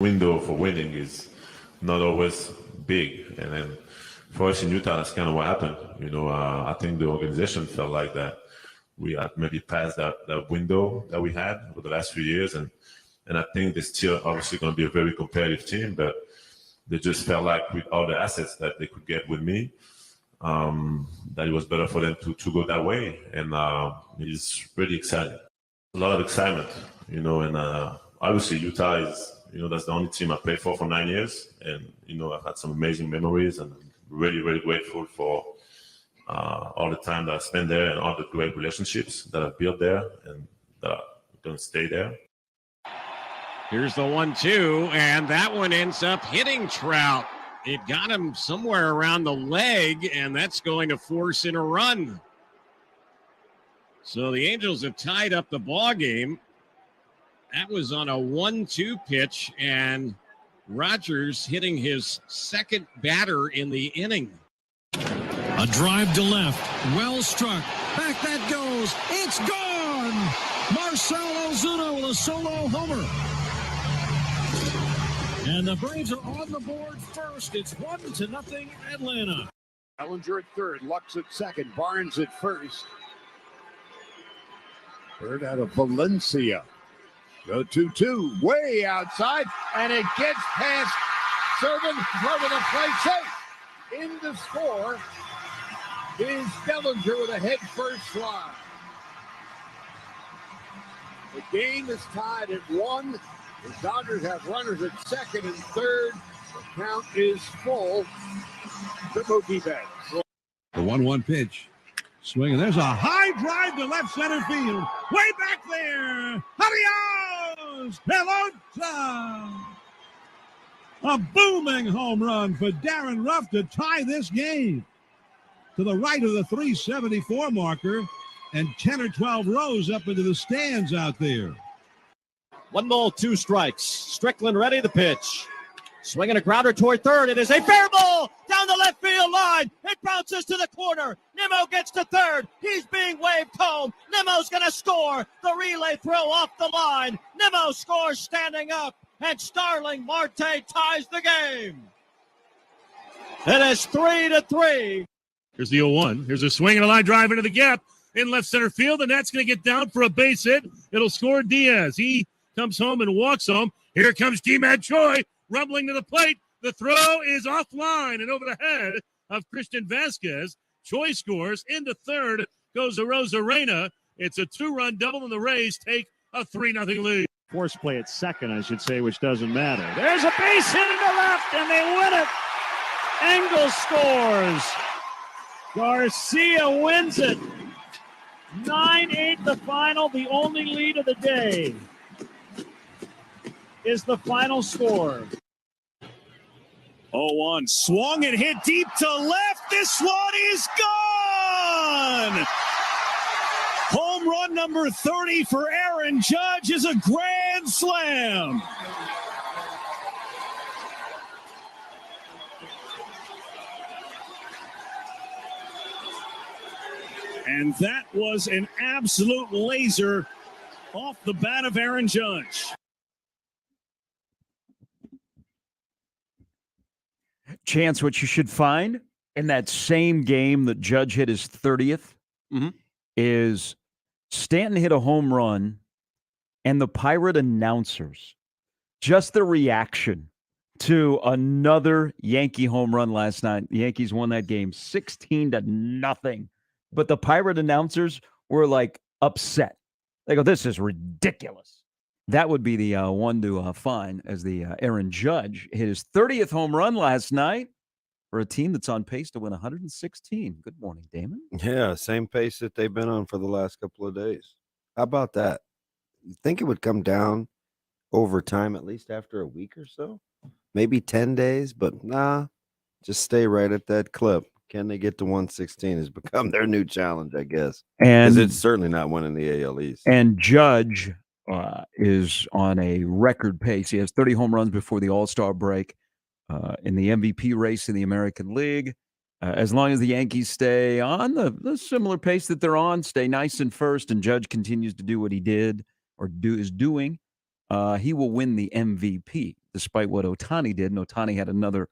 window for winning is not always big. And then for us in Utah, that's kind of what happened. I think the organization felt like that we had maybe passed that window that we had over the last few years. And I think they're still obviously going to be a very competitive team, but they just felt like with all the assets that they could get with me, that it was better for them to go that way. And it's really exciting. A lot of excitement, and obviously Utah is, that's the only team I played for 9 years. And, I've had some amazing memories, and I'm really, really grateful for all the time that I spent there and all the great relationships that I've built there and that are going to stay there. Here's the 1-2, and that one ends up hitting Trout. It got him somewhere around the leg, and that's going to force in a run. So the Angels have tied up the ball game. That was on a 1-2 pitch, and Rogers hitting his second batter in the inning. A drive to left. Well struck. Back that goes. It's gone. Marcell Ozuna with a solo homer. And the Braves are on the board first. It's 1-0 Atlanta. Bellinger at third. Lux at second. Barnes at first. Bird out of Valencia. Go 2-2. Way outside. And it gets past Servant in front of the plate. Safe. In to score is Bellinger with a head first slide. The game is tied at 1. The Dodgers have runners at second and third. The count is full to Mookie Betts. The 1-1 pitch. Swing, and there's a high drive to left center field. Way back there. Adios, Pelota. A booming home run for Darren Ruff to tie this game. To the right of the 374 marker, and 10 or 12 rows up into the stands out there. 1 ball, 2 strikes. Strickland ready to pitch. Swinging a grounder toward third. It is a fair ball down the left field line. It bounces to the corner. Nimmo gets to third. He's being waved home. Nimmo's going to score. The relay throw off the line. Nimmo scores standing up, and Starling Marte ties the game. It is 3-3. Here's the 0-1. Here's a swing and a line drive into the gap in left center field, and that's going to get down for a base hit. It'll score Diaz. He comes home and walks home. Here comes Ji-Man Choi rumbling to the plate. The throw is offline and over the head of Christian Vasquez. Choi scores. Into third goes Arozarena. It's a 2-run double, and the Rays take a 3-0 lead. Force play at second, I should say, which doesn't matter. There's a base hit into left, and they win it. Engel scores. Garcia wins it. 9-8 the final. The only lead of the day is the final score. 0-1. Swung and hit deep to left. This one is gone. Home run number 30 for Aaron Judge is a grand slam. And that was an absolute laser off the bat of Aaron Judge. Chance, what you should find in that same game that Judge hit his 30th is Stanton hit a home run, and the Pirate announcers, just the reaction to another Yankee home run last night. The Yankees won that game 16-0. But the Pirate announcers were like upset. They go, this is ridiculous. That would be the one to find as the Aaron Judge hit his 30th home run last night for a team that's on pace to win 116. Good morning, Damon. Yeah, same pace that they've been on for the last couple of days. How about that? You think it would come down over time, at least after a week or so? Maybe 10 days, but nah, just stay right at that clip. Can they get to 116 has become their new challenge, I guess. And it's certainly not winning the AL East. And Judge is on a record pace. He has 30 home runs before the All-Star break in the MVP race in the American League. As long as the Yankees stay on the similar pace that they're on, stay nice and first, and Judge continues to do what he did or is doing, he will win the MVP. despite what Ohtani did. And Ohtani had another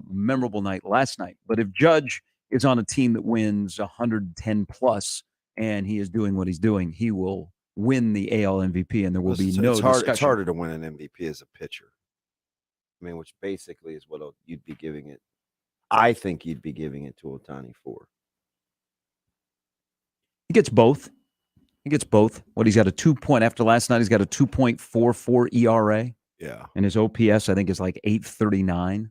memorable night last night. But if Judge is on a team that wins 110 plus and he is doing what he's doing, he will win the AL MVP, and there will be no discussion. It's harder to win an MVP as a pitcher. I mean, which basically is what you'd be giving it. I think you'd be giving it to Ohtani for. He gets both. He gets both. What, he's got a 2 after last night, he's got a 2.44 ERA. Yeah. And his OPS, I think, is like 839.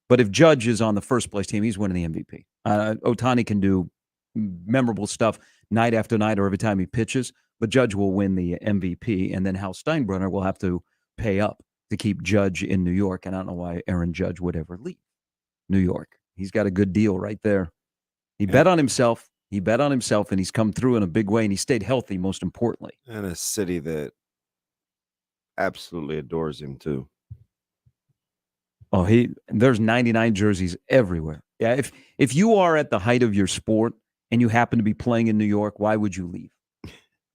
But if Judge is on the first place team, he's winning the MVP. Ohtani can do memorable stuff night after night or every time he pitches, but Judge will win the MVP. And then Hal Steinbrenner will have to pay up to keep Judge in New York. And I don't know why Aaron Judge would ever leave New York. He's got a good deal right there. He bet on himself. He bet on himself, and he's come through in a big way, and he stayed healthy, most importantly. And a city that absolutely adores him, too. Oh, there's 99 jerseys everywhere. Yeah, if you are at the height of your sport and you happen to be playing in New York, why would you leave?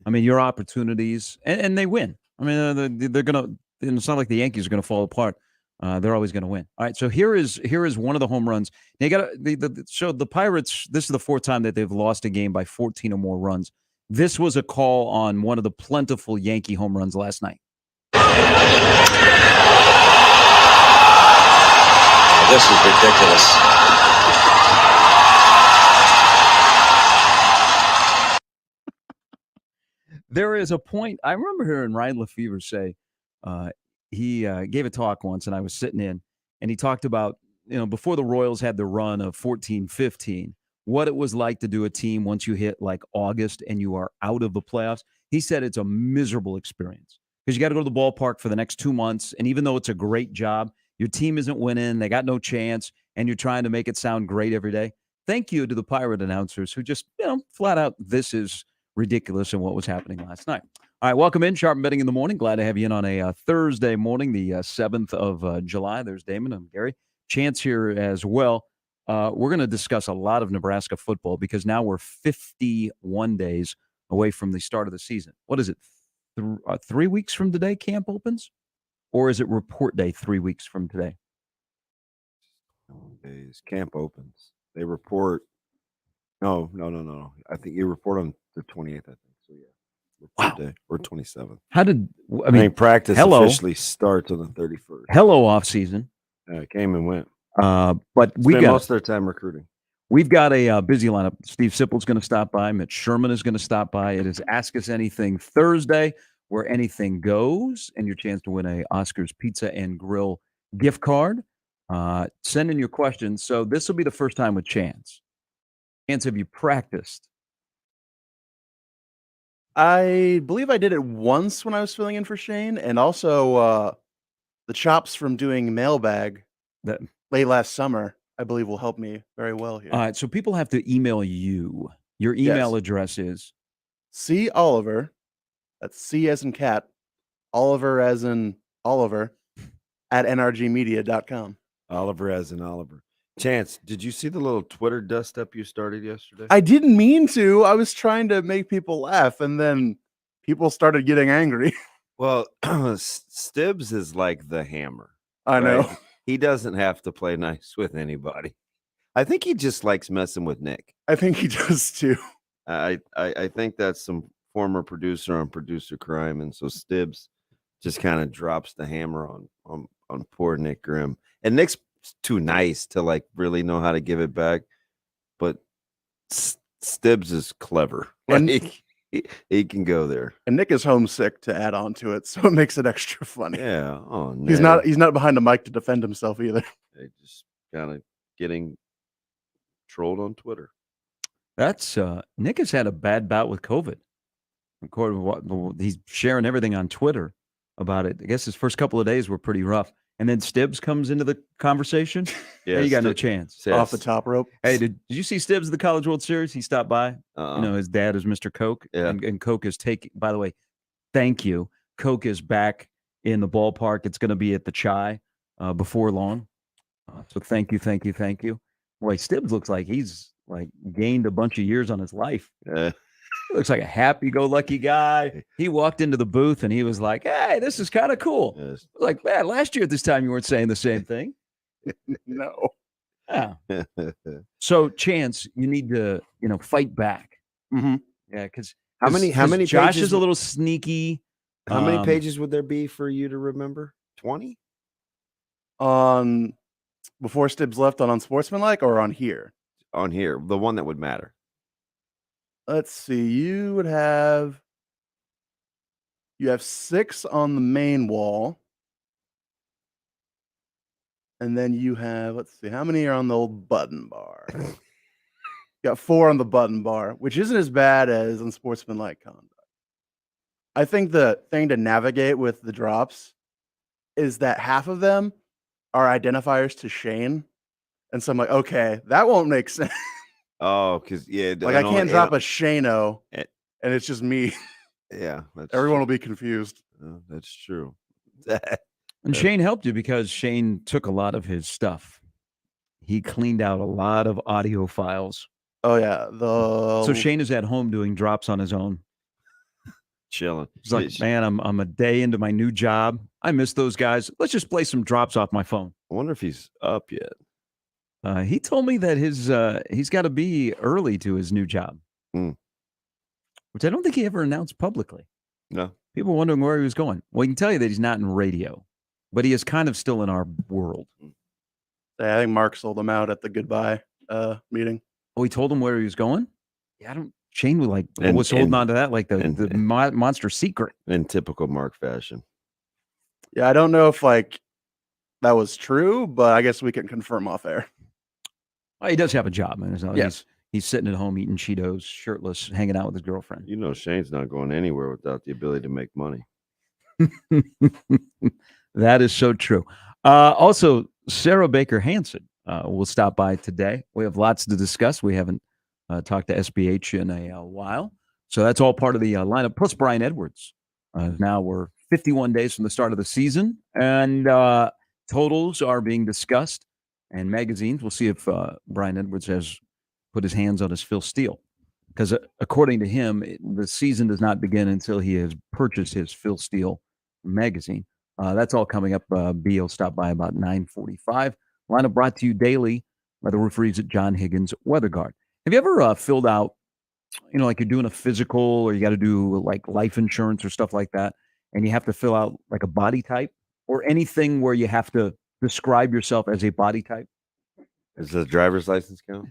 I mean, your opportunities, and they win. I mean, they're going to – it's not like the Yankees are going to fall apart. They're always going to win. All right, so here is one of the home runs. Now the Pirates, this is the fourth time that they've lost a game by 14 or more runs. This was a call on one of the plentiful Yankee home runs last night. This is ridiculous. There is a point. I remember hearing Ryan Lefevre say he gave a talk once, and I was sitting in, and he talked about, before the Royals had the run of 14-15, what it was like to do a team once you hit like August and you are out of the playoffs. He said it's a miserable experience because you got to go to the ballpark for the next 2 months, and even though it's a great job, your team isn't winning, they got no chance, and you're trying to make it sound great every day. Thank you to the Pirate announcers who just, flat out, this is ridiculous in what was happening last night. All right, welcome in, Sharp Betting in the Morning. Glad to have you in on a Thursday morning, the 7th of July. There's Damon. I'm Gary. Chance here as well. We're going to discuss a lot of Nebraska football because now we're 51 days away from the start of the season. What is it, 3 weeks from today camp opens? Or is it report day 3 weeks from today? Days. Camp opens. They report. No. I think you report on the 28th, I think. So, yeah. Report day, or 27th. I mean, practice officially starts on the 31st. Hello, off season. It came and went. But we got most of their time recruiting. We've got a busy lineup. Steve Sipple's going to stop by. Mitch Sherman is going to stop by. It is Ask Us Anything Thursday, where anything goes, and your chance to win a Oscar's Pizza and Grill gift card. Send in your questions. So this will be the first time with Chance. Chance, have you practiced? I believe I did it once when I was filling in for Shane, and also the chops from doing mailbag late last summer, I believe, will help me very well here. All right, so people have to email you. Your email address is? C. Oliver, that's C as in cat, Oliver as in Oliver, at nrgmedia.com. Oliver as in Oliver. Chance, did you see the little Twitter dust up you started yesterday? I didn't mean to. I was trying to make people laugh, and then people started getting angry. Well, Stibbs is like the hammer. I know. He doesn't have to play nice with anybody. I think he just likes messing with Nick. I think he does too. I think that's some former producer on Producer Crime, and so Stibbs just kind of drops the hammer on poor Nick Grimm. And Nick's too nice to like really know how to give it back, but Stibbs is clever. And he can go there. And Nick is homesick to add on to it, so it makes it extra funny. Yeah. Oh, Nick. He's not behind a mic to defend himself either. They just kind of getting trolled on Twitter. That's Nick has had a bad bout with COVID. According to what he's sharing everything on Twitter about it. I guess his first couple of days were pretty rough. And then Stibbs comes into the conversation. Yeah, you got no chance. Yes. Off the top rope. Hey, did you see Stibbs at the College World Series? He stopped by. His dad is Mr. Coke. Yeah. And Coke is taking, by the way, thank you. Coke is back in the ballpark. It's going to be at the Chai before long. So thank you. Boy, Stibbs looks like he's like gained a bunch of years on his life. He looks like a happy-go-lucky guy. He walked into the booth and he was like, "Hey, this is kind of cool." Yes. I was like, man, last year at this time you weren't saying the same thing. No. Yeah. So, Chance, you need to, fight back. Mm-hmm. Yeah, because How many Josh pages is a little sneaky. How many pages would there be for you to remember? 20? On before Stibbs left on Unsportsmanlike or on here? On here, the one that would matter. Let's see. You have 6 on the main wall. And then you have, let's see, how many are on the old button bar? Got 4 on the button bar, which isn't as bad as unsportsmanlike conduct. I think the thing to navigate with the drops is that half of them are identifiers to Shane. And so I'm like, okay, that won't make sense. Oh, because Like I can't drop a Shano and it's just me. Yeah, Everyone will be confused. That's true. And Shane helped you because Shane took a lot of his stuff. He cleaned out a lot of audio files. Oh yeah, So Shane is at home doing drops on his own. Chilling. He's like, man, I'm a day into my new job. I miss those guys. Let's just play some drops off my phone. I wonder if he's up yet. He told me that he's got to be early to his new job, which I don't think he ever announced publicly. No. People were wondering where he was going. Well, he can tell you that he's not in radio, but he is kind of still in our world. I think Mark sold him out at the goodbye meeting. Oh, he told him where he was going? Yeah, Shane was holding on to that like the monster secret. In typical Mark fashion. Yeah, I don't know if that was true, but I guess we can confirm off air. Well, he does have a job, man. Yeah. He's sitting at home eating Cheetos, shirtless, hanging out with his girlfriend. You know, Shane's not going anywhere without the ability to make money. That is so true. Also, Sarah Baker Hansen will stop by today. We have lots to discuss. We haven't talked to SBH in a while. So that's all part of the lineup. Plus Brian Edwards. Now we're 51 days from the start of the season, and totals are being discussed. And magazines, we'll see if Brian Edwards has put his hands on his Phil Steele. Because according to him, the season does not begin until he has purchased his Phil Steele magazine. That's all coming up. B will stop by about 9:45. Lineup brought to you daily by the referees at John Higgins Weather Guard. Have you ever filled out, like you're doing a physical or you got to do like life insurance or stuff like that, and you have to fill out like a body type or anything where you have to describe yourself as a body type? Does the driver's license count?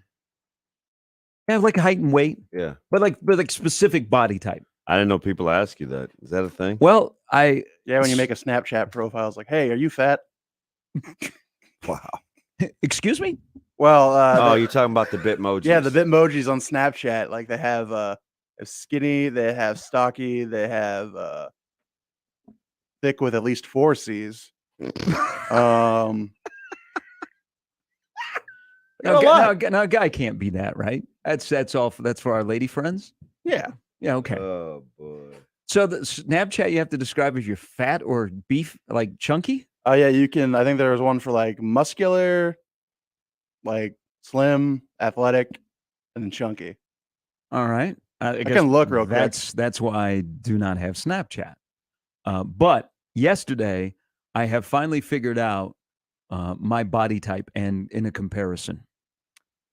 Yeah, like height and weight. Yeah. But like specific body type. I didn't know people ask you that. Is that a thing? Well, when you make a Snapchat profile, it's like, hey, are you fat? Wow. Excuse me? Well, you're talking about the Bitmojis. Yeah, the Bitmojis on Snapchat. Like they have skinny, they have stocky, they have thick with at least 4 C's. Now, a guy can't be that, right? That's all. That's for our lady friends. Yeah. Yeah. Okay. Oh boy. So the Snapchat you have to describe if you're fat or beef, like chunky. Oh yeah, you can. I think there was one for like muscular, like slim, athletic, and then chunky. All right. I can look real quick. That's why I do not have Snapchat. But yesterday, I have finally figured out my body type, and in a comparison,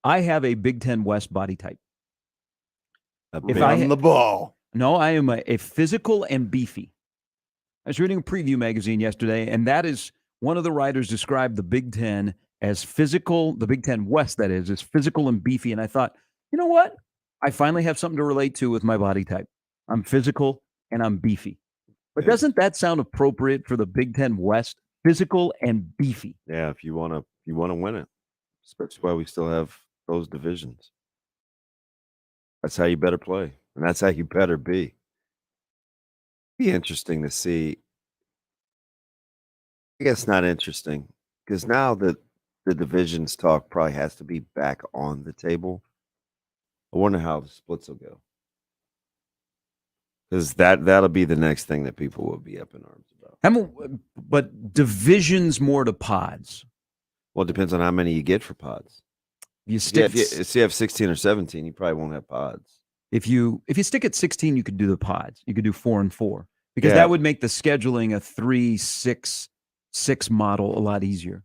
I have a Big Ten West body type. On the ball. No, I am a physical and beefy. I was reading a preview magazine yesterday, and that is one of the writers described the Big Ten as physical, the Big Ten West, that is physical and beefy. And I thought, you know what? I finally have something to relate to with my body type. I'm physical and I'm beefy. But doesn't that sound appropriate for the Big Ten West? Physical and beefy. Yeah, if you want to win it. That's why we still have those divisions. That's how you better play. And that's how you better be. Be interesting to see. I guess not interesting because now that the divisions talk probably has to be back on the table. I wonder how the splits will go. Because that'll be the next thing that people will be up in arms about. But divisions more to pods. Well, it depends on how many you get for pods. You stick. If you have 16 or 17, you probably won't have pods. If you stick at 16, you could do the pods. You could do 4 and 4 because Yeah. that would make the scheduling a 3-6-6 model a lot easier.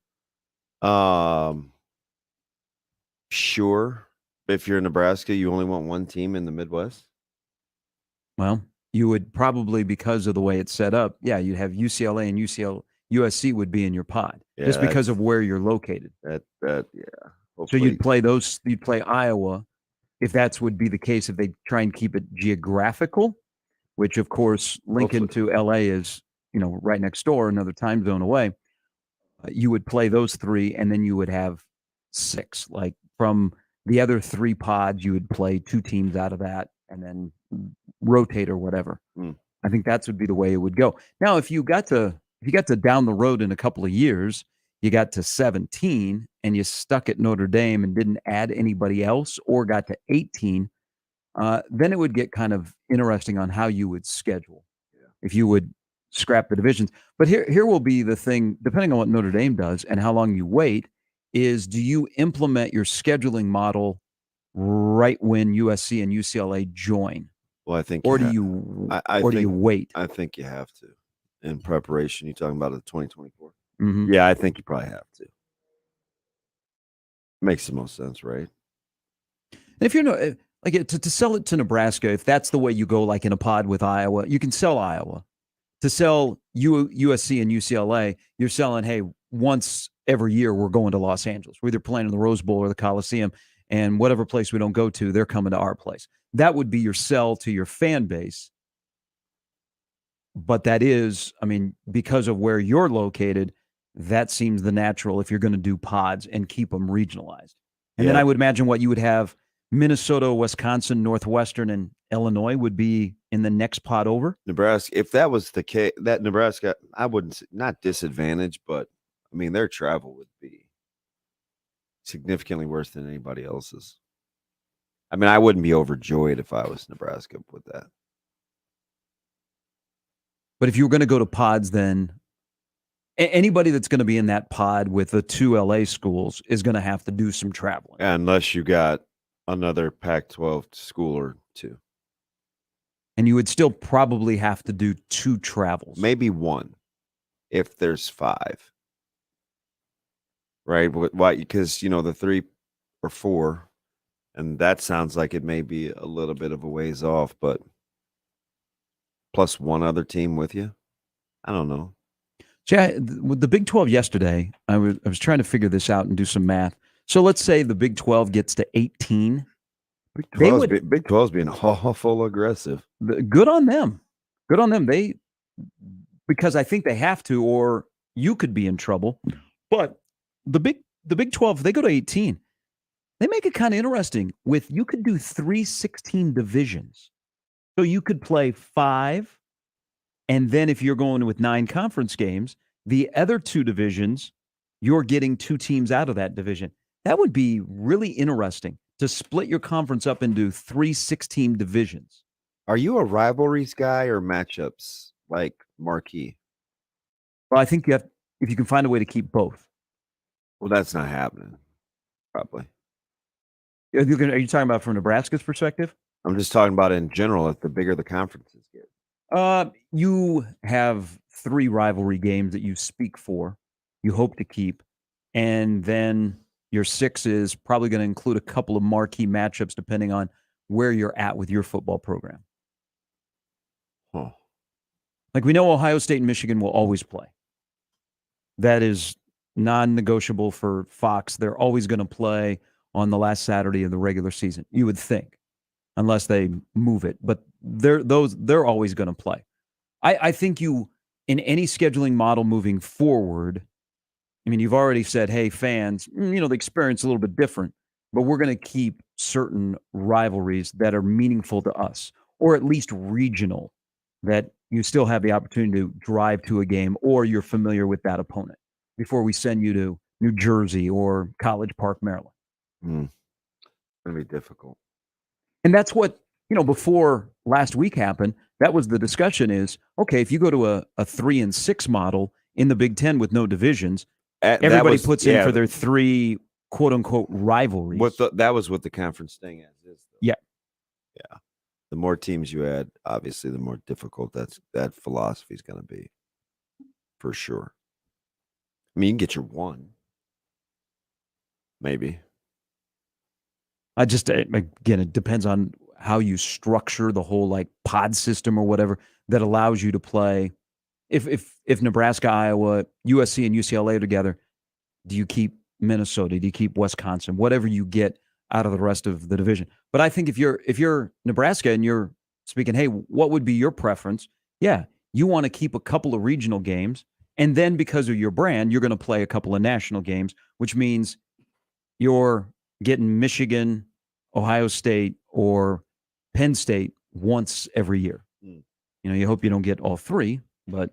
Sure. If you're in Nebraska, you only want one team in the Midwest. Well, you would probably, because of the way it's set up, you'd have UCLA and USC would be in your pod just because of where you're located. Yeah. So Hopefully. you'd play Iowa if that's would be the case, if they try and keep it geographical, which of course Lincoln to LA is, right next door, another time zone away. You would play those 3 and then you would have 6. Like from the other 3 pods, you would play 2 teams out of that and then rotate or whatever. I think that would be the way it would go. Now, if you got to down the road in a couple of years, you got to 17 and you stuck at Notre Dame and didn't add anybody else, or got to 18, then it would get kind of interesting on how you would schedule. If you would scrap the divisions. But here will be the thing, depending on what Notre Dame does and how long you wait, is do you implement your scheduling model right when USC and UCLA join? Well, I think, or you do you wait? I think you have to in preparation. You talking about the 2024? Mhm. Yeah, I think you probably have to. Makes the most sense, right? If you're to sell it to Nebraska, if that's the way you go, like in a pod with Iowa, you can sell Iowa. To sell USC and UCLA, you're selling, hey, once every year we're going to Los Angeles. We're either playing in the Rose Bowl or the Coliseum, and whatever place we don't go to, they're coming to our place. That would be your sell to your fan base. But that is, because of where you're located, that seems the natural if you're going to do pods and keep them regionalized. And then I would imagine what you would have Minnesota, Wisconsin, Northwestern, and Illinois would be in the next pod over. Nebraska, if that was the case, that Nebraska, I wouldn't, not disadvantage, but their travel would be significantly worse than anybody else's. I wouldn't be overjoyed if I was Nebraska with that. But if you were going to go to pods, then anybody that's going to be in that pod with the 2 LA schools is going to have to do some traveling. Unless you got another Pac-12 school or 2. And you would still probably have to do 2 travels. Maybe 1 if there's 5. Right? Why? Because, the 3 or 4, and that sounds like it may be a little bit of a ways off, but plus 1 other team with you? I don't know. With the Big 12 yesterday, I was trying to figure this out and do some math. So let's say the Big 12 gets to 18. Big 12's being awful aggressive. Good on them. Good on them. Because I think they have to, or you could be in trouble. But the Big 12, they go to 18. They make it kind of interesting with, you could do 3 16 divisions. So you could play 5, and then if you're going with 9 conference games, the other 2 divisions, you're getting 2 teams out of that division. That would be really interesting to split your conference up into 3 16 divisions. Are you a rivalries guy or matchups like marquee? Well, I think you have, if you can find a way to keep both. Well, that's not happening, probably. Are you talking about from Nebraska's perspective? I'm just talking about in general, if the bigger the conferences get. You have 3 rivalry games that you speak for, you hope to keep, and then your 6 is probably going to include a couple of marquee matchups depending on where you're at with your football program. Huh. Like we know Ohio State and Michigan will always play. That is non-negotiable for Fox. They're always going to play on the last Saturday of the regular season, you would think, unless they move it. But they're always going to play. I think you, in any scheduling model moving forward, you've already said, hey, fans, the experience is a little bit different, but we're going to keep certain rivalries that are meaningful to us, or at least regional, that you still have the opportunity to drive to a game or you're familiar with that opponent before we send you to New Jersey or College Park, Maryland. It's going to be difficult. And that's what, before last week happened, that was the discussion is, okay, if you go to a 3 and 6 model in the Big Ten with no divisions, everybody puts in for their 3 quote unquote rivalries. That was what the conference thing is. Yeah. The more teams you add, obviously, the more difficult that philosophy is going to be, for sure. I mean, you can get your one, maybe. Again, it depends on how you structure the whole like pod system or whatever that allows you to play. If Nebraska, Iowa, USC, and UCLA are together, do you keep Minnesota? Do you keep Wisconsin? Whatever you get out of the rest of the division. But I think if you're Nebraska and you're speaking, hey, what would be your preference? Yeah, you want to keep a couple of regional games, and then because of your brand, you're going to play a couple of national games, which means you're getting Michigan, Ohio State, or Penn State once every year. You know, you hope you don't get all three, but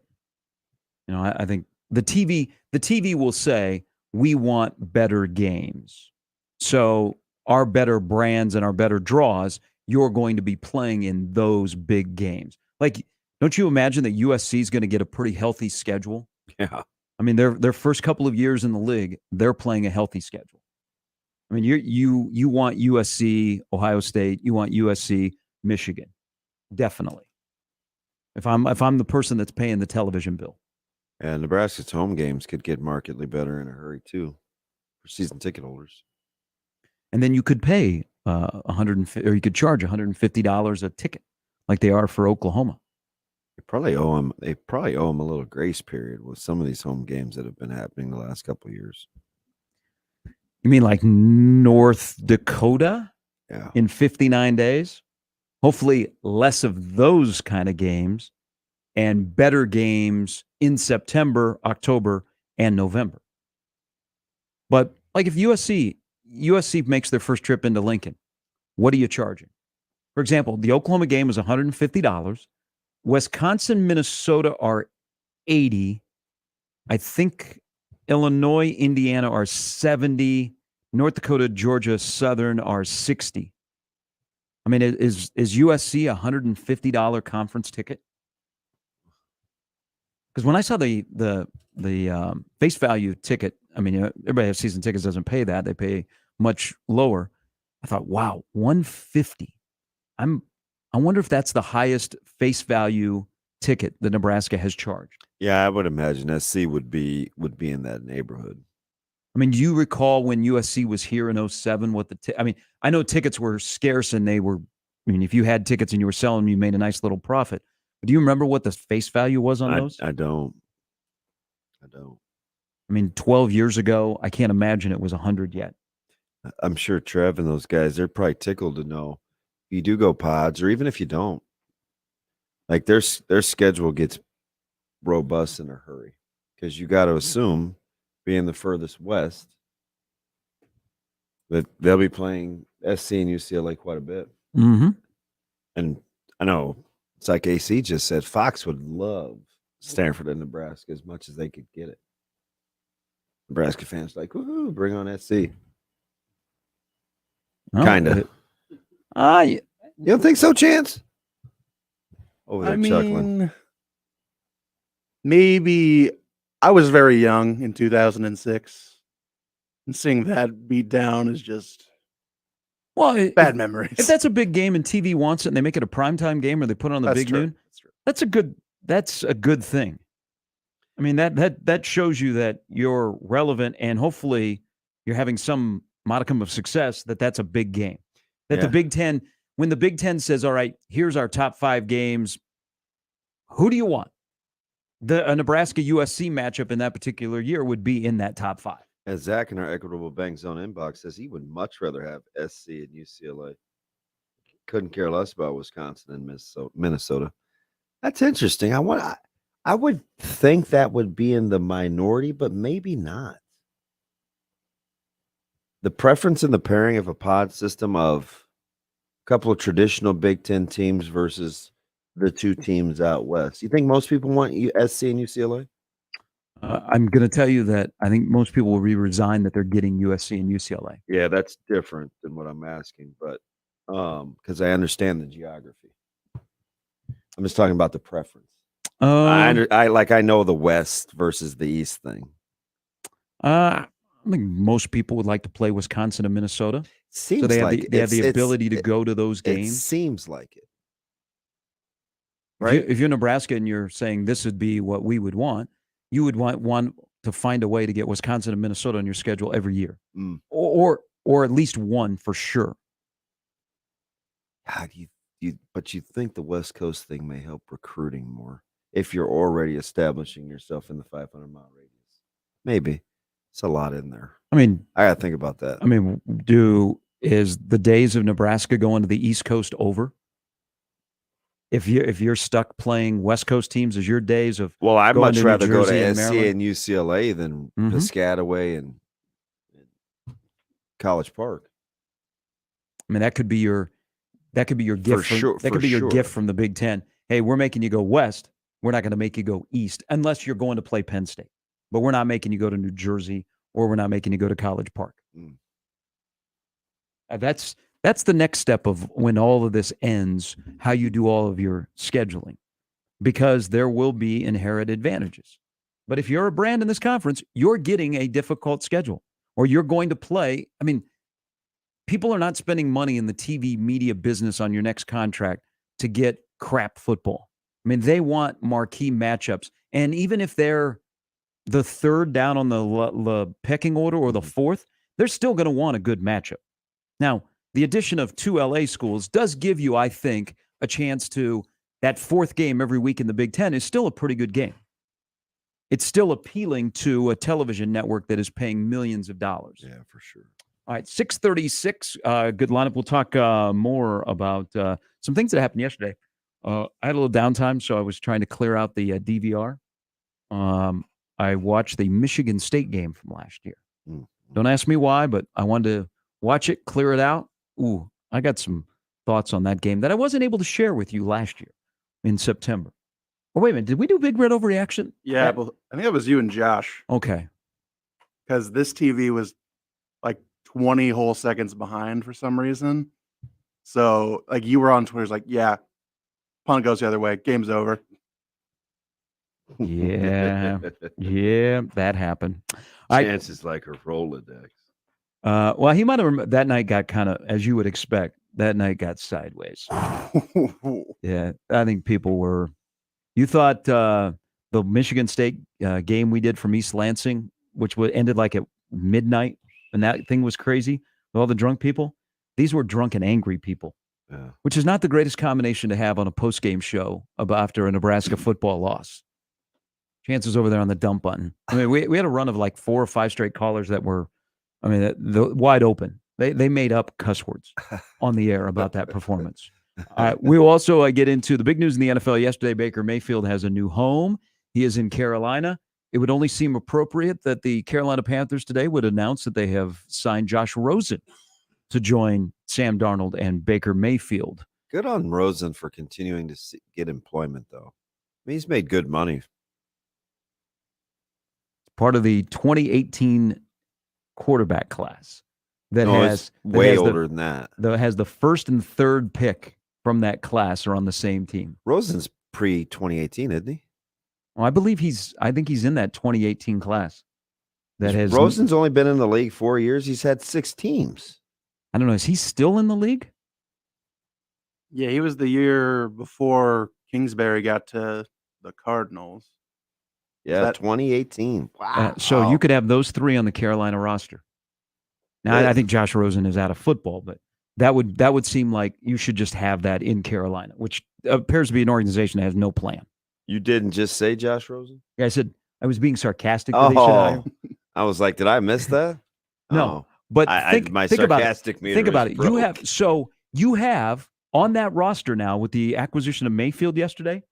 you know, I think the TV will say we want better games. So our better brands and our better draws, you're going to be playing in those big games. Like, don't you imagine that USC is going to get a pretty healthy schedule? Yeah. I mean, their first couple of years in the league, they're playing a healthy schedule. I mean, you want USC, Ohio State, you want USC, Michigan, definitely. If I'm the person that's paying the television bill. And Nebraska's home games could get markedly better in a hurry too, for season ticket holders. And then you could pay $150, or you could charge $150 a ticket, like they are for Oklahoma. They probably owe them. They probably owe them a little grace period with some of these home games that have been happening the last couple of years. You mean like North Dakota? Yeah. In 59 days? Hopefully less of those kind of games and better games in September, October, and November. But like if USC makes their first trip into Lincoln, what are you charging? For example, the Oklahoma game is $150. Wisconsin, Minnesota are $80. I think Illinois, Indiana are $70. North Dakota, Georgia, Southern are $60. I mean, is USC a $150 conference ticket? Because when I saw the face value ticket, I mean, everybody has season tickets doesn't pay that; they pay much lower. I thought, wow, $150. I wonder if that's the highest face value ticket that Nebraska has charged. Yeah, I would imagine SC would be in that neighborhood. I mean, do you recall when USC was here in 07? What I mean, I know tickets were scarce and they were. I mean, if you had tickets and you were selling them, you made a nice little profit. But do you remember what the face value was on those? I don't. I mean, 12 years ago, I can't imagine it was 100 yet. I'm sure Trev and those guys, they're probably tickled to know if you do go pods, or even if you don't, like their schedule gets robust in a hurry, because you got to assume, being the furthest west, that they'll be playing SC and UCLA quite a bit. Mm-hmm. And I know it's like AC just said, Fox would love Stanford and Nebraska as much as they could get it. Nebraska fans like, woohoo, bring on SC. Kind of. You don't think so, Chance? Over there chuckling. Maybe I was very young in 2006, and seeing that beat down is just bad memories. If that's a big game and TV wants it and they make it a primetime game or they put it on the big noon, that's a good thing. I mean, that shows you that you're relevant and hopefully you're having some modicum of success, that's a big game. That the Big Ten, when the Big Ten says, all right, here's our top 5 games, who do you want? A Nebraska-USC matchup in that particular year would be in that top 5. And Zach in our Equitable Bank Zone inbox says he would much rather have SC and UCLA. Couldn't care less about Wisconsin and Minnesota. That's interesting. I would think that would be in the minority, but maybe not. The preference in the pairing of a pod system of a couple of traditional Big Ten teams versus the two teams out west. You think most people want SC and UCLA? I'm going to tell you that I think most people will be resigned that they're getting USC and UCLA. Yeah, that's different than what I'm asking, but because I understand the geography. I'm just talking about the preference. I know the West versus the East thing. I think most people would like to play Wisconsin and Minnesota. Seems so they like have the ability to go to those games. It seems like it. right? If you're Nebraska and you're saying this would be what we would want, you would want to find a way to get Wisconsin and Minnesota on your schedule every year, or at least one for sure. God, but you think the West Coast thing may help recruiting more if you're already establishing yourself in the 500-mile radius. Maybe it's a lot in there. I mean, I got to think about that. I mean, is the days of Nebraska going to the East Coast over? If you're stuck playing West Coast teams, is your days of I'd going much to New rather go to Jersey and SC Maryland? and UCLA than Piscataway and College Park. I mean, that could be your gift. For sure, That could be your gift from the Big Ten. Hey, we're making you go west. We're not going to make you go east unless you're going to play Penn State. But we're not making you go to New Jersey, or we're not making you go to College Park. That's the next step of when all of this ends, how you do all of your scheduling, because there will be inherent advantages. But if you're a brand in this conference, you're getting a difficult schedule, or you're going to play. I mean, people are not spending money in the TV media business on your next contract to get crap football. I mean, they want marquee matchups. And even if they're the third down on the pecking order or the fourth, they're still going to want a good matchup. Now, the addition of 2 LA schools does give you, I think, a chance to that fourth game every week in the Big Ten is still a pretty good game. It's still appealing to a television network that is paying millions of dollars. Yeah, for sure. All right, 6:36. Good lineup. We'll talk more about some things that happened yesterday. I had a little downtime, so I was trying to clear out the DVR. I watched the Michigan State game from last year. Don't ask me why, but I wanted to watch it, clear it out. Ooh, I got some thoughts on that game that I wasn't able to share with you last year in September. Oh, wait a minute. Did we do Big Red Overreaction? Yeah, but I think it was you and Josh. Okay. Because this TV was like 20 whole seconds behind for some reason. So, like, you were on Twitter's like, yeah, punt goes the other way. Game's over. Yeah. Yeah, that happened. Chances like her Rolodex. Well, he might have that night got kind of, as you would expect, that night got sideways. Yeah, I think people were. You thought the Michigan State game we did from East Lansing, which ended like at midnight, and that thing was crazy with all the drunk people. These were drunk and angry people, which is not the greatest combination to have on a post-game show after a Nebraska football loss. Chances over there on the dump button. I mean, we had a run of like 4 or 5 straight callers that were, I mean, wide open. They made up cuss words on the air about that performance. We will also get into the big news in the NFL yesterday. Baker Mayfield has a new home. He is in Carolina. It would only seem appropriate that the Carolina Panthers today would announce that they have signed Josh Rosen to join Sam Darnold and Baker Mayfield. Good on Rosen for continuing to get employment, though. I mean, he's made good money. Part of the 2018 quarterback class that has way older than that. That has the first and third pick from that class are on the same team. Rosen's pre-2018, isn't he? Well, I think he's in that 2018 class. Rosen's only been in the league 4 years. He's had 6 teams. I don't know. Is he still in the league? Yeah, he was the year before Kingsbury got to the Cardinals. Yeah, 2018. Wow. So you could have those 3 on the Carolina roster. Now, I think Josh Rosen is out of football, but that would seem like you should just have that in Carolina, which appears to be an organization that has no plan. You didn't just say Josh Rosen? Yeah, I said I was being sarcastic. I was like, did I miss that? No, but think about it. Think about it. Broke. You have on that roster now with the acquisition of Mayfield yesterday.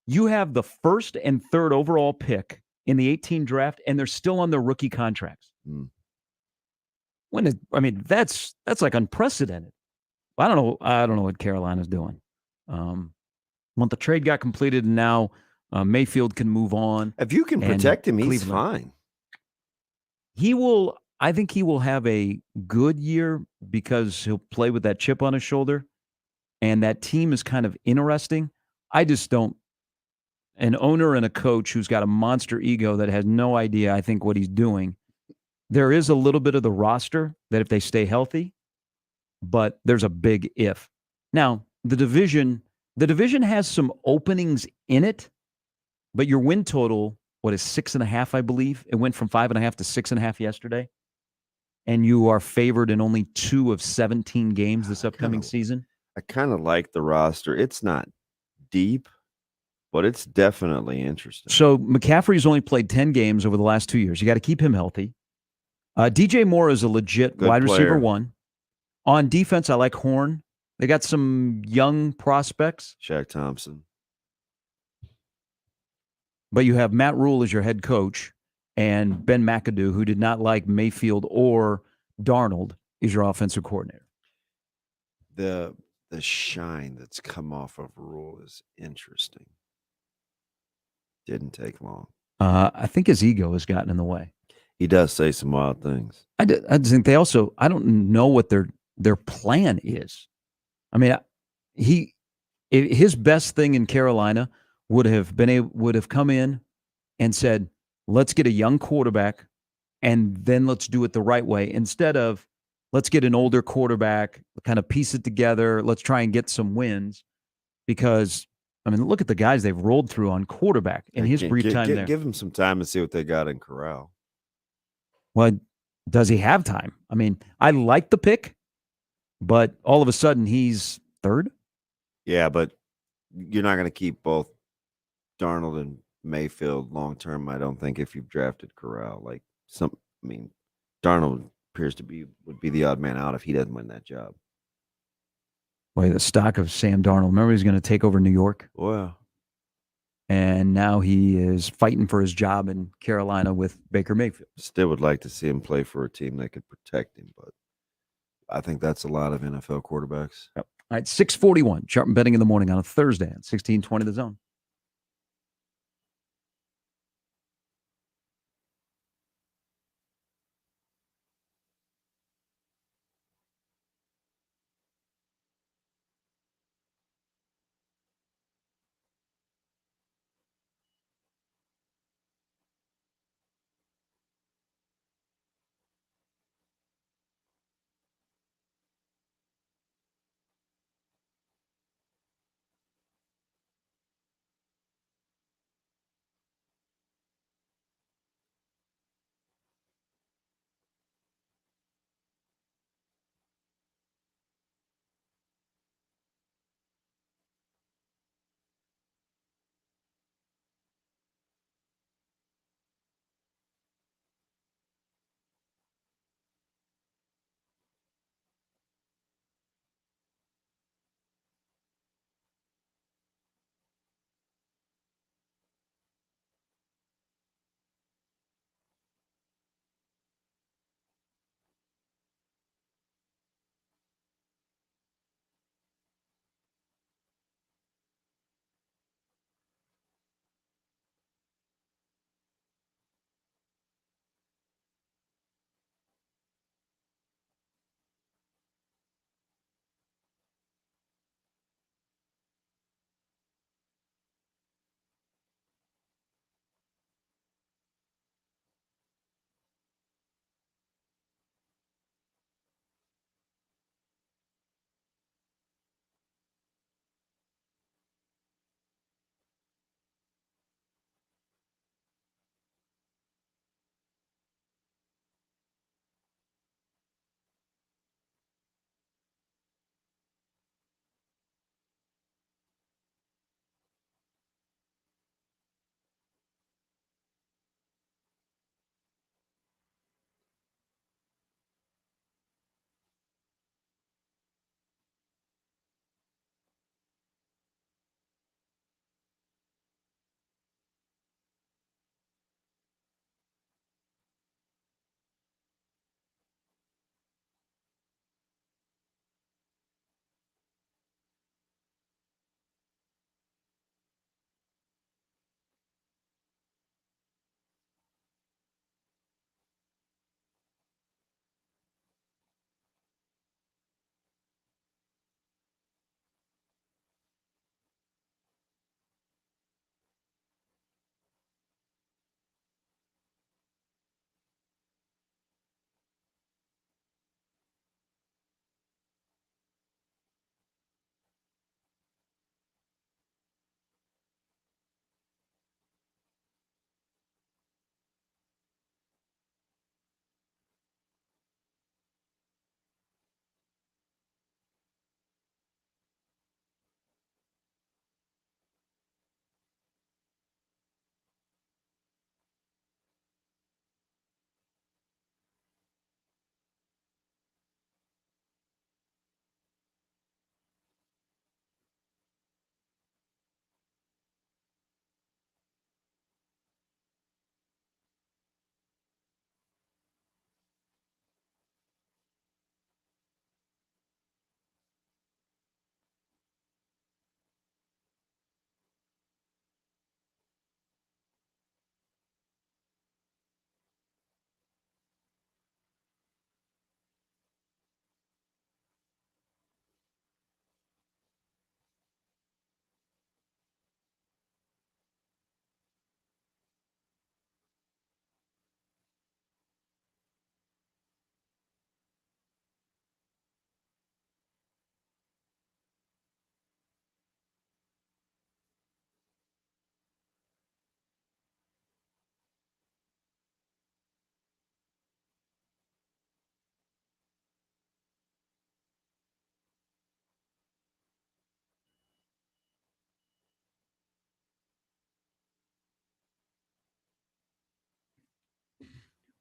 You have the first and third overall pick in the 18 draft, and they're still on their rookie contracts. That's like unprecedented. I don't know what Carolina's doing. When the trade got completed, and now Mayfield can move on. If you can protect him, he's fine. I think he will have a good year because he'll play with that chip on his shoulder, and that team is kind of interesting. I just don't. An owner and a coach who's got a monster ego that has no idea, I think, what he's doing. There is a little bit of the roster that if they stay healthy, but there's a big if. Now, the division The division has some openings in it, but your win total, what is 6.5, I believe? It went from 5.5 to 6.5 yesterday. And you are favored in only 2 of 17 games this upcoming season. I kind of like the roster. It's not deep, but it's definitely interesting. So McCaffrey's only played 10 games over the last 2 years. You got to keep him healthy. DJ Moore is a legit Good wide receiver player. 1. On defense, I like Horn. They got some young prospects. Shaq Thompson. But you have Matt Rule as your head coach, and Ben McAdoo, who did not like Mayfield or Darnold, is your offensive coordinator. The shine that's come off of Rule is interesting. Didn't take long. I think his ego has gotten in the way. He does say some wild things. I think they also, I don't know what their plan is. I mean, his best thing in Carolina would have come in and said, let's get a young quarterback and then let's do it the right way, instead of let's get an older quarterback, kind of piece it together, let's try and get some wins. Because, I mean, look at the guys they've rolled through on quarterback in his brief time there. Give him some time and see what they got in Corral. Well, does he have time? I mean, I like the pick, but all of a sudden he's third. Yeah, but you're not going to keep both Darnold and Mayfield long term, I don't think, if you've drafted Corral. Darnold appears would be the odd man out if he doesn't win that job. Boy, the stock of Sam Darnold. Remember, he's going to take over New York. Wow. And now he is fighting for his job in Carolina with Baker Mayfield. Still would like to see him play for a team that could protect him, but I think that's a lot of NFL quarterbacks. Yep. All right, 641. Sharp betting in the morning on a Thursday at 1620 The Zone.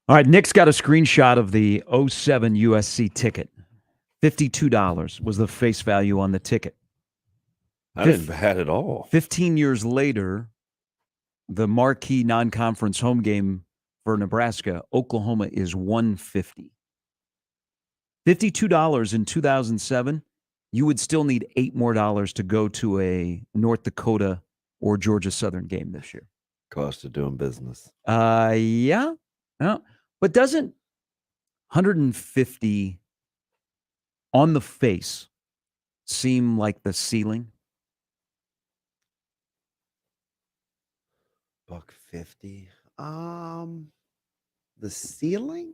All right, Nick's got a screenshot of the '07 USC ticket. $52 was the face value on the ticket. That isn't bad at all. 15 years later, the marquee non-conference home game for Nebraska, Oklahoma, is $150. $52 in 2007, you would still need $8 more to go to a North Dakota or Georgia Southern game this year. Cost of doing business. Yeah. But doesn't 150 on the face seem like the ceiling? $150. The ceiling?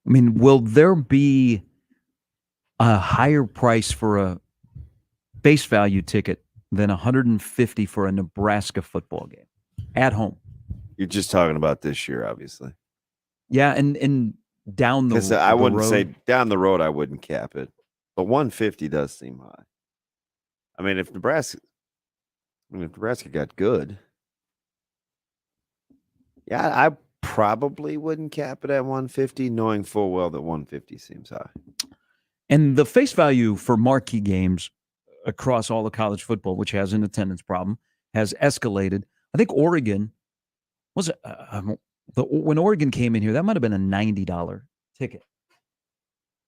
I mean, will there be a higher price for a base value ticket than 150 for a Nebraska football game at home? You're just talking about this year, obviously. Yeah, and down the Because I wouldn't road. say down the road, I wouldn't cap it. But 150 does seem high. I mean, if Nebraska got good, yeah, I probably wouldn't cap it at 150, knowing full well that 150 seems high. And the face value for marquee games across all of college football, which has an attendance problem, has escalated. I think Oregon was when Oregon came in here, that might have been a $90 ticket.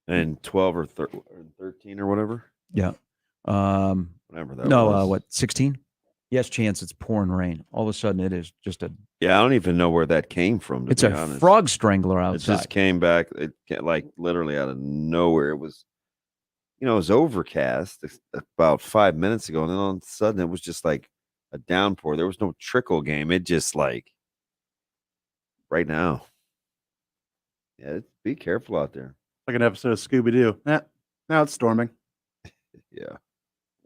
And 12 or 13 or whatever. Yeah. Whatever that No, was. what, 16? Yes, chance it's pouring rain. All of a sudden, it is just a. Yeah, I don't even know where that came from. To It's be a honest. frog strangler It outside. just came back. It like literally out of nowhere. It was, it was overcast about 5 minutes ago, and then all of a sudden it was just like a downpour. There was no trickle game. It just like right now. Yeah, be careful out there. Like an episode of Scooby Doo. Now it's storming. Yeah.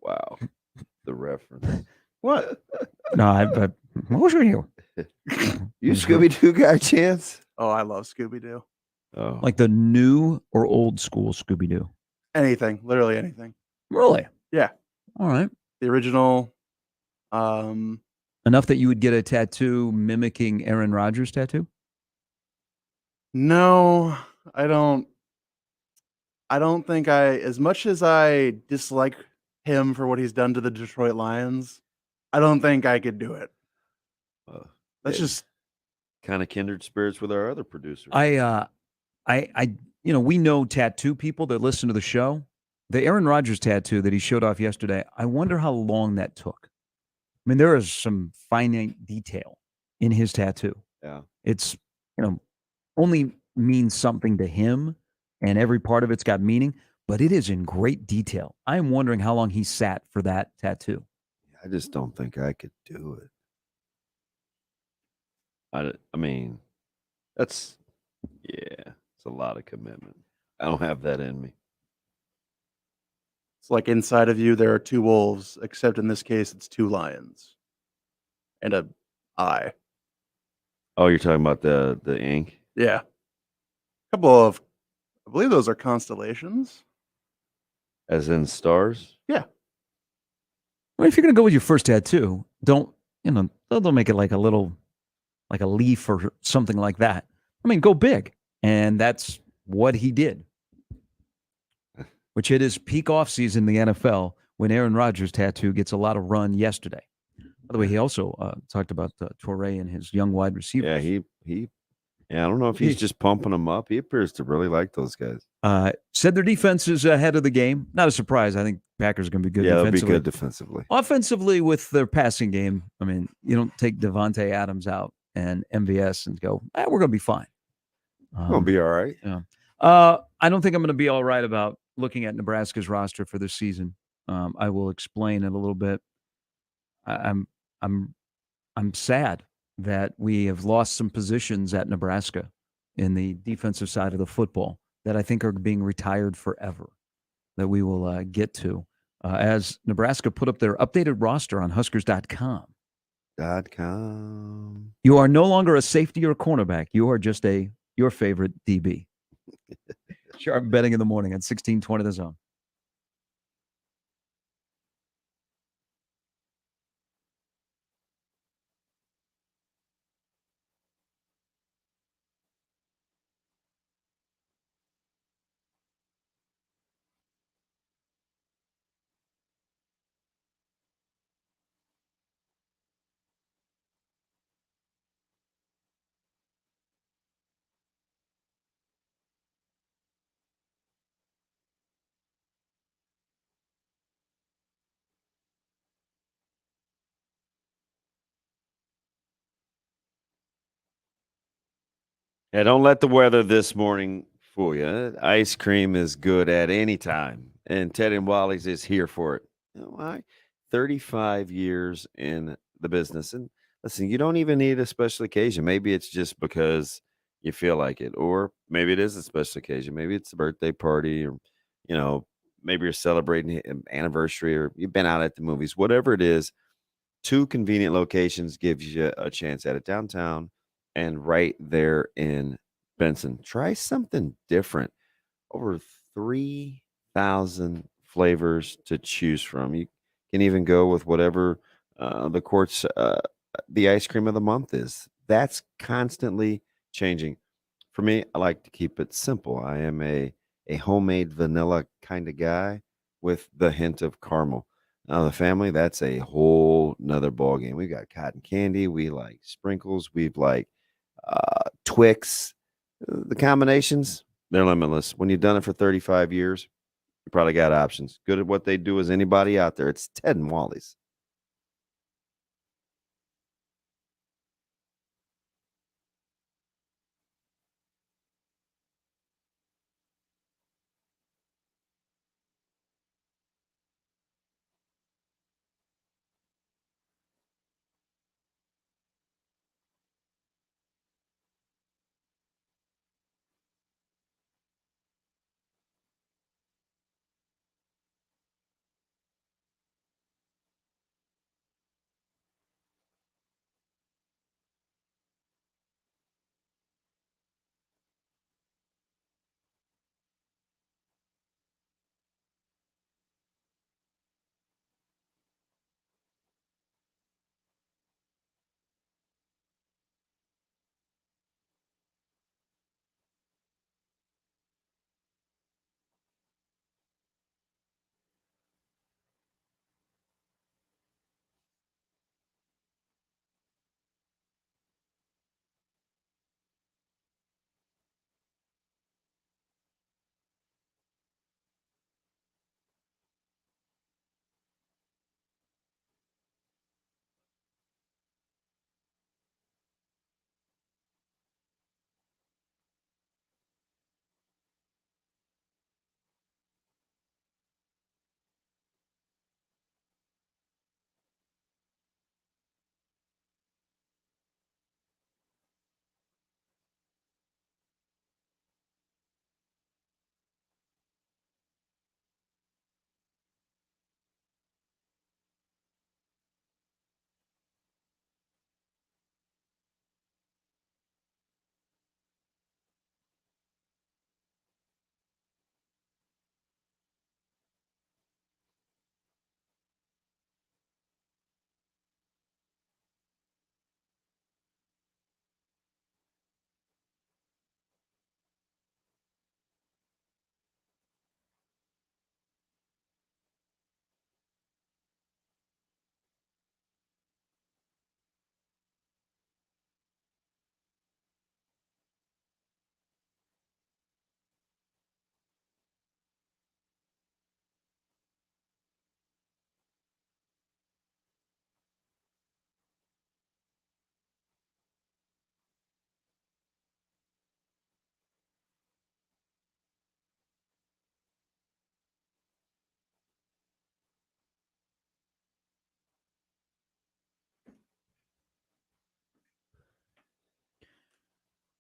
Wow. The reference. What? No, but what was you? You Scooby Doo guy, Chance? Oh, I love Scooby Doo. Oh, Like the new or old school Scooby Doo? Anything, literally anything. Really? Yeah. All right. The original. Enough that you would get a tattoo mimicking Aaron Rodgers' tattoo? No, I don't. I don't think as much as I dislike him for what he's done to the Detroit Lions, I don't think I could do it. That's just kind of kindred spirits with our other producer. We know tattoo people that listen to the show. The Aaron Rodgers tattoo that he showed off yesterday, I wonder how long that took. I mean, there is some finite detail in his tattoo. Yeah. It's, only means something to him, and every part of it's got meaning, but it is in great detail. I'm wondering how long he sat for that tattoo. I just don't think I could do it. I mean, it's a lot of commitment. I don't have that in me. it's like inside of you there are two wolves, except in this case it's two lions and a eye. Oh, you're talking about the ink? Yeah. A couple of, I believe those are constellations. As in stars? Yeah. Well, if you're going to go with your first tattoo, don't make it like a leaf or something like that. I mean, go big. And that's what he did. Which it is peak offseason in the NFL when Aaron Rodgers' tattoo gets a lot of run yesterday. By the way, he also talked about Torrey and his young wide receivers. Yeah, I don't know if he's just pumping them up. He appears to really like those guys. Said their defense is ahead of the game. Not a surprise. I think Packers are going to be good Yeah, they'll defensively. be good defensively. Offensively, with their passing game, I mean, you don't take Devontae Adams out and MVS and go, we're going to be fine. Gonna be all right. Yeah. I don't think I'm going to be all right about looking at Nebraska's roster for this season. I will explain it a little bit. I'm sad that we have lost some positions at Nebraska in the defensive side of the football that I think are being retired forever, that we will get to as Nebraska put up their updated roster on Huskers.com. You are no longer a safety or a cornerback. You are just your favorite DB. Sharp betting in the morning at 1620 The Zone. Yeah, don't let the weather this morning fool you. Ice cream is good at any time, and Ted and Wally's is here for it. You know why? 35 years in the business. And listen, you don't even need a special occasion. Maybe it's just because you feel like it, or maybe it is a special occasion. Maybe it's a birthday party, or, maybe you're celebrating an anniversary, or you've been out at the movies. Whatever it is, 2 convenient locations gives you a chance at it downtown and right there in Benson. Try something different. Over 3,000 flavors to choose from. You can even go with whatever the ice cream of the month is. That's constantly changing. For me, I like to keep it simple. I am a homemade vanilla kind of guy with the hint of caramel. Now, the family, that's a whole nother ballgame. We've got cotton candy. We like sprinkles. We've like Twix. The combinations, they're limitless. When you've done it for 35 years, you probably got options. Good at what they do as anybody out there. It's Ted and Wally's.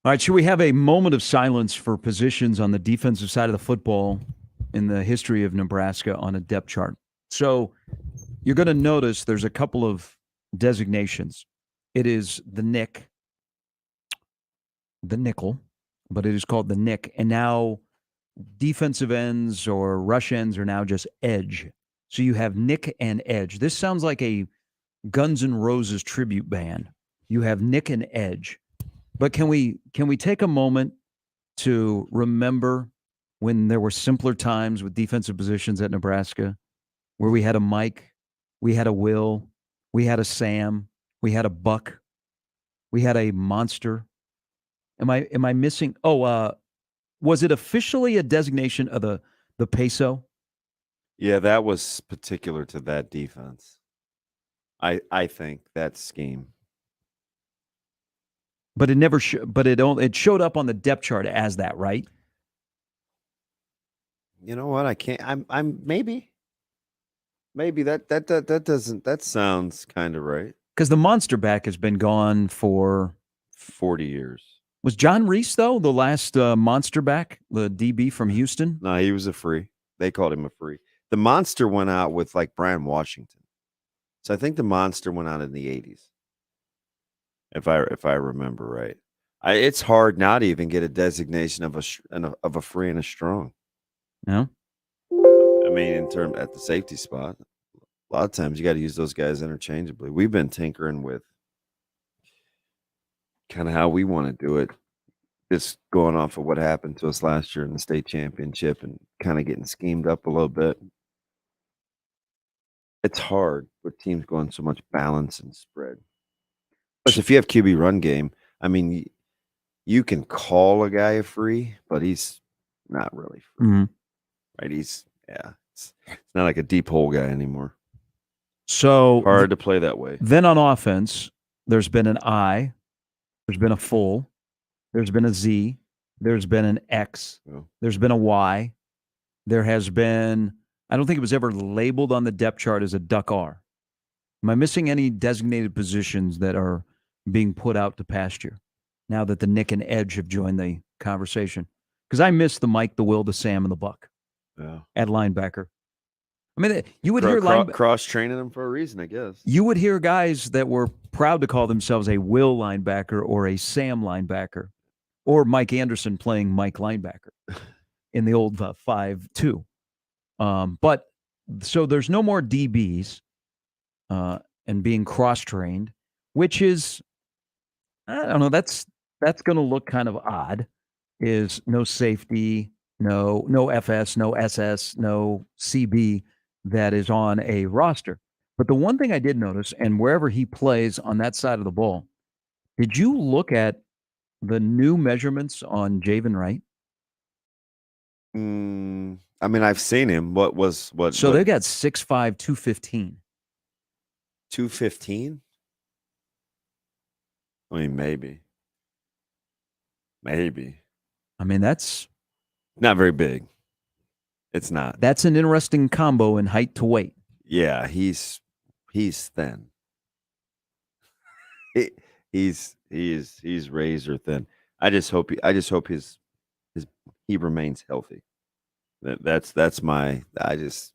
All right, should we have a moment of silence for positions on the defensive side of the football in the history of Nebraska on a depth chart? So you're going to notice there's a couple of designations. It is the nickel, but it is called the nick. And now defensive ends or rush ends are now just edge. So you have nick and edge. This sounds like a Guns N' Roses tribute band. You have nick and edge. But can we take a moment to remember when there were simpler times with defensive positions at Nebraska, where we had a Mike, we had a Will, we had a Sam, we had a Buck, we had a Monster. Am I missing? Was it officially a designation of the peso? Yeah, that was particular to that defense. I think that scheme. But it never. But it showed up on the depth chart as that, right? You know what? I can't. I'm maybe that sounds kind of right. Because the monster back has been gone for 40 years. Was John Reese though the last monster back, the DB from Houston? No, he was a free. They called him a free. The monster went out with like Brian Washington. So I think the monster went out in the 80s. If I remember right. It's hard now to even get a designation of a free and a strong. No. I mean, in term at the safety spot, a lot of times you got to use those guys interchangeably. We've been tinkering with kind of how we want to do it. Just going off of what happened to us last year in the state championship and kind of getting schemed up a little bit. It's hard with teams going so much balance and spread. But if you have QB run game, I mean, you can call a guy a free, but he's not really free. Mm-hmm. Right? It's not like a deep hole guy anymore. So hard to play that way. Then on offense, there's been an I, there's been a full, there's been a Z, there's been an X, there's been a Y, there has been, I don't think it was ever labeled on the depth chart as a duck R. Am I missing any designated positions that are being put out to pasture now that the Nick and Edge have joined the conversation? Because I miss the Mike, the Will, the Sam, and the Buck at linebacker. I mean, you would hear cross training them for a reason, I guess. You would hear guys that were proud to call themselves a Will linebacker or a Sam linebacker, or Mike Anderson playing Mike linebacker in the old 5-2. But so there's no more DBs and being cross trained, which is, I don't know, that's going to look kind of odd. Is no safety, no FS, no SS, no CB that is on a roster. But the one thing I did notice, and wherever he plays on that side of the ball, did you look at the new measurements on Javen Wright? I mean, I've seen him. So they got 6'5", 215. 215? I mean, maybe. I mean, that's not very big. It's not. That's an interesting combo in height to weight. Yeah, he's thin. He's razor thin. I just hope he remains healthy. That's my. I just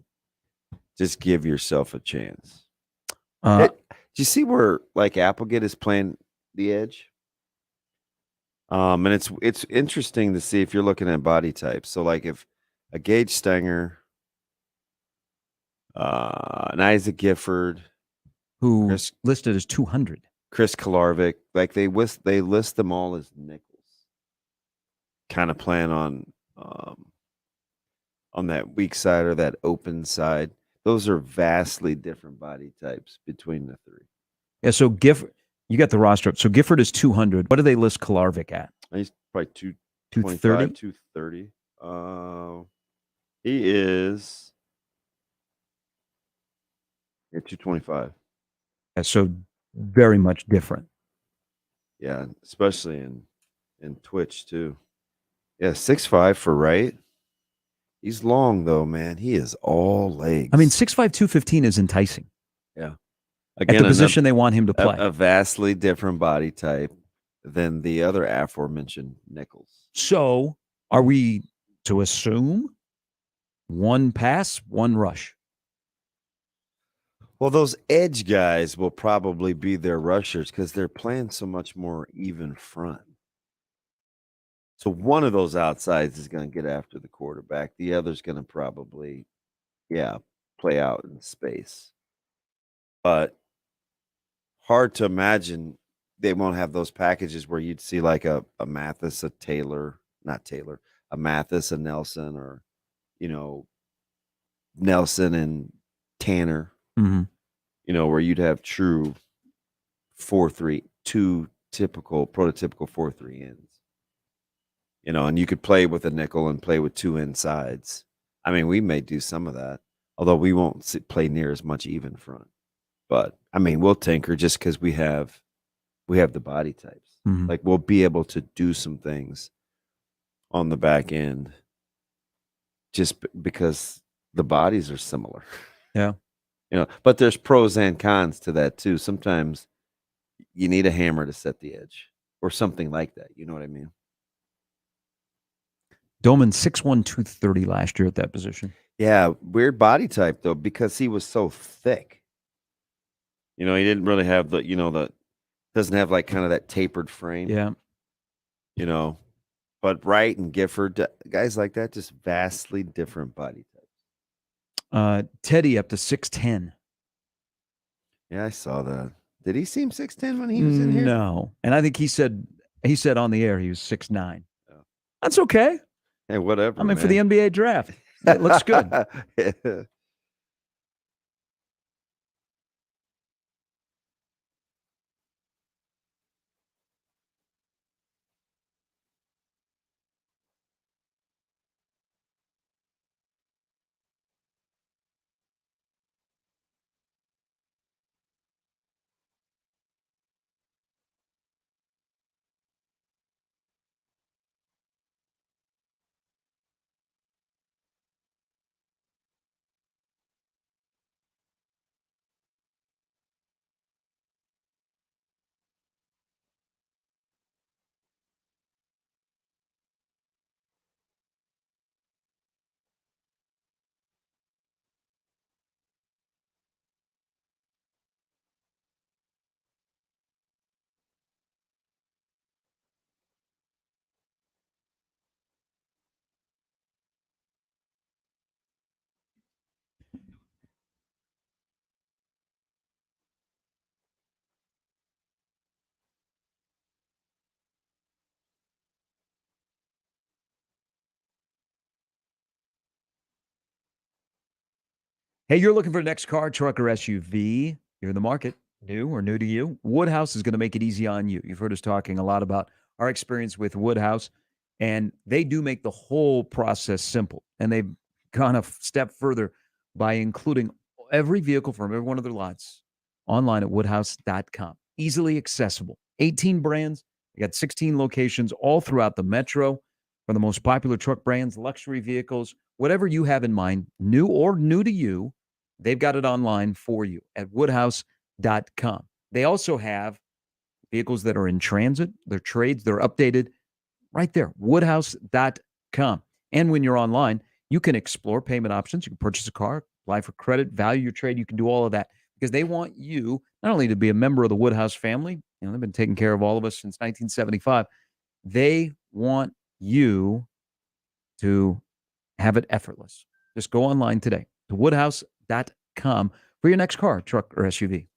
give yourself a chance. Do you see where like Applegate is playing the edge? And it's interesting to see if you're looking at body types. So like if a Gage Stenger, an Isaac Gifford, who listed as 200, Chris Kalarvik, like they list them all as nickels, kind of playing on that weak side or that open side. Those are vastly different body types between the three. Yeah. So Gifford, you got the roster up. So Gifford is 200. What do they list Kalarvik at? He's probably 230. 230. He is 225. Yeah, so very much different. Yeah, especially in Twitch too. Yeah, 6'5" for Wright. He's long though, man. He is all legs. I mean, 6'5", 215 is enticing. Yeah. Again, at the position they want him to play. A vastly different body type than the other aforementioned nickels. So are we to assume one pass, one rush? Well, those edge guys will probably be their rushers because they're playing so much more even front. So one of those outsides is going to get after the quarterback. The other's going to probably, play out in space. But hard to imagine they won't have those packages where you'd see like a Mathis, a Mathis, a Nelson, or, Nelson and Tanner, where you'd have true 4-3, two prototypical 4-3 ends. And you could play with a nickel and play with two insides. I mean, we may do some of that, although we won't play near as much even front. But I mean, we'll tinker just because we have the body types. Mhm. Like we'll be able to do some things on the back end just because the bodies are similar. Yeah. But there's pros and cons to that too. Sometimes you need a hammer to set the edge or something like that. You know what I mean? Doman 6'1", 230 last year at that position. Yeah, weird body type though, because he was so thick. He didn't really have doesn't have like kind of that tapered frame. Yeah. But Wright and Gifford, guys like that, just vastly different body types. Teddy up to 6'10". Yeah, I saw that. Did he seem 6'10" when he was in here? No. And I think he said on the air he was 6'9". Oh. That's okay. Hey, whatever. I mean, for the NBA draft, it looks good. Hey, you're looking for the next car, truck, or SUV. You're in the market, new or new to you. Woodhouse is going to make it easy on you. You've heard us talking a lot about our experience with Woodhouse, and they do make the whole process simple. And they've gone a step further by including every vehicle from every one of their lots online at woodhouse.com. Easily accessible. 18 brands. They got 16 locations all throughout the metro. For the most popular truck brands, luxury vehicles, whatever you have in mind, new or new to you, they've got it online for you at woodhouse.com. They also have vehicles that are in transit, they're trades, they're updated right there, woodhouse.com. And when you're online, you can explore payment options. You can purchase a car, apply for credit, value your trade. You can do all of that because they want you not only to be a member of the Woodhouse family, they've been taking care of all of us since 1975. They want you to have it effortless. Just go online today to woodhouse.com for your next car, truck, or SUV.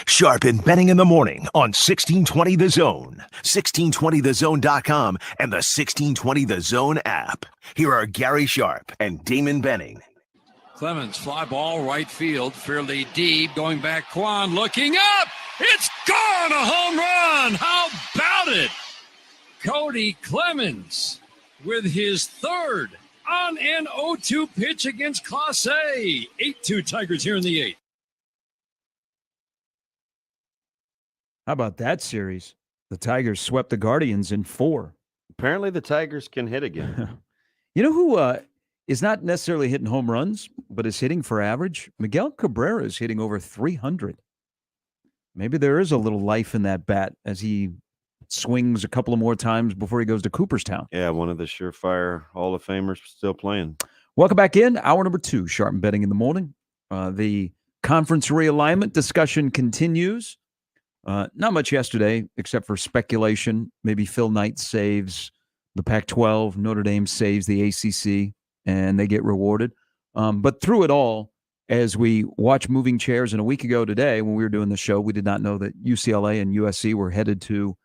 Sharpen betting in the morning on 1620 The Zone, 1620thezone.com, and the 1620 The Zone app. Here are Gary Sharp and Damon Benning. Clemens, fly ball, right field, fairly deep, going back, Kwan looking up. It's gone, a home run. How about it? Cody Clemens with his third on an 0-2 pitch against Class A. 8-2 Tigers here in the 8th. How about that series? The Tigers swept the Guardians in 4. Apparently, the Tigers can hit again. You know who is not necessarily hitting home runs, but is hitting for average? Miguel Cabrera is hitting over 300. Maybe there is a little life in that bat as he swings a couple of more times before he goes to Cooperstown. Yeah, one of the surefire Hall of Famers still playing. Welcome back in. Hour number 2, Sharp and Betting in the morning. The conference realignment discussion continues. Not much yesterday, except for speculation. Maybe Phil Knight saves the Pac-12, Notre Dame saves the ACC, and they get rewarded. But through it all, as we watch moving chairs, and a week ago today, when we were doing the show, we did not know that UCLA and USC were headed to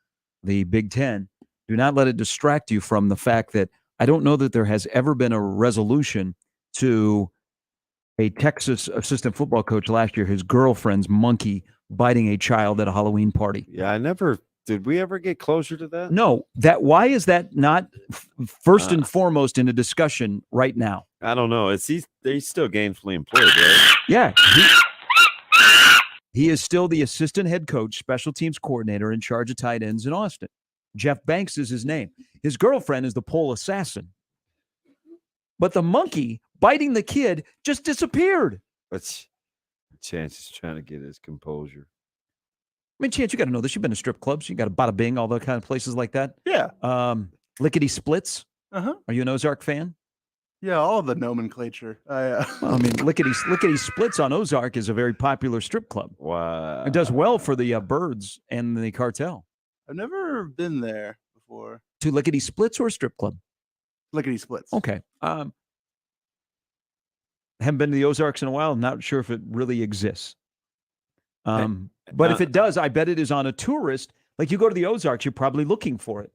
the Big Ten. Do not let it distract you from the fact that I don't know that there has ever been a resolution to a Texas assistant football coach last year, his girlfriend's monkey biting a child at a Halloween party. Yeah, did we ever get closer to that? No, why is that not first and foremost in a discussion right now? I don't know. He's still gainfully employed, right? Yeah. He is still the assistant head coach, special teams coordinator in charge of tight ends in Austin. Jeff Banks is his name. His girlfriend is the pole assassin. But the monkey biting the kid just disappeared. But Chance is trying to get his composure. I mean, Chance, you got to know this. You've been to strip clubs. You got a Bada Bing, all those kind of places like that. Yeah. Lickety Splits. Uh-huh. Are you an Ozark fan? Yeah, all the nomenclature. Well, I mean, Lickety Splits on Ozark is a very popular strip club. Wow. It does well for the Birds and the Cartel. I've never been there before. To Lickety Splits or a strip club? Lickety Splits. Okay. Haven't been to the Ozarks in a while. I'm not sure if it really exists. But if it does, I bet it is on a tourist. Like you go to the Ozarks, you're probably looking for it.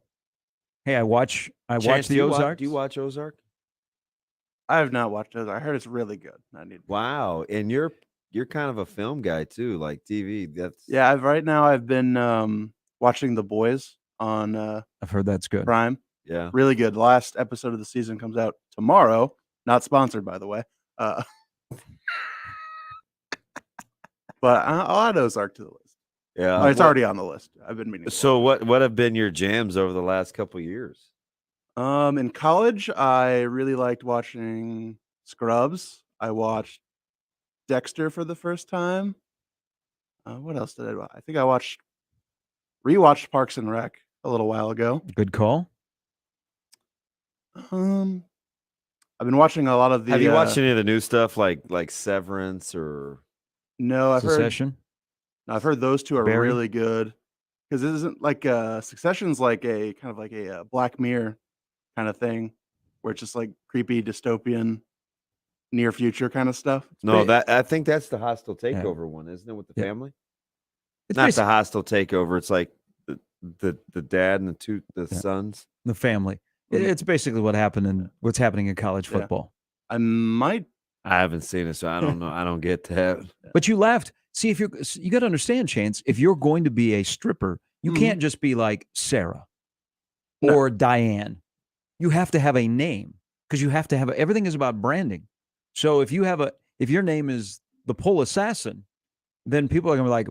Hey, I watch the Ozarks. Do you watch Ozark? I have not watched Ozark. I heard it's really good. Wow, and you're kind of a film guy too, like TV. Yeah. I've been watching The Boys on. I've heard that's good. Prime. Yeah, really good. The last episode of the season comes out tomorrow. Not sponsored, by the way. But I'll add Ozark to the list. Yeah, it's already on the list. I've been meaning. So what have been your jams over the last couple of years? In college, I really liked watching Scrubs. I watched Dexter for the first time. What else did I watch? I think I rewatched Parks and Rec a little while ago. Good call. I've been watching a lot of the. Have you watched any of the new stuff like Severance or? No, I've Succession? I've heard those two are Barry? really good because it isn't like Succession's like a kind of like a Black Mirror kind of thing where it's just like creepy dystopian near future kind of stuff. No, I think that's the Hostile Takeover one, isn't it? With the family, It's not the Hostile Takeover. It's like the dad and the sons, the family. It's basically what's happening in college football. I haven't seen it, so I don't know. I don't get that. But you laughed. See, you got to understand, Chance, if you're going to be a stripper, you can't just be like Sarah or Diane. You have to have a name because you have to have everything is about branding. So if your name is the Pole Assassin, then people are going to be like,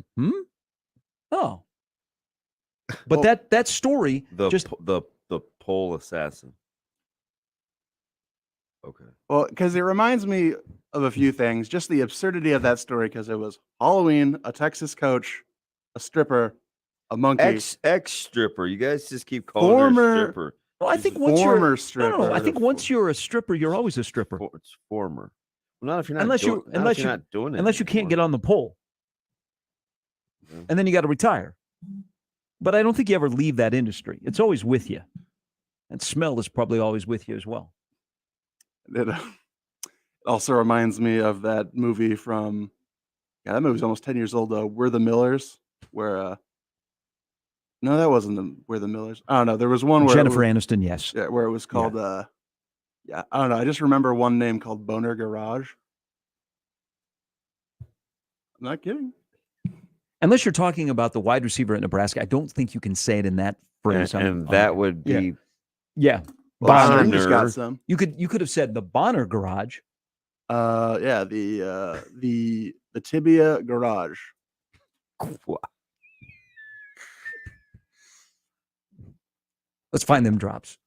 oh. But that story the Pole Assassin. Okay. Well, because it reminds me of a few things. Just the absurdity of that story, because it was Halloween, a Texas coach, a stripper, a monkey, ex stripper. You guys just keep calling her a stripper. Well, I think stripper. No, I think once you're a stripper, you're always a stripper. It's former. Well, not if you're not. Unless you're not doing it. Unless you can't get on the pole, and then you got to retire. But I don't think you ever leave that industry. It's always with you. And smell is probably always with you as well. It also reminds me of that movie from Yeah, that movie's almost 10 years old. We're the Millers, where no, that wasn't We're the Millers. I don't know. There was one where Jennifer Aniston, yes. Yeah, where it was called yeah, I don't know. I just remember one name called Boner Garage. I'm not kidding. Unless you're talking about the wide receiver at Nebraska, I don't think you can say it in that phrase. And that would be yeah. Well, Bonner. Slim just got some. You could have said the Bonner Garage. Yeah, the Tibia Garage. Let's find them drops.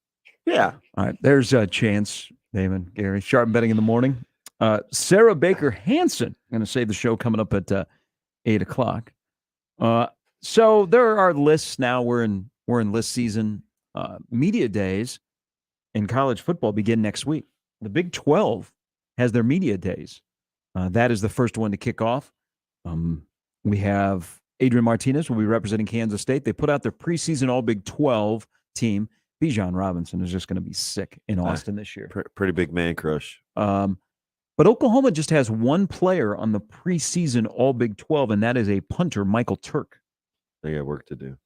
Yeah. All right. There's a chance, Damon, Gary. Sharp betting in the morning. Sarah Baker Hansen, going to save the show coming up at 8 o'clock. So there are lists now. We're in list season. Media days in college football begin next week. The Big 12 has their media days. That is the first one to kick off. We have Adrian Martinez will be representing Kansas State. They put out their preseason All Big 12 team. Bijan Robinson is just going to be sick in Austin this year. Pretty big man crush. But Oklahoma just has one player on the preseason All Big 12, and that is a punter, Michael Turk. They got work to do.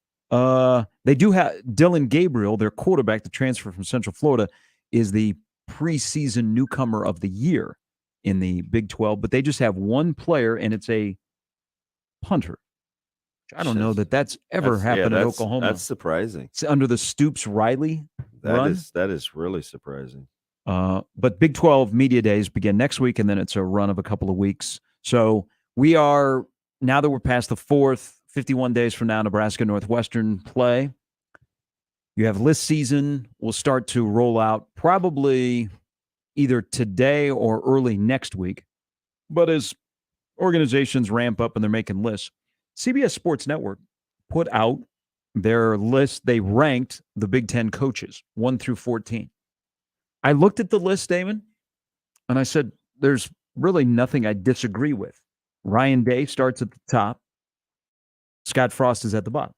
They do have Dylan Gabriel, their quarterback, the transfer from Central Florida, is the preseason newcomer of the year in the Big 12, but they just have one player, and it's a punter. I don't know that that's ever happened at Oklahoma. That's surprising. It's under the Stoops-Riley run. That is really surprising. But Big 12 media days begin next week, and then it's a run of a couple of weeks. So we are, now that we're past the 4th, 51 days from now, Nebraska Northwestern play. You have list season will start to roll out probably either today or early next week. But as organizations ramp up and they're making lists, CBS Sports Network put out their list. They ranked the Big Ten coaches 1 through 14. I looked at the list, Damon, and I said, there's really nothing I disagree with. Ryan Day starts at the top. Scott Frost is at the bottom.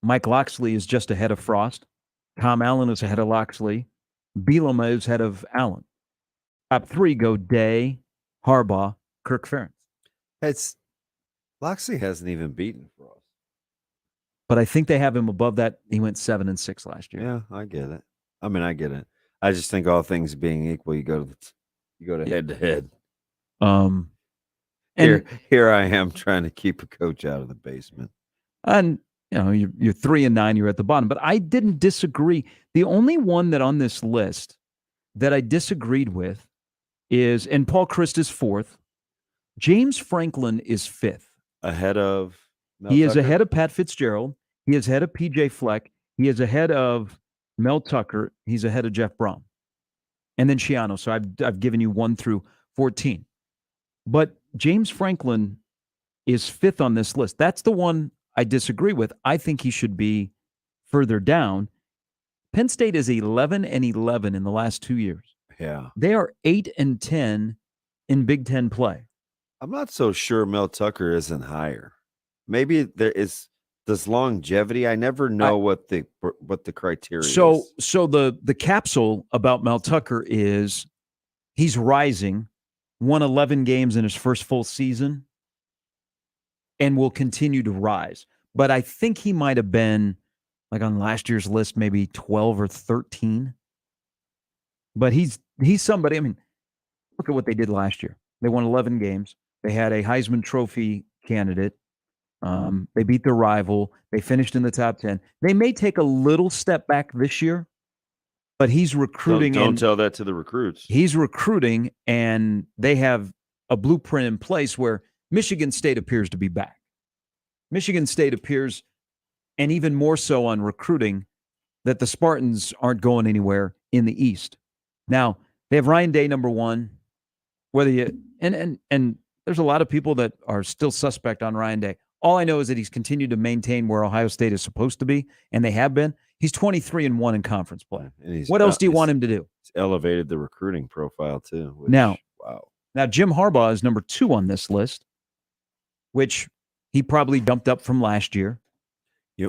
Mike Locksley is just ahead of Frost. Tom Allen is ahead of Locksley. Bielema is ahead of Allen. Top 3 go Day, Harbaugh, Kirk Ferentz. Locksley hasn't even beaten Frost. But I think they have him above that. He went 7-6 last year. Yeah, I get it. I mean, I get it. I just think all things being equal, you go to head to head. And Here I am trying to keep a coach out of the basement. And you're 3-9, you're at the bottom. But I didn't disagree. The only one that on this list that I disagreed with is, and Paul Christ is 4th. James Franklin is 5th. Ahead of Mel He Tucker? is ahead of Pat Fitzgerald. He is ahead of PJ Fleck. He is ahead of Mel Tucker. He's ahead of Jeff Brom. And then Shiano. So I've given you 1 through 14. But James Franklin is 5th on this list. That's the one I disagree with. I think he should be further down. Penn State is 11-11 in the last 2 years. Yeah. They are 8-10 in Big Ten play. I'm not so sure Mel Tucker isn't higher. Maybe there is this longevity. I never know what the criteria is. So the capsule about Mel Tucker is he's rising, won 11 games in his first full season, and will continue to rise. But I think he might have been, like on last year's list, maybe 12 or 13. But he's somebody. I mean, look at what they did last year. They won 11 games. They had a Heisman Trophy candidate. They beat their rival. They finished in the top 10. They may take a little step back this year, but he's recruiting. Don't tell that to the recruits. He's recruiting, and they have a blueprint in place where Michigan State appears to be back. Michigan State appears, and even more so on recruiting, that the Spartans aren't going anywhere in the East. Now, they have Ryan Day, number 1. Whether you and there's a lot of people that are still suspect on Ryan Day. All I know is that he's continued to maintain where Ohio State is supposed to be, and they have been. He's 23-1 in conference play. What else do you want him to do? He's elevated the recruiting profile too. Now, wow. Now, Jim Harbaugh is number 2 on this list, which he probably dumped up from last year.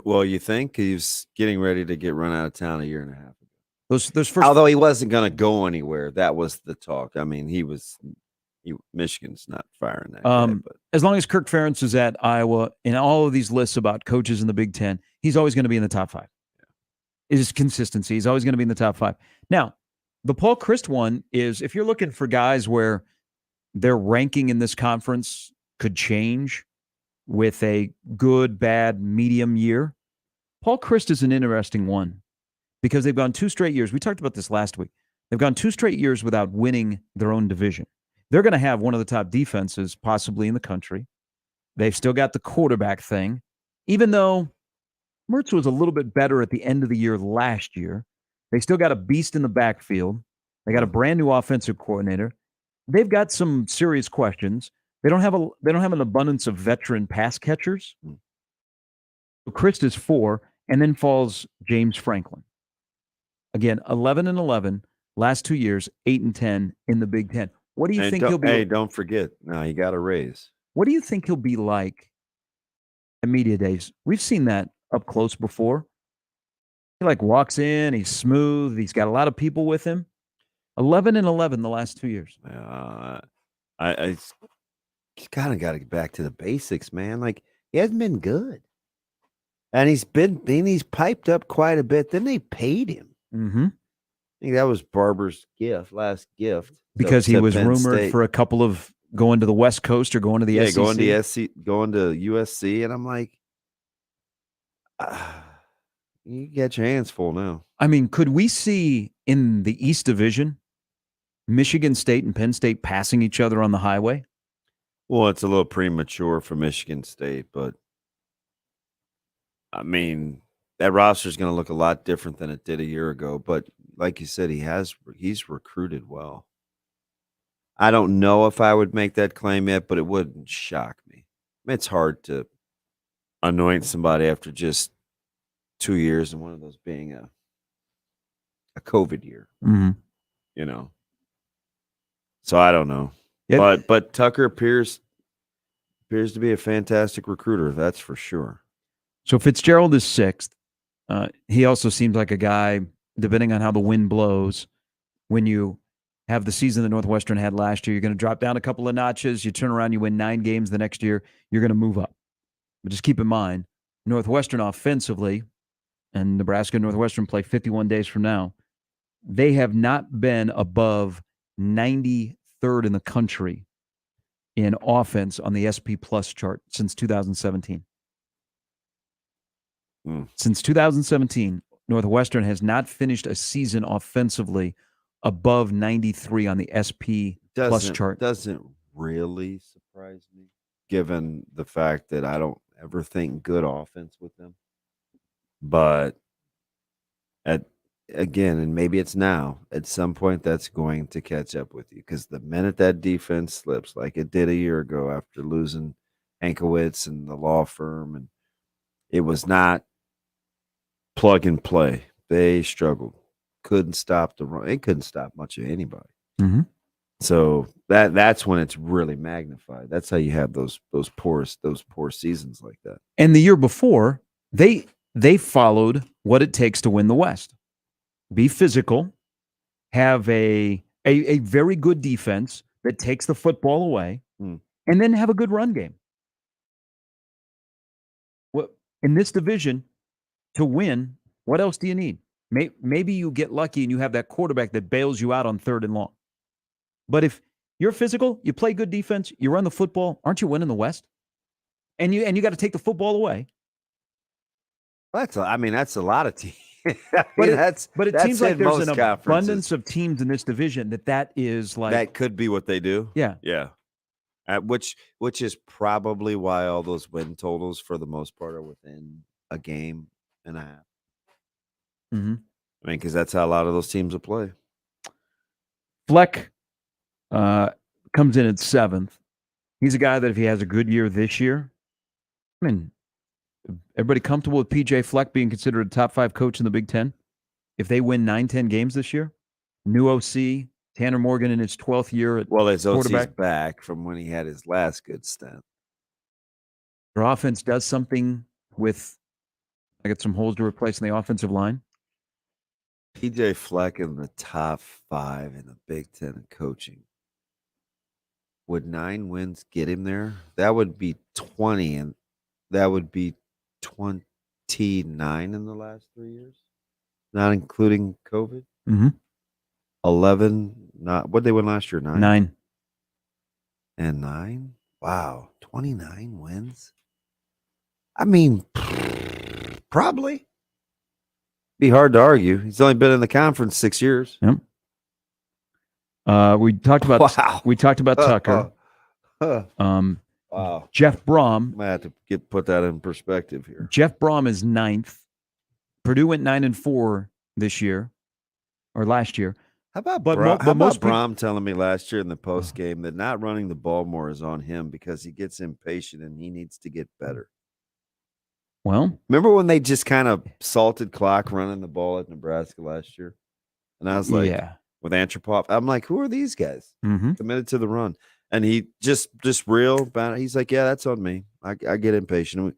Well, you think he's getting ready to get run out of town a year and a half ago. Those first, although he wasn't going to go anywhere, that was the talk. I mean, he was Michigan's not firing that guy, but As long as Kirk Ferentz is at Iowa, in all of these lists about coaches in the Big Ten, he's always going to be in the top 5. His consistency. He's always going to be in the top 5. Now, the Paul Chryst one is, if you're looking for guys where their ranking in this conference could change with a good, bad, medium year, Paul Chryst is an interesting one because they've gone 2 straight years. We talked about this last week. They've gone 2 straight years without winning their own division. They're going to have one of the top defenses possibly in the country. They've still got the quarterback thing, even though Mertz was a little bit better at the end of the year last year. They still got a beast in the backfield. They got a brand new offensive coordinator. They've got some serious questions. They don't have an abundance of veteran pass catchers. So Chryst is 4, and then falls James Franklin. Again, 11-11 last 2 years, 8-10 in the Big Ten. What do you think he'll be? Hey, don't forget. No, you got to raise. What do you think he'll be like at media days? We've seen that up close before. He walks in, he's smooth, he's got a lot of people with him. 11-11 the last 2 years. I kind of got to get back to the basics, man. He hasn't been good, and he's piped up quite a bit. Then they paid him. Mm-hmm. I think that was Barber's last gift, because he was Penn rumored State. for a couple of going to the West Coast or going to the SEC. Going to USC, and I'm like, you get your hands full now. I mean, could we see in the East Division Michigan State and Penn State passing each other on the highway? Well, it's a little premature for Michigan State, but I mean, that roster is going to look a lot different than it did a year ago. But like you said, he's recruited well. I don't know if I would make that claim yet, but it wouldn't shock me. I mean, it's hard to anoint somebody after just 2 years, and one of those being a COVID year. Mm-hmm. So I don't know. Yeah. But Tucker appears to be a fantastic recruiter, that's for sure. So Fitzgerald is 6th. He also seems like a guy, depending on how the wind blows, when you have the season that Northwestern had last year, you're going to drop down a couple of notches. You turn around, you win 9 games the next year, you're going to move up. But just keep in mind, Northwestern offensively, and Nebraska and Northwestern play 51 days from now, they have not been above 93rd in the country in offense on the SP Plus chart since 2017. Since 2017, Northwestern has not finished a season offensively above 93 on the SP Plus chart. Doesn't really surprise me, given the fact that I don't ever think good offense with them. But again, and maybe it's now, at some point that's going to catch up with you, because the minute that defense slips, like it did a year ago after losing Ankowitz and the law firm, and it was not plug and play. They struggled. Couldn't stop the run. They couldn't stop much of anybody. Mm-hmm. So that's when it's really magnified. That's how you have those poor seasons like that. And the year before, they followed what it takes to win the West. Be physical, have a very good defense that takes the football away, and then have a good run game. Well, in this division, to win, what else do you need? Maybe you get lucky and you have that quarterback that bails you out on 3rd and long. But if you're physical, you play good defense, you run the football, aren't you winning the West? And you got to take the football away. That's a lot of teams. But it seems like there's an abundance of teams in this division that is like that could be what they do. Yeah. Which is probably why all those win totals for the most part are within a game and a half. Mm-hmm. I mean, because that's how a lot of those teams will play. Fleck comes in at 7th. He's a guy that if he has a good year this year, I mean, everybody comfortable with PJ Fleck being considered a top 5 coach in the Big Ten? If they win 9-10 games this year, new OC, Tanner Morgan in his 12th year at his OC's quarterback. Back from when he had his last good stint. Their offense does something with, I got some holes to replace in the offensive line. PJ Fleck in the top 5 in the Big Ten in coaching. Would 9 wins get him there? That would be 20, and that would be 29 in the last 3 years, not including COVID. Mm-hmm. 11. Not what they win last year. 9. 9. And 9. Wow, 29 wins. I mean, probably be hard to argue. He's only been in the conference 6 years. Yep. We talked about Tucker. Wow. Jeff Brom. I might have to put that in perspective here. Jeff Brom is 9th. Purdue went 9-4 this year or last year. How about most Brom telling me last year in the post game that not running the ball more is on him because he gets impatient and he needs to get better? Well, remember when they just kind of salted clock running the ball at Nebraska last year? And I was like, yeah. With Antropov, I'm like, who are these guys? Mm-hmm. Committed to the run. And he just real about it. He's like, yeah, that's on me. I get impatient.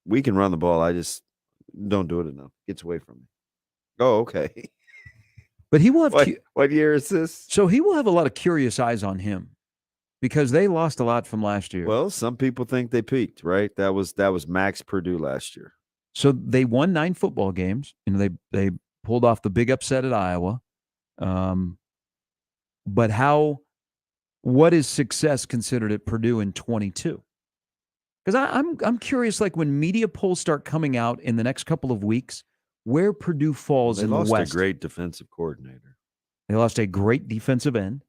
We can run the ball. I just don't do it enough. Gets away from me. Oh, okay. But he will have what year is this? So he will have a lot of curious eyes on him because they lost a lot from last year. Well, some people think they peaked, right? That was Max Purdue last year. So they won 9 football games. You know, they pulled off the big upset at Iowa. But what is success considered at Purdue in 22? Because I'm curious, like when media polls start coming out in the next couple of weeks, where Purdue falls in the West. They lost a great defensive coordinator. They lost a great defensive end.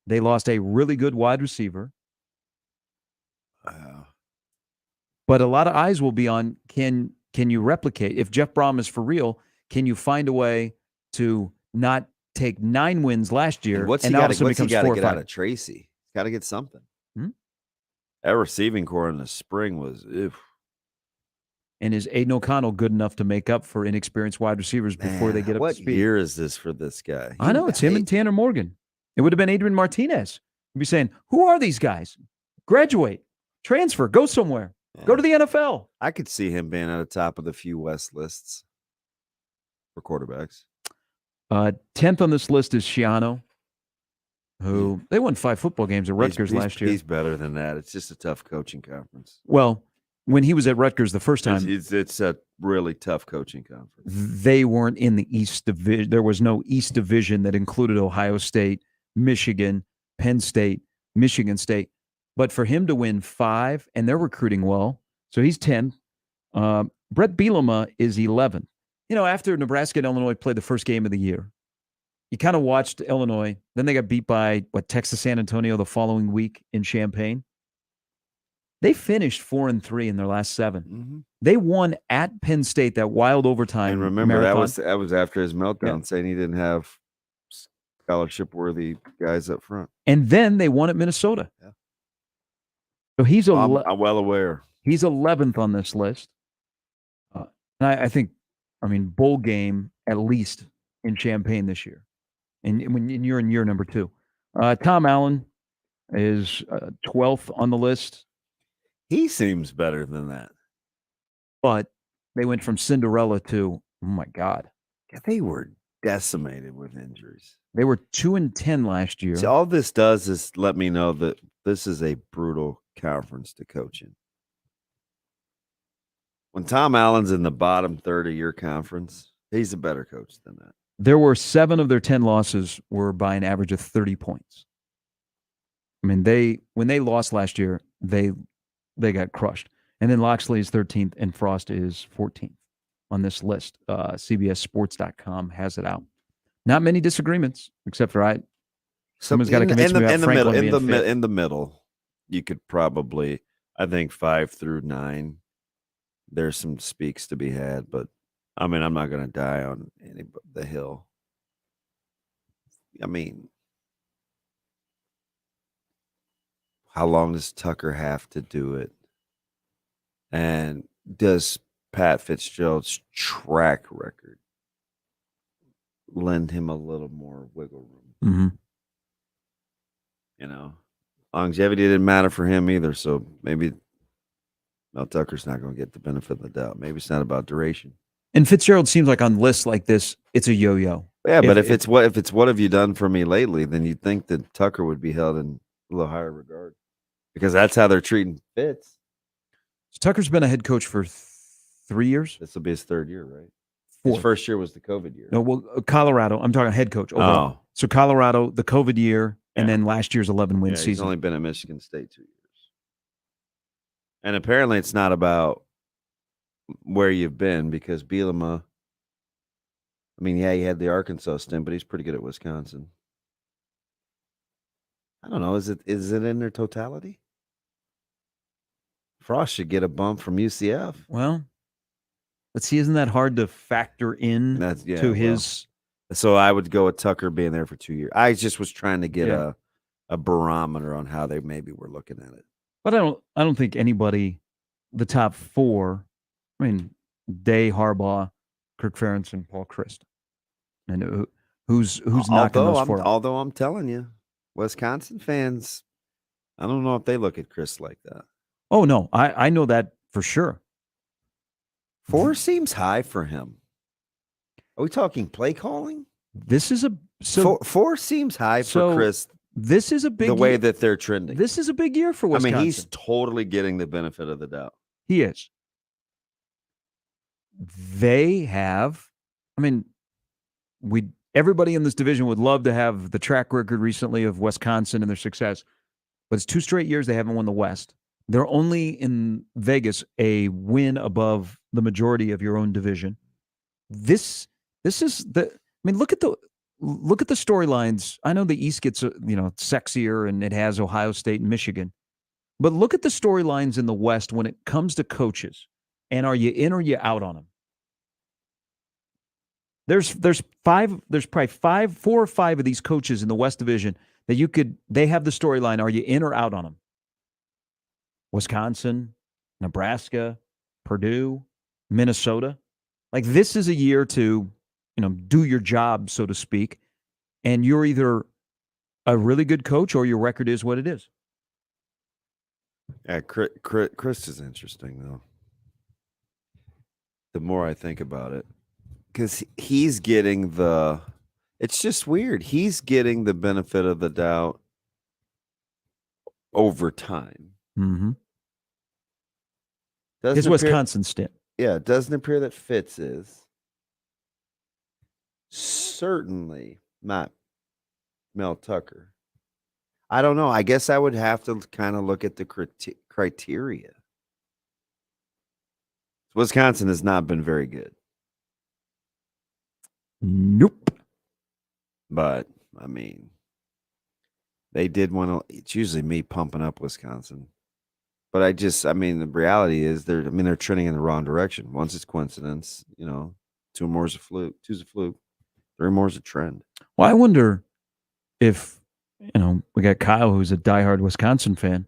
They lost a really good wide receiver. But a lot of eyes will be on, can you replicate? If Jeff Brom is for real, can you find a way to not take 9 wins last year what's and he all of a sudden becomes 4 or 5? Get out of Tracy? He's got to get something. That receiving core in the spring was And is Aiden O'Connell good enough to make up for inexperienced wide receivers before they get up to speed? What year is this for this guy? I know, it's him and Tanner Morgan. It would have been Adrian Martinez. You'd be saying, who are these guys? Graduate, transfer, go somewhere. Yeah. Go to the NFL. I could see him being at the top of the few West lists for quarterbacks. 10th on this list is Schiano, who they won 5 football games at Rutgers last year. He's better than that. It's just a tough coaching conference. Well, when he was at Rutgers the first time, it's a really tough coaching conference. They weren't in the East Division. There was no East Division that included Ohio State, Michigan, Penn State, Michigan State. But for him to win 5, and they're recruiting well, so he's 10th. Brett Bielema is 11th. You know, after Nebraska and Illinois played the first game of the year, you kind of watched Illinois. Then they got beat by, Texas San Antonio the following week in Champaign. They finished 4-3 in their last 7. Mm-hmm. They won at Penn State, that wild overtime. And remember, marathon. that was after his meltdown, saying he didn't have scholarship-worthy guys up front. And then they won at Minnesota. Yeah. So he's I'm well aware. He's 11th on this list. And I think, bowl game at least in Champaign this year. And when you're in year number 2. Tom Allen is 12th on the list. He seems better than that. But they went from Cinderella to, oh my God. Yeah, they were decimated with injuries. They were 2-10 last year. So all this does is let me know that this is a brutal conference to coach in. When Tom Allen's in the bottom third of your conference, he's a better coach than that. There were 7 of their 10 losses were by an average of 30 points. When they lost last year, they got crushed. And then Loxley is 13th and Frost is 14th on this list. CBSSports.com has it out. Not many disagreements, except for someone's got to convince me about Franklin being fit. In the middle, you could probably, I think 5 through 9, there's some speaks to be had, but I'm not going to die on the hill. How long does Tucker have to do it? And does Pat Fitzgerald's track record lend him a little more wiggle room? Mm-hmm. Longevity didn't matter for him either, so maybe Mel Tucker's not going to get the benefit of the doubt. Maybe it's not about duration. And Fitzgerald seems like on lists like this, it's a yo-yo. Yeah, but if it's what have you done for me lately, then you'd think that Tucker would be held in a little higher regard because that's how they're treating Fitz. So Tucker's been a head coach for 3 years. This will be his 3rd year, right? Fourth. His first year was the COVID year. No, well, Colorado. I'm talking head coach overall. Oh. So Colorado, the COVID year, and then last year's 11-win Yeah, he's season. only been at Michigan State 2 years. And apparently it's not about where you've been because Bielema, I mean, yeah, he had the Arkansas stint, but he's pretty good at Wisconsin. I don't know. Is it in their totality? Frost should get a bump from UCF. Well, let's see. Isn't that hard to factor in to his? So I would go with Tucker being there for 2 years. I just was trying to get Yeah. a barometer on how they maybe were looking at it. But I don't think anybody, the top 4. I mean, Day, Harbaugh, Kirk Ferentz, and Paul Chryst. And who's knocking those 4? Although I'm telling you, Wisconsin fans, I don't know if they look at Chris like that. Oh no, I know that for sure. 4 seems high for him. Are we talking play calling? This is four seems high for Chris. This is a big the way year. that they're trending. This is a big year for Wisconsin. I mean, he's totally getting the benefit of the doubt. He is. They have, I mean, everybody in this division would love to have the track record recently of Wisconsin and their success, but it's 2 straight years they haven't won the West. They're only in Vegas a win above the majority of your own division. This is the. I mean, look at the storylines. I know the East gets sexier and it has Ohio State and Michigan, but look at the storylines in the West when it comes to coaches. And are you in or you out on them? There's probably 4 or 5 of these coaches in the West Division that they have the storyline. Are you in or out on them? Wisconsin, Nebraska, Purdue, Minnesota. Like this is a year to, do your job, so to speak. And you're either a really good coach or your record is what it is. Yeah, Chris is interesting though. The more I think about it, because he's getting it's just weird. He's getting the benefit of the doubt over time. Mm-hmm. Doesn't His appear, Wisconsin stint. Yeah, it doesn't appear that Fitz is. Certainly not Mel Tucker. I don't know. I guess I would have to kind of look at the criteria. Wisconsin has not been very good. Nope. But, I mean, they did want to. It's usually me pumping up Wisconsin. But the reality is they're trending in the wrong direction. Once it's coincidence, 2 more is a fluke. 2's a fluke. 3 more is a trend. Well, I wonder if, we got Kyle, who's a diehard Wisconsin fan.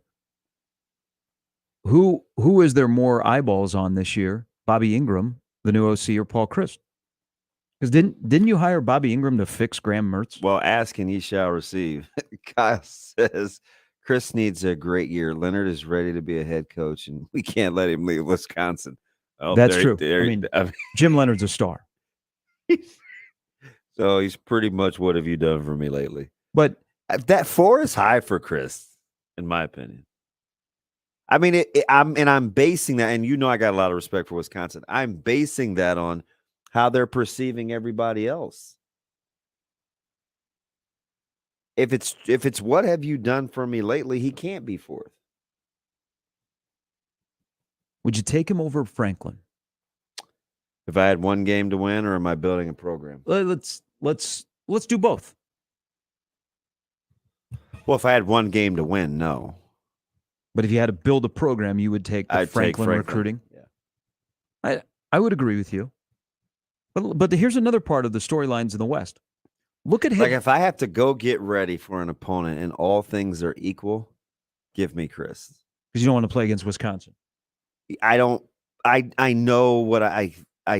Who is there more eyeballs on this year? Bobby Ingram, the new OC, or Paul Chryst? Because didn't you hire Bobby Ingram to fix Graham Mertz? Well, ask and ye shall receive. Kyle says Chris needs a great year. Leonard is ready to be a head coach, and we can't let him leave Wisconsin. Oh, That's true. Jim Leonard's a star. So he's pretty much, what have you done for me lately? But that 4 is high for Chris, in my opinion. I mean, I'm basing that, and I got a lot of respect for Wisconsin. I'm basing that on how they're perceiving everybody else. If it's what have you done for me lately, he can't be 4th. Would you take him over Franklin? If I had 1 game to win, or am I building a program? Let's do both. Well, if I had 1 game to win, no. But if you had to build a program, you would take I'd take Franklin recruiting. Yeah. I would agree with you. But here's another part of the storylines in the West. Look at him. Like if I have to go get ready for an opponent and all things are equal, give me Chris. Because you don't want to play against Wisconsin. I don't. I know what I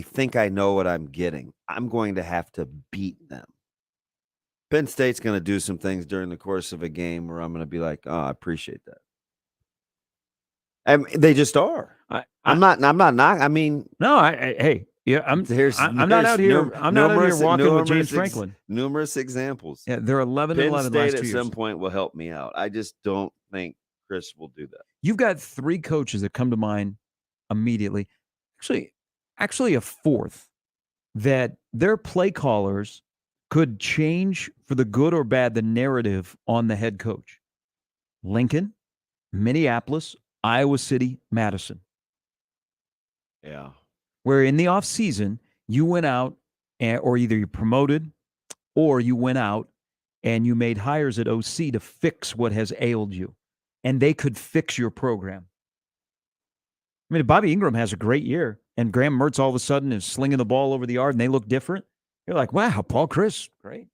think I know what I'm getting. I'm going to have to beat them. Penn State's going to do some things during the course of a game where I'm going to be like, oh, I appreciate that. And they just are. I'm not. I mean, no. Hey, Yeah, I'm not there's out here. I'm not out here walking with James numerous Franklin. Numerous examples. Yeah, they're 11 Penn 11 State last at 2 some years. point will help me out. I just don't think Chris will do that. You've got 3 coaches that come to mind immediately. Actually a fourth that their play callers could change for the good or bad the narrative on the head coach. Lincoln, Minneapolis, Iowa City, Madison. Yeah. Where in the offseason, you went out or either you promoted or you went out and you made hires at OC to fix what has ailed you. And they could fix your program. I mean, if Bobby Ingram has a great year and Graham Mertz all of a sudden is slinging the ball over the yard and they look different, you're like, wow, Paul Chryst, great.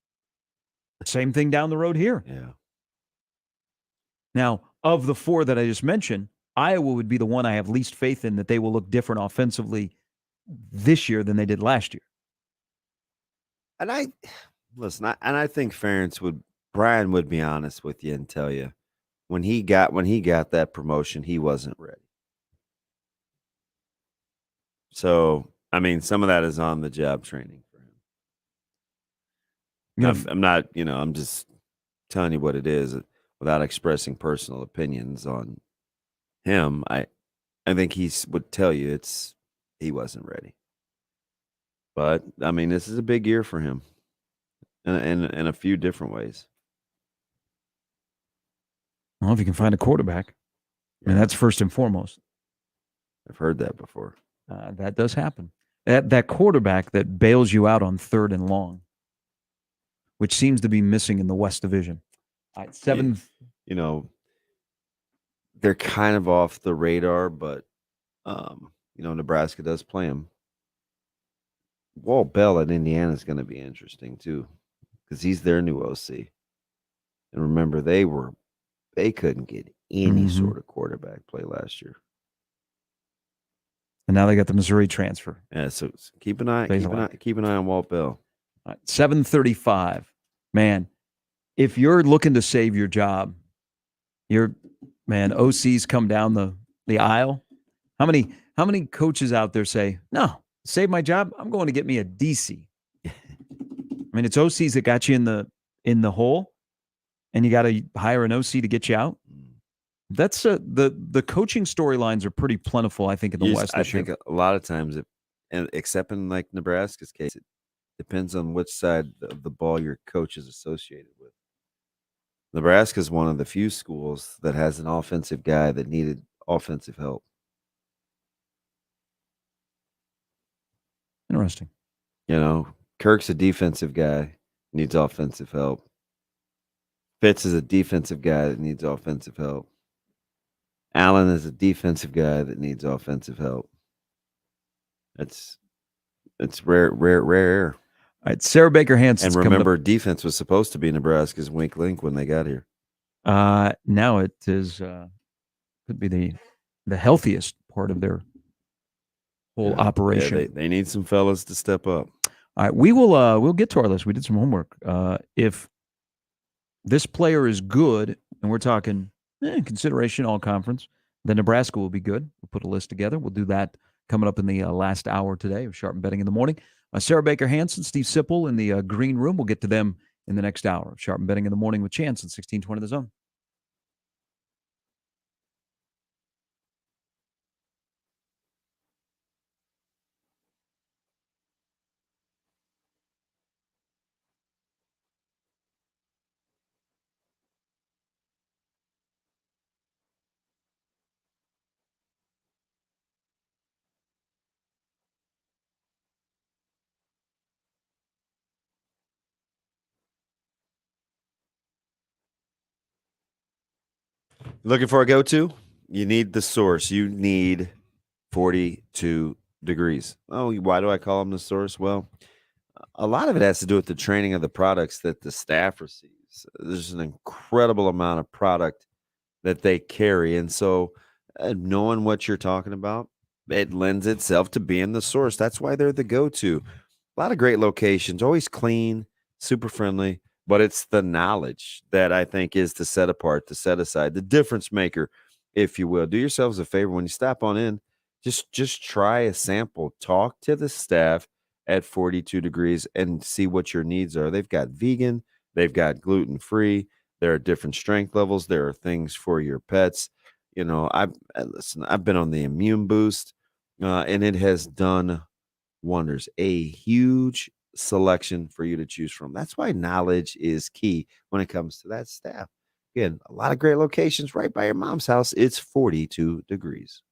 Same thing down the road here. Yeah. Now, of the 4 that I just mentioned, Iowa would be the one I have least faith in that they will look different offensively this year than they did last year. And I think Brian would be honest with you and tell you when he got that promotion, he wasn't ready. So, I mean, some of that is on the job training for him. I'm not, I'm just telling you what it is without expressing personal opinions on him. I think he would tell you he wasn't ready. But I mean, this is a big year for him in a few different ways. Well, if you can find a quarterback, I mean, that's first and foremost. I've heard that before. That does happen. That quarterback that bails you out on 3rd and long, which seems to be missing in the West Division. All right, 7th. They're kind of off the radar, but Nebraska does play them. Walt Bell at Indiana is going to be interesting too, because he's their new OC. And remember, they couldn't get any sort of quarterback play last year. And now they got the Missouri transfer. Yeah, so keep an eye on Walt Bell. All right, 7:35. Man, if you're looking to save your job, OCs come down the aisle. How many coaches out there say, no, save my job, I'm going to get me a DC? I mean, it's OCs that got you in the hole, and you got to hire an OC to get you out. That's the coaching storylines are pretty plentiful, I think, in the West this year. I think a lot of times, except in like Nebraska's case, it depends on which side of the ball your coach is associated with. Nebraska is one of the few schools that has an offensive guy that needed offensive help. Interesting. Kirk's a defensive guy, needs offensive help. Fitz is a defensive guy that needs offensive help. Allen is a defensive guy that needs offensive help. It's rare. All right, Sarah Baker Hansen. And remember, defense was supposed to be Nebraska's weak link when they got here. Now it is could be the healthiest part of their whole operation. Yeah, they need some fellas to step up. All right, we'll get to our list. We did some homework. If this player is good, and we're talking consideration all conference, then Nebraska will be good. We'll put a list together. We'll do that coming up in the last hour today of Sharp Betting in the Morning. Sarah Baker Hansen, Steve Sipple in the green room. We'll get to them in the next hour of Sharp Betting in the Morning with Chance on 1620 The Zone. Looking for a go-to? You need the source. You need 42 degrees. Oh, why do I call them the source? Well, a lot of it has to do with the training of the products that the staff receives. There's an incredible amount of product that they carry. And so knowing what you're talking about, it lends itself to being the source. That's why they're the go-to. A lot of great locations, always clean, super friendly. But it's the knowledge that I think is the set apart, the set aside, the difference maker, if you will. Do yourselves a favor when you stop on in, Just try a sample. Talk to the staff at 42 degrees and see what your needs are. They've got vegan, they've got gluten free. There are different strength levels. There are things for your pets. You know, listen. I've been on the immune boost, and it has done wonders. A huge selection for you to choose from. That's why knowledge is key when it comes to that staff. Again, a lot of great locations right by your mom's house. It's 42 degrees.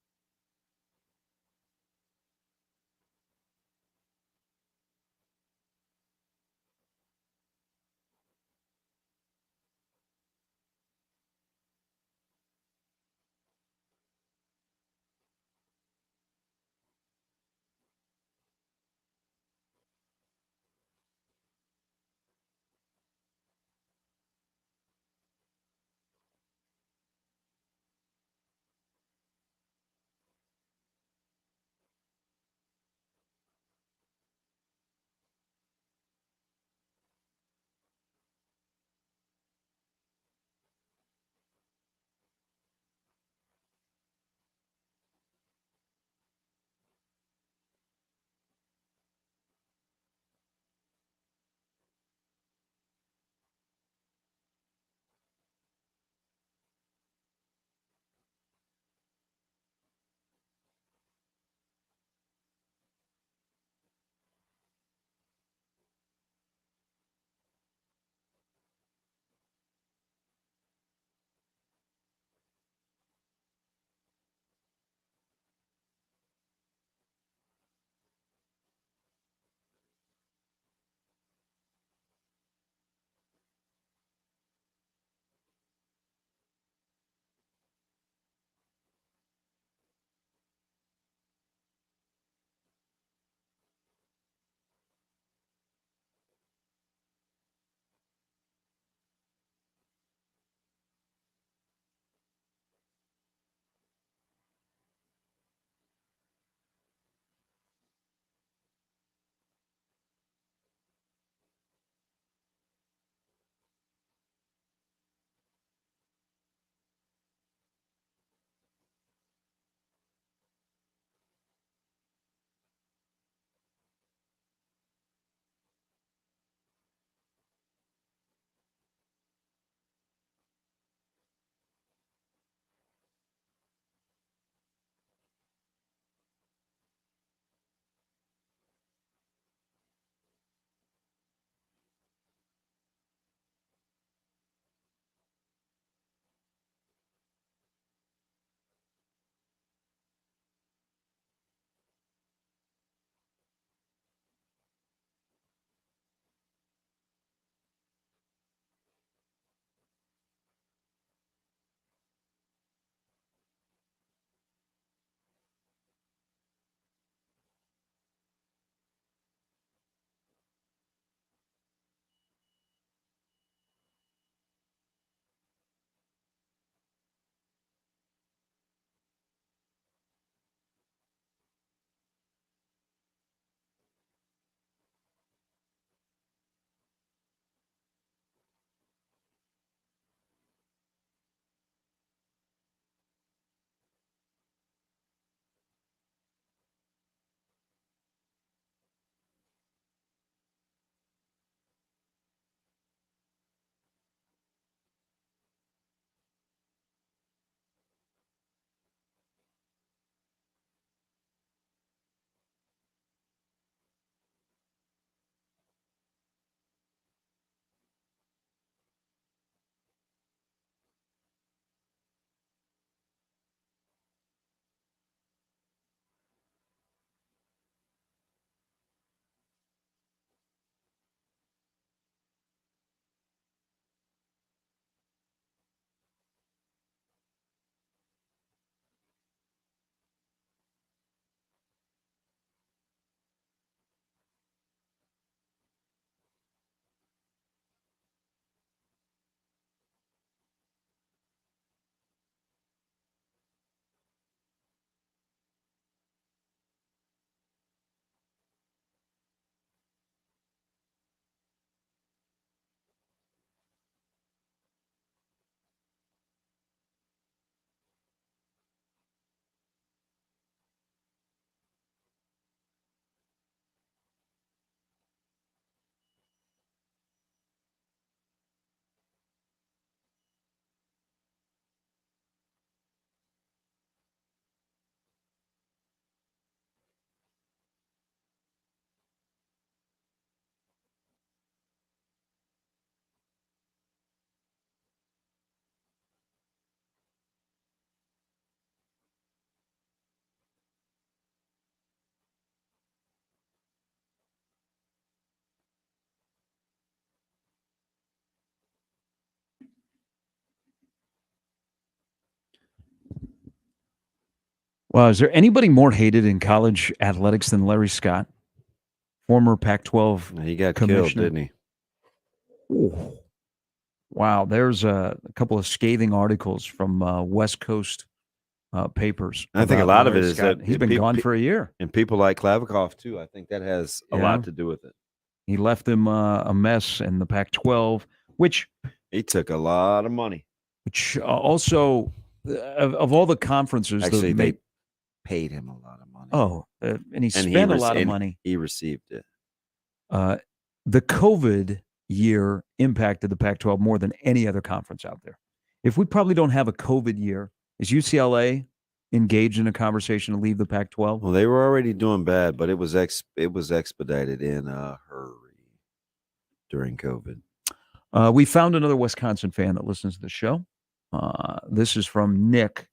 Well, is there anybody more hated in college athletics than Larry Scott, former Pac-12 He got commissioner? killed, didn't he? Ooh. Wow, there's a couple of scathing articles from West Coast papers. I think a about lot of Larry it is Scott. that he's been gone for a year. And people like Klavikov, too. I think that has a lot to do with it. He left them a mess in the Pac-12, which he took a lot of money. Which also, of all the conferences, actually they paid him a lot of money. Oh, and he spent a lot of money. He received it. The COVID year impacted the Pac-12 more than any other conference out there. If we probably don't have a COVID year, is UCLA engaged in a conversation to leave the Pac-12? Well, they were already doing bad, but it was expedited in a hurry during COVID. We found another Wisconsin fan that listens to the show. This is from Nick.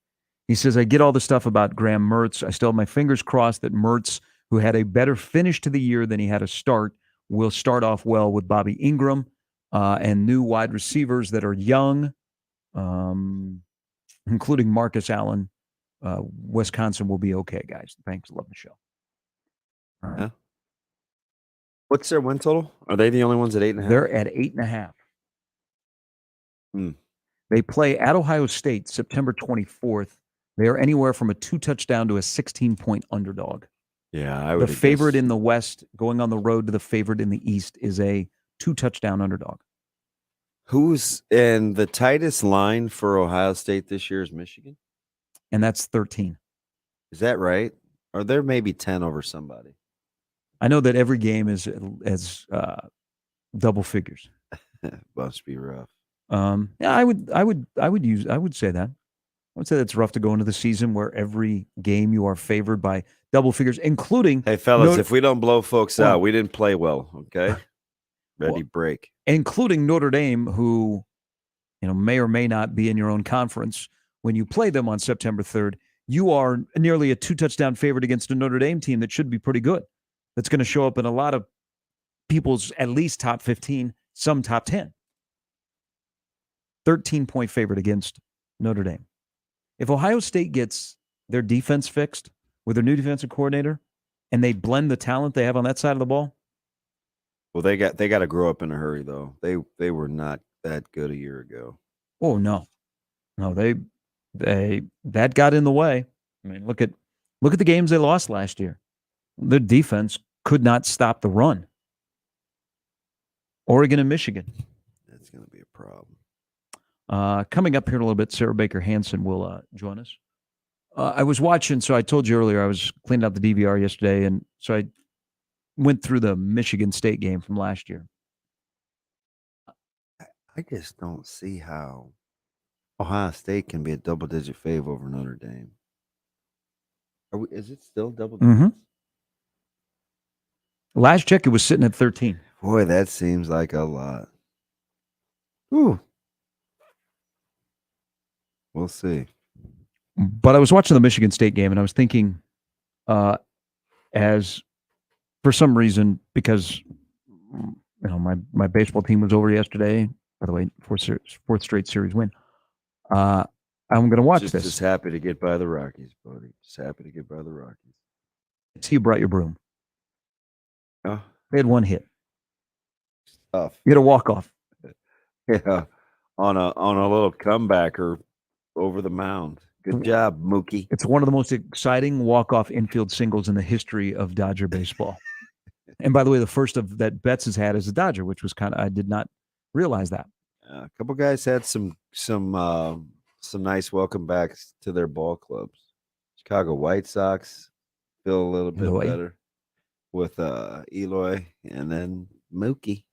He says, I get all the stuff about Graham Mertz. I still have my fingers crossed that Mertz, who had a better finish to the year than he had to start, will start off well with Bobby Ingram and new wide receivers that are young, including Marcus Allen. Wisconsin will be okay, guys. Thanks. Love the show. All right. Yeah. What's their win total? Are they the only ones at 8.5? They're at 8.5. They play at Ohio State September 24th. They are anywhere from a 2-touchdown to a 16-point underdog. Yeah, I would. The favorite in the West going on the road to the favorite in the East is a 2-touchdown underdog. Who's in the tightest line for Ohio State this year is Michigan? And that's 13. Is that right? Or they're maybe 10 over somebody? I know that every game is double figures. Must be rough. Yeah, I would say that. I would say that's rough to go into the season where every game you are favored by double figures, including. Hey, fellas, if we don't blow folks out, we didn't play well. Okay, ready, break. Including Notre Dame, who, may or may not be in your own conference. When you play them on September 3rd, you are nearly a 2-touchdown favorite against a Notre Dame team that should be pretty good. That's going to show up in a lot of people's at least top 15, some top 10. 13-point favorite against Notre Dame. If Ohio State gets their defense fixed with their new defensive coordinator and they blend the talent they have on that side of the ball. Well, they got to grow up in a hurry, though. They were not that good a year ago. Oh, no. No, that got in the way. I mean, look at the games they lost last year. Their defense could not stop the run. Oregon and Michigan. That's going to be a problem. Coming up here in a little bit, Sarah Baker Hansen will join us. I was watching, so I told you earlier, I was cleaning out the DVR yesterday, and so I went through the Michigan State game from last year. I just don't see how Ohio State can be a double-digit fave over Notre Dame. Is it still double digits? Mm-hmm. Last check, it was sitting at 13. Boy, that seems like a lot. Ooh. We'll see. But I was watching the Michigan State game, and I was thinking, as for some reason, because my baseball team was over yesterday. By the way, fourth straight series win. I'm going to watch this. Just happy to get by the Rockies, buddy. Just happy to get by the Rockies. See, you brought your broom. Oh. They had one hit. Tough. You had a walk-off. Yeah, on a little comebacker over the mound. Good job, Mookie. It's one of the most exciting walk-off infield singles in the history of Dodger baseball. And by the way, the first of that Betts has had as a Dodger, which was I did not realize that. A couple guys had some nice welcome backs to their ball clubs. Chicago White Sox feel a little bit better with Eloy, and then Mookie.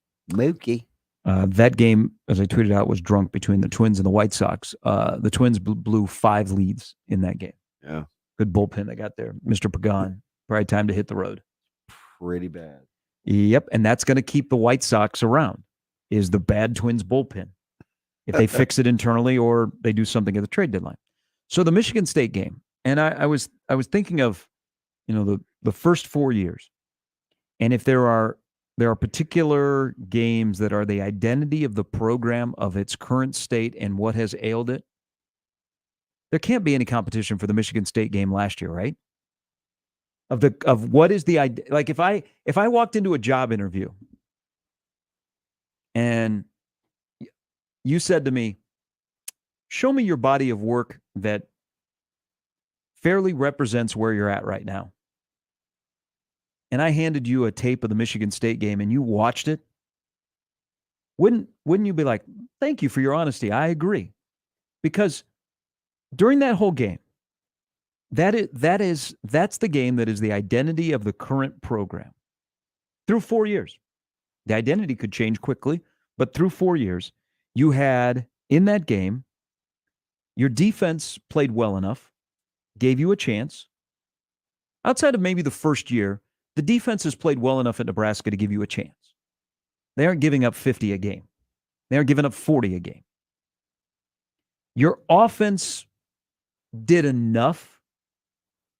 That game, as I tweeted out, was drunk between the Twins and the White Sox. The Twins blew 5 leads in that game. Yeah. Good bullpen they got there. Mr. Pagan, right time to hit the road. Pretty bad. Yep, and that's going to keep the White Sox around, is the bad Twins bullpen. If they fix it internally or they do something at the trade deadline. So the Michigan State game, and I was thinking of, the first 4 years, and if there are particular games that are the identity of the program of its current state and what has ailed it, there can't be any competition for the Michigan State game last year, right? Of what is the idea? Like if I walked into a job interview and you said to me, show me your body of work that fairly represents where you're at right now. And I handed you a tape of the Michigan State game and you watched it, wouldn't you be like, thank you for your honesty. I agree. Because during that whole game, that's the game that is the identity of the current program. Through 4 years. The identity could change quickly, but through 4 years, you had in that game, your defense played well enough, gave you a chance. Outside of maybe the first year, the defense has played well enough at Nebraska to give you a chance. They aren't giving up 50 a game. They aren't giving up 40 a game. Your offense did enough.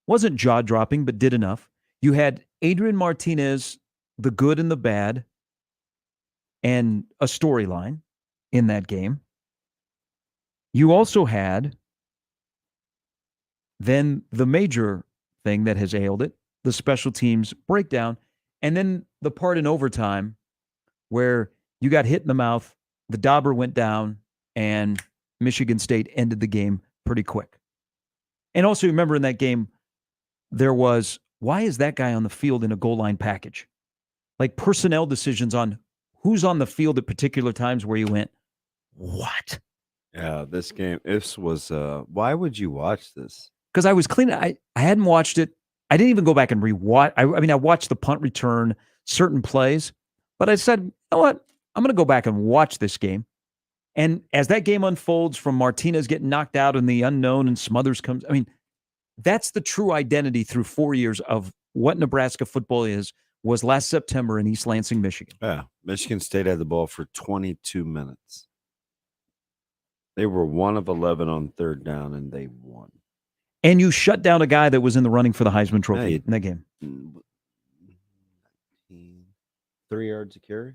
Wasn't jaw-dropping, but did enough. You had Adrian Martinez, the good and the bad, and a storyline in that game. You also had then the major thing that has ailed it, the special teams breakdown, and then the part in overtime where you got hit in the mouth, the dauber went down, and Michigan State ended the game pretty quick. And also remember in that game, there was, why is that guy on the field in a goal line package? Like personnel decisions on who's on the field at particular times where you went, what? Yeah, this was, why would you watch this? Because I was cleaning, I hadn't watched it. I didn't even go back and rewatch. I watched the punt return, certain plays, but I said, you know what? I'm going to go back and watch this game. And as that game unfolds from Martinez getting knocked out and the unknown and Smothers comes, that's the true identity through 4 years of what Nebraska football was last September in East Lansing, Michigan. Yeah, Michigan State had the ball for 22 minutes. They were 1 of 11 on third down, and they won. And you shut down a guy that was in the running for the Heisman Trophy in that game. 3 yards a carry.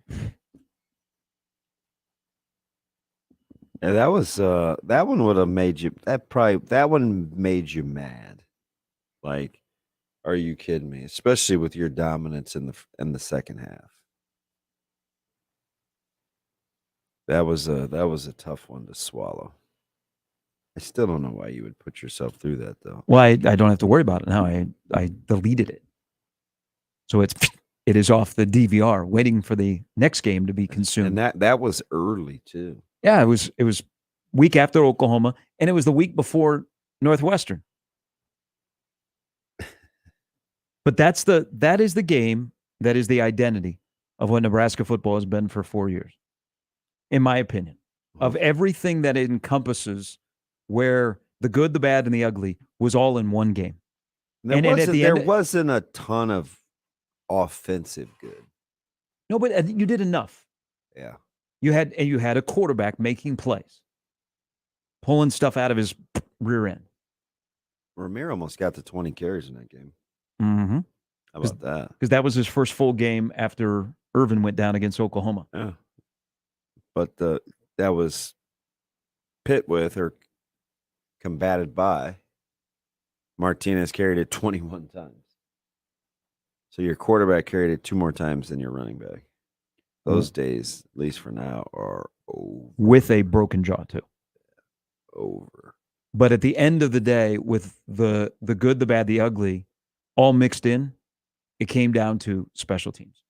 Yeah, that was that one would have made you that one made you mad. Like, are you kidding me? Especially with your dominance in the second half. That was a tough one to swallow. I still don't know why you would put yourself through that though. Well, I don't have to worry about it now. I deleted it. So it is off the DVR, waiting for the next game to be consumed. And that was early too. Yeah, it was week after Oklahoma, and it was the week before Northwestern. But that is the game that is the identity of what Nebraska football has been for 4 years, in my opinion. Of everything that it encompasses, where the good, the bad, and the ugly was all in one game. There wasn't a ton of offensive good. No, but I think you did enough. Yeah. You had a quarterback making plays, pulling stuff out of his rear end. Ramir almost got to 20 carries in that game. Mm-hmm. How about that? Because that was his first full game after Irvin went down against Oklahoma. Yeah. But that was pit with or combated by Martinez carried it 21 times. So your quarterback carried it 2 more times than your running back. Those days, at least for now, are over. With a broken jaw, too. Over. But at the end of the day, with the good, the bad, the ugly, all mixed in, it came down to special teams.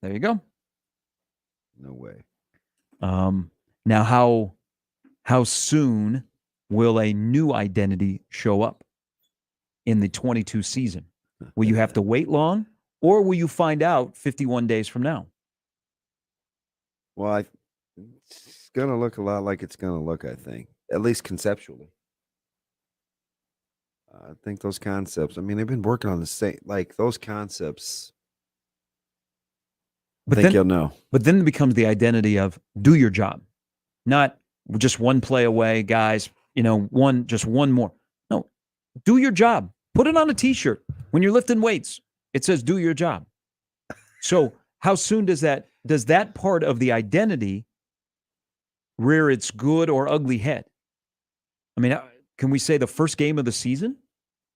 There you go. No way. Now, how soon will a new identity show up in the 22 season? Will you have to wait long? Or will you find out 51 days from now? Well, it's going to look a lot like it's going to look, I think, at least conceptually. I think those concepts, they've been working on the same, like those concepts. You'll know. But then it becomes the identity of do your job, not just one play away, guys, just one more. No, do your job. Put it on a T-shirt. When you're lifting weights, it says do your job. So how soon does that part of the identity rear its good or ugly head. I mean, can we say the first game of the season?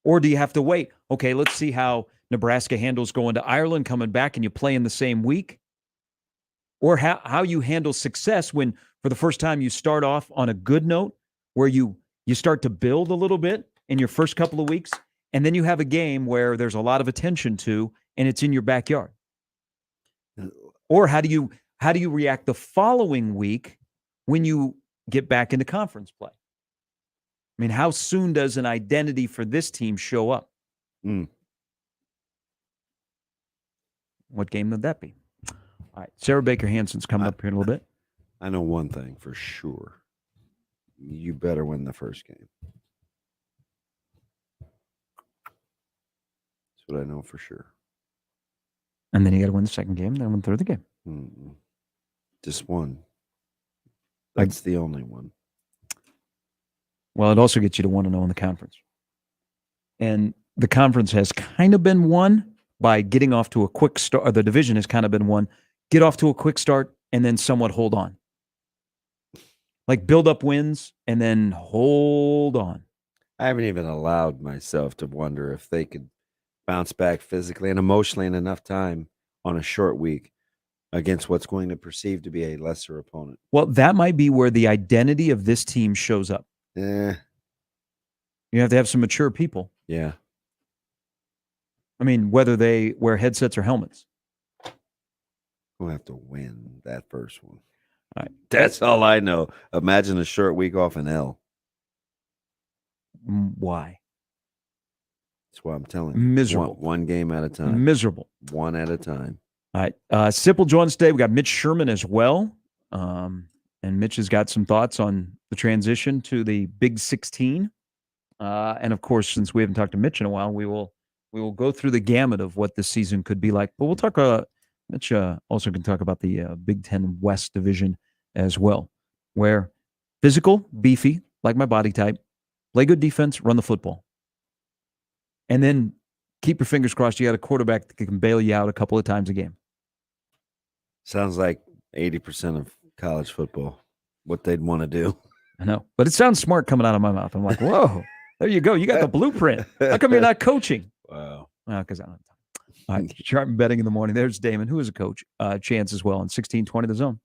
Or do you have to wait? Okay, let's see how Nebraska handles going to Ireland, coming back, and you play in the same week. Or how you handle success when, for the first time, you start off on a good note where you start to build a little bit in your first couple of weeks, and then you have a game where there's a lot of attention to, and it's in your backyard. Or how do you react the following week when you get back into conference play? I mean, how soon does an identity for this team show up? What game would that be? All right, Sarah Baker Hansen's coming up here in a little bit. I know one thing for sure. You better win the first game. That's what I know for sure. And then you got to win the second game, then win the third game. Just one. That's the only one. Well, it also gets you to 1-0 in the conference. And the conference has kind of been won by getting off to a quick start, or the division has kind of been won. Get off to a quick start and then somewhat hold on. Like build up wins and then hold on. I haven't even allowed myself to wonder if they could bounce back physically and emotionally in enough time on a short week against what's going to perceive to be a lesser opponent. Well, that might be where the identity of this team shows up. Yeah. You have to have some mature people. Yeah. I mean, whether they wear headsets or helmets. We'll have to win that first one. All right. That's all I know. Imagine a short week off an L. Why? That's why I'm telling you. Miserable. One game at a time. Miserable. One at a time. All right. Sipple joins today. We got Mitch Sherman as well. And Mitch has got some thoughts on the transition to the Big 16. And of course, since we haven't talked to Mitch in a while, we will go through the gamut of what this season could be like. But we'll talk. Mitch also can talk about the Big Ten West division as well, where physical, beefy, like my body type, play good defense, run the football, and then keep your fingers crossed. You got a quarterback that can bail you out a couple of times a game. Sounds like 80% of college football, what they'd want to do. I know, but it sounds smart coming out of my mouth. I'm like, whoa, there you go. You got the blueprint. How come you're not coaching? Wow. Well, because I don't have time. All right, Sharp Betting in the morning. There's Damon, who is a coach. Chance as well on 1620 The Zone.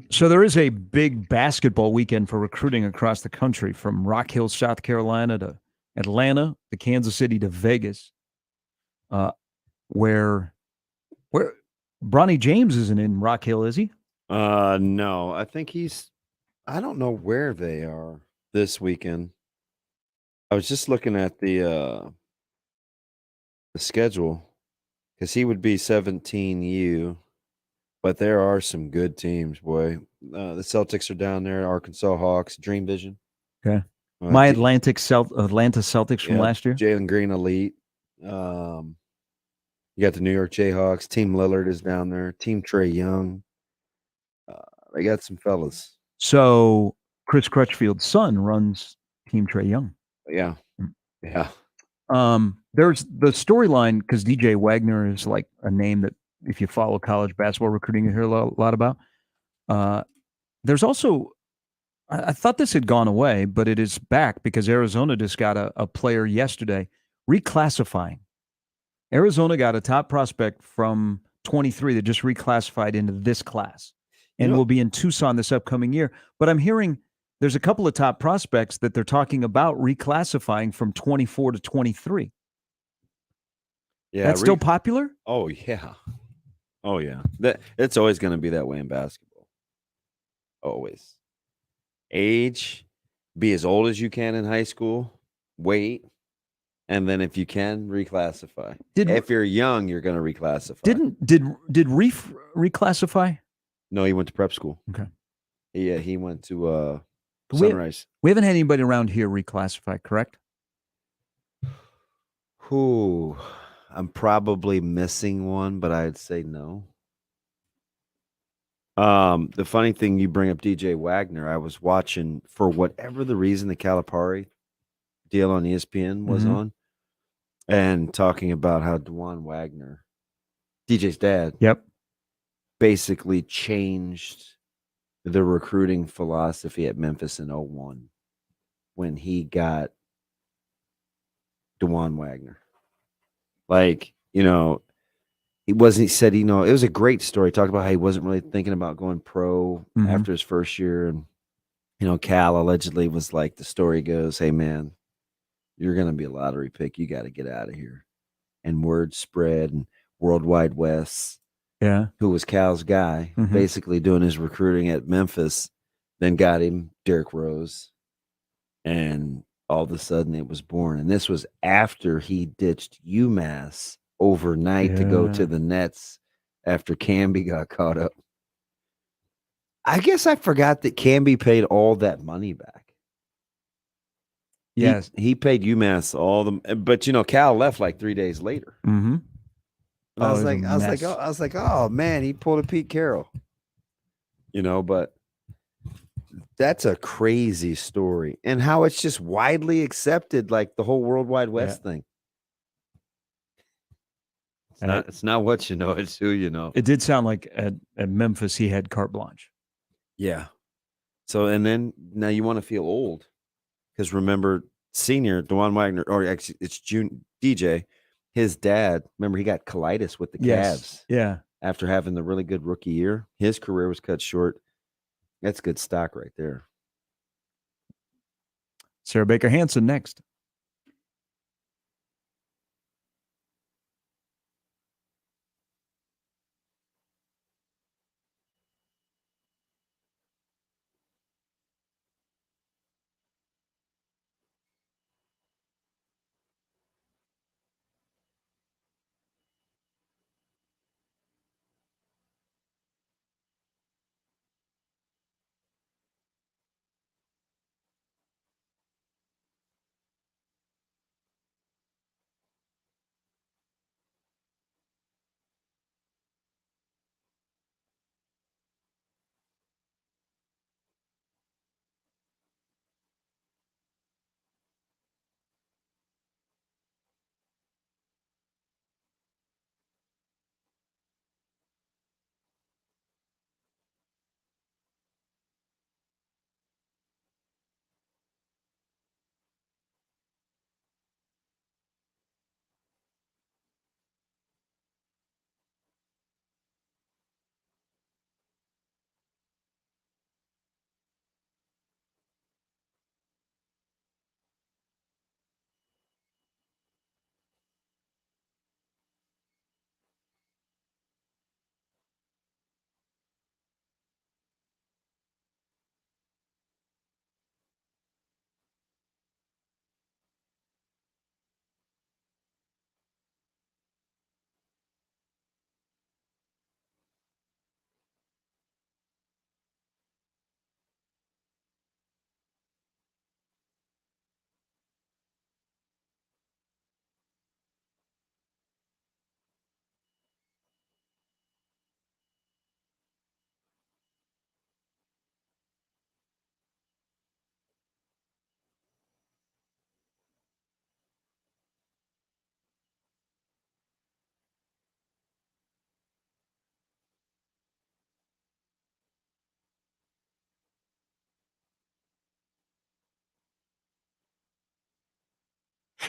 So there is a big basketball weekend for recruiting across the country, from Rock Hill, South Carolina to Atlanta, to Kansas City to Vegas, where Bronny James isn't in Rock Hill, is he? No, I think I don't know where they are this weekend. I was just looking at the schedule because he would be 17U, but there are some good teams, boy. The Celtics are down there, Arkansas Hawks, Dream Vision. Okay. Uh, My J- Atlanta Celtics from last year. Jalen Green Elite. You got the New York Jayhawks. Team Lillard is down there. Team Trey Young. They got some fellas. So Chris Crutchfield's son runs Team Trey Young. Yeah. Yeah. There's the storyline, because DJ Wagner is like a name that, if you follow college basketball recruiting, you hear a lot about. There's also, I thought this had gone away, but it is back because Arizona just got a player yesterday reclassifying. Arizona got a top prospect from 23 that just reclassified into this class and will be in Tucson this upcoming year. But I'm hearing there's a couple of top prospects that they're talking about reclassifying from 24 to 23. Yeah. That's still popular? Oh, yeah. Oh, yeah. It's always going to be that way in basketball. Always. Age, be as old as you can in high school, wait, and then if you can, reclassify. If you're young, you're going to reclassify. Did Reef reclassify? No, he went to prep school. Okay. Yeah, he went to Sunrise. We haven't had anybody around here reclassify, correct? Who? I'm probably missing one, but I'd say no. The funny thing, you bring up DJ Wagner. I was watching, for whatever the reason, the Calipari deal on ESPN was Mhm. on, and talking about how DeJuan Wagner, DJ's dad, basically changed the recruiting philosophy at Memphis in 01 when he got DeJuan Wagner. Like, he said, it was a great story. He talked about how he wasn't really thinking about going pro after his first year. And, Cal allegedly was like, the story goes, hey, man, you're going to be a lottery pick. You got to get out of here. And word spread, and Worldwide West, who was Cal's guy, basically doing his recruiting at Memphis, then got him Derrick Rose. And all of a sudden it was born. And this was after he ditched UMass overnight to go to the Nets after Camby got caught up. I guess I forgot that Camby paid all that money back. Yes. He paid UMass all the, but Cal left like 3 days later. Mm-hmm. I was like, oh man, he pulled a Pete Carroll. But that's a crazy story, and how it's just widely accepted, like the whole Worldwide West thing. It's not what you know, it's who you know. It did sound like at Memphis he had carte blanche. Yeah. So, and then now you want to feel old, because remember, senior DeJuan Wagner, or actually it's DJ, his dad. Remember, he got colitis with the Cavs. Yeah. After having the really good rookie year, his career was cut short. That's good stock right there. Sarah Baker Hansen next.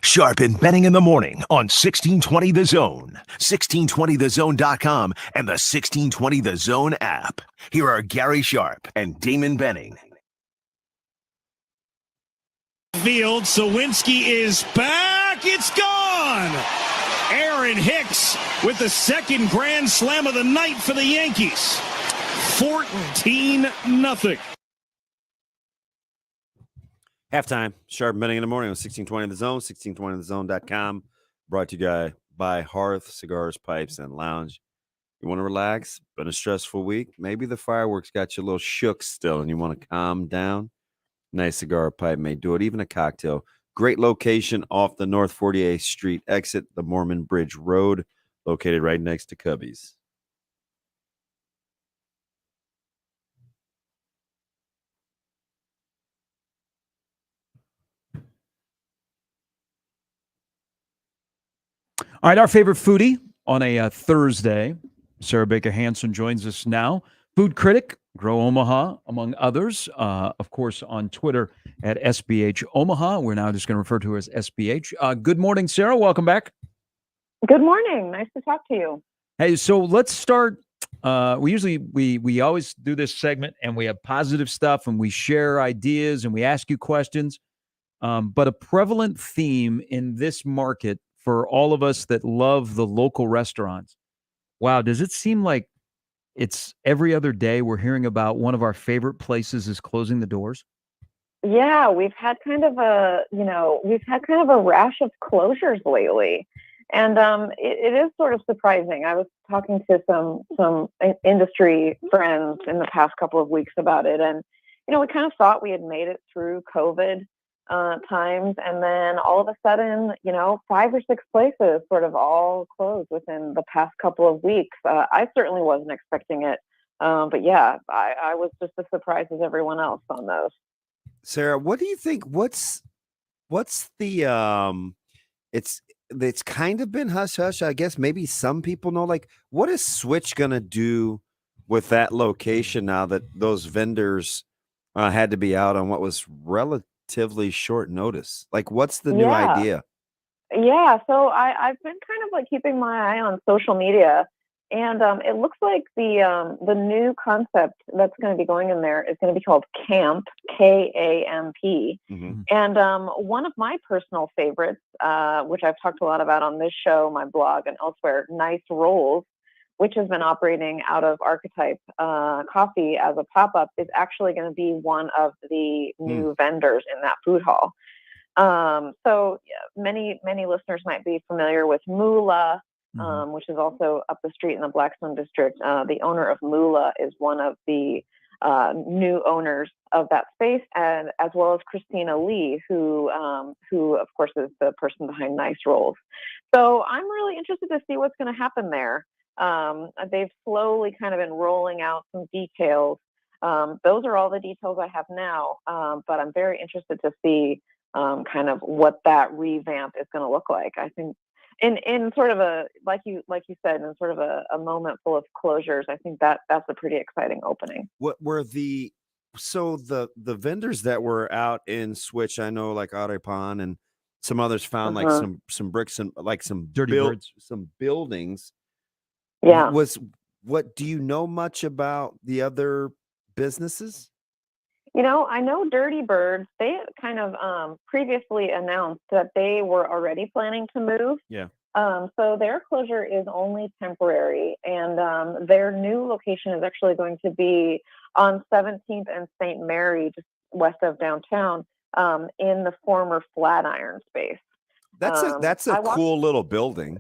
Sharp and Benning in the morning on 1620 The Zone, 1620thezone.com, and the 1620 The Zone app. Here are Gary Sharp and Damon Benning. Field, Sawinski is back. It's gone. Aaron Hicks with the second grand slam of the night for the Yankees. 14-0. Halftime. Sharp Betting in the morning on 1620 The Zone, 1620thezone.com. Brought to you by Hearth Cigars, Pipes, and Lounge. You want to relax? Been a stressful week. Maybe the fireworks got you a little shook still and you want to calm down. Nice cigar or pipe may do it. Even a cocktail. Great location off the North 48th Street exit, the Mormon Bridge Road, located right next to Cubby's. All right, our favorite foodie on a Thursday, Sarah Baker Hansen joins us now. Food critic, Grow Omaha, among others. Of course, on Twitter at SBH Omaha. We're now just going to refer to her as SBH. Good morning, Sarah. Welcome back. Good morning. Nice to talk to you. Hey, so let's start. We always do this segment, and we have positive stuff, and we share ideas, and we ask you questions. But a prevalent theme in this market for all of us that love the local restaurants. Wow, does it seem like it's every other day we're hearing about one of our favorite places is closing the doors? Yeah, we've had kind of a rash of closures lately. And it is sort of surprising. I was talking to some industry friends in the past couple of weeks about it. And, we kind of thought we had made it through COVID times. And then all of a sudden, 5 or 6 places sort of all closed within the past couple of weeks. I certainly wasn't expecting it. But yeah, I was just as surprised as everyone else on those. Sarah, what do you think? What's the it's kind of been hush hush. I guess maybe some people know. Like, what is Switch gonna do with that location now that those vendors had to be out on what was relatively short notice? Like, what's the new idea? Yeah, so I've been kind of like keeping my eye on social media, and it looks like the new concept that's going to be going in there is going to be called Camp, K-A-M-P. Mm-hmm. And one of my personal favorites, which I've talked a lot about on this show, my blog, and elsewhere, Nice Rolls, which has been operating out of Archetype Coffee as a pop-up, is actually going to be one of the new vendors in that food hall. So many listeners might be familiar with Moolah, which is also up the street in the Blackstone district. The owner of Moolah is one of the new owners of that space, and as well as Christina Lee, who of course is the person behind Nice Rolls. So I'm really interested to see what's going to happen there. They've slowly kind of been rolling out some details. Those are all the details I have now, but I'm very interested to see kind of what that revamp is going to look like. I think in sort of a, like you said, in sort of a moment full of closures, I think that's a pretty exciting opening. What were the vendors that were out in Switch? I know like Arepan and some others found like some bricks and like some birds, some buildings. Yeah. What do you know much about the other businesses? I know Dirty Birds, they kind of previously announced that they were already planning to move. Yeah. So their closure is only temporary, and their new location is actually going to be on 17th and St. Mary, just west of downtown, in the former Flatiron space. That's a cool little building.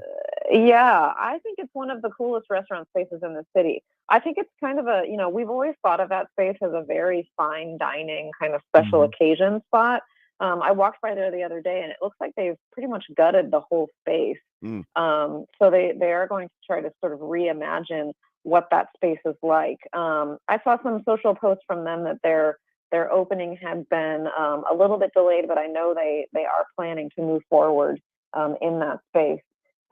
Yeah, I think it's one of the coolest restaurant spaces in the city. I think it's kind of we've always thought of that space as a very fine dining kind of special occasion spot. I walked by there the other day, and it looks like they've pretty much gutted the whole space. So they are going to try to sort of reimagine what that space is like. I saw some social posts from them that their opening had been a little bit delayed, but I know they are planning to move forward in that space.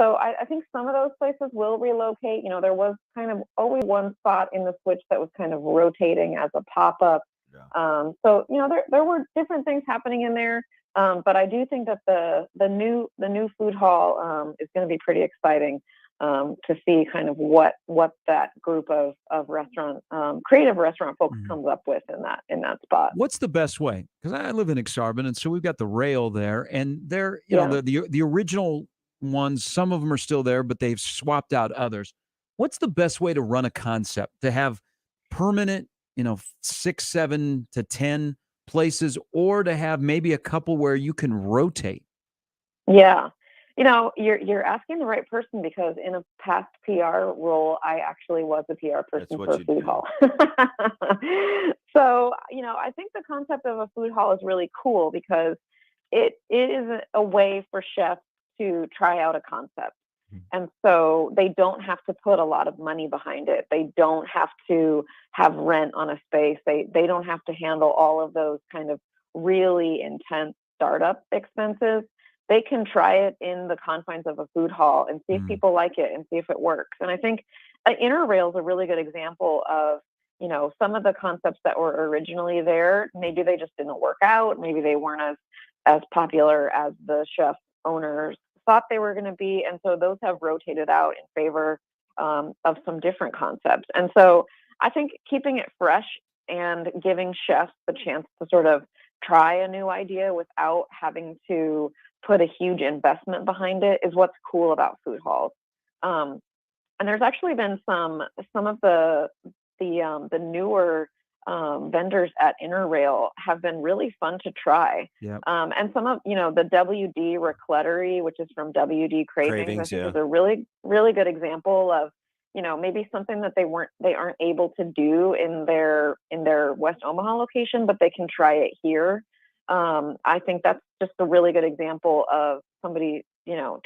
So I think some of those places will relocate. There was kind of always one spot in the Switch that was kind of rotating as a pop-up. Yeah. So, there were different things happening in there. But I do think that the new food hall is going to be pretty exciting to see kind of what that group of restaurant creative restaurant folks comes up with in that spot. What's the best way? Because I live in Exarban, and so we've got the rail there, and they're know the original ones. Some of them are still there, but they've swapped out others. What's the best way to run a concept to have permanent, 6, 7 to 10 places, or to have maybe a couple where you can rotate? Yeah. You're asking the right person, because in a past PR role, I actually was a PR person for a food hall. So, I think the concept of a food hall is really cool because it is a way for chefs to try out a concept. And so they don't have to put a lot of money behind it. They don't have to have rent on a space. They don't have to handle all of those kind of really intense startup expenses. They can try it in the confines of a food hall and see if people like it and see if it works. And I think Interrail is a really good example of, some of the concepts that were originally there. Maybe they just didn't work out. Maybe they weren't as popular as the chef owners thought they were going to be. And so those have rotated out in favor of some different concepts. And so I think keeping it fresh and giving chefs the chance to sort of try a new idea without having to put a huge investment behind it is what's cool about food halls. And there's actually been some of the newer vendors at Interrail have been really fun to try. Yep. And some of, the WD Raclettery, which is from WD Cravings, I think is a really, really good example of, maybe something that they aren't able to do in their West Omaha location, but they can try it here. I think that's just a really good example of somebody,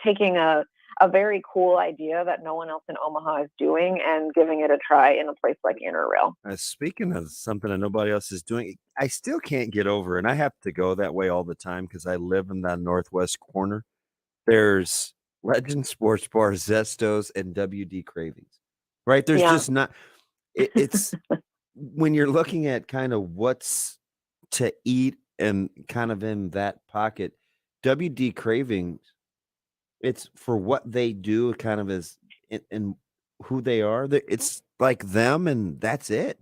taking a very cool idea that no one else in Omaha is doing and giving it a try in a place like Interrail. Speaking of something that nobody else is doing, I still can't get over, and I have to go that way all the time because I live in that northwest corner. There's Legend Sports Bar, Zestos, and WD Cravings, right? There's just not. It's when you're looking at kind of what's to eat and kind of in that pocket, WD Cravings. It's for what they do, kind of as in who they are. It's like them, and that's it.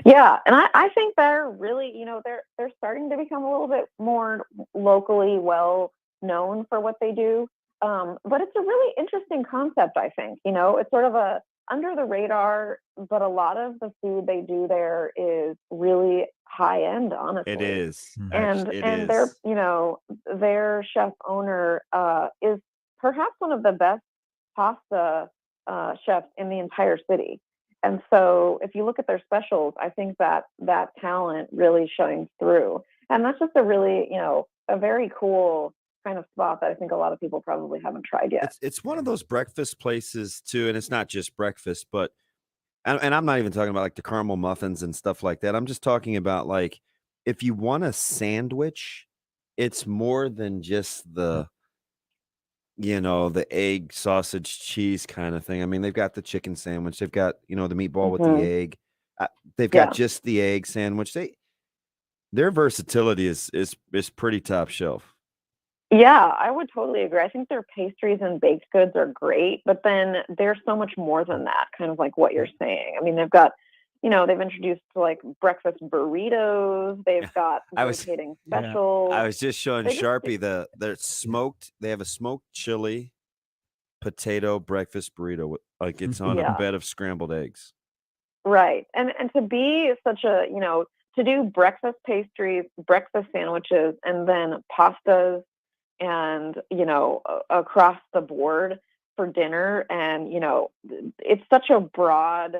Yeah, and I think they're really, they're starting to become a little bit more locally well known for what they do. But it's a really interesting concept, I think. It's sort of a under the radar, but a lot of the food they do there is really high end, honestly. It is. And their chef owner is perhaps one of the best pasta chefs in the entire city. And so if you look at their specials, I think that talent really shines through. And that's just a really, a very cool kind of spot that I think a lot of people probably haven't tried yet. It's one of those breakfast places too, and it's not just breakfast, but and I'm not even talking about like the caramel muffins and stuff like that. I'm just talking about like if you want a sandwich, it's more than just the the egg, sausage, cheese kind of thing. I mean, they've got the chicken sandwich, they've got the meatball with the egg, they've got just the egg sandwich. Their versatility is pretty top shelf. Yeah, I would totally agree. I think their pastries and baked goods are great, but then there's so much more than that, kind of like what you're saying. I mean, they've got, they've introduced like breakfast burritos. They've got rotating specials. I was just showing Sharpie they're smoked. They have a smoked chili potato breakfast burrito. Like it's on a bed of scrambled eggs. Right. And to be such a, to do breakfast pastries, breakfast sandwiches, and then pastas, and across the board for dinner, and it's such a broad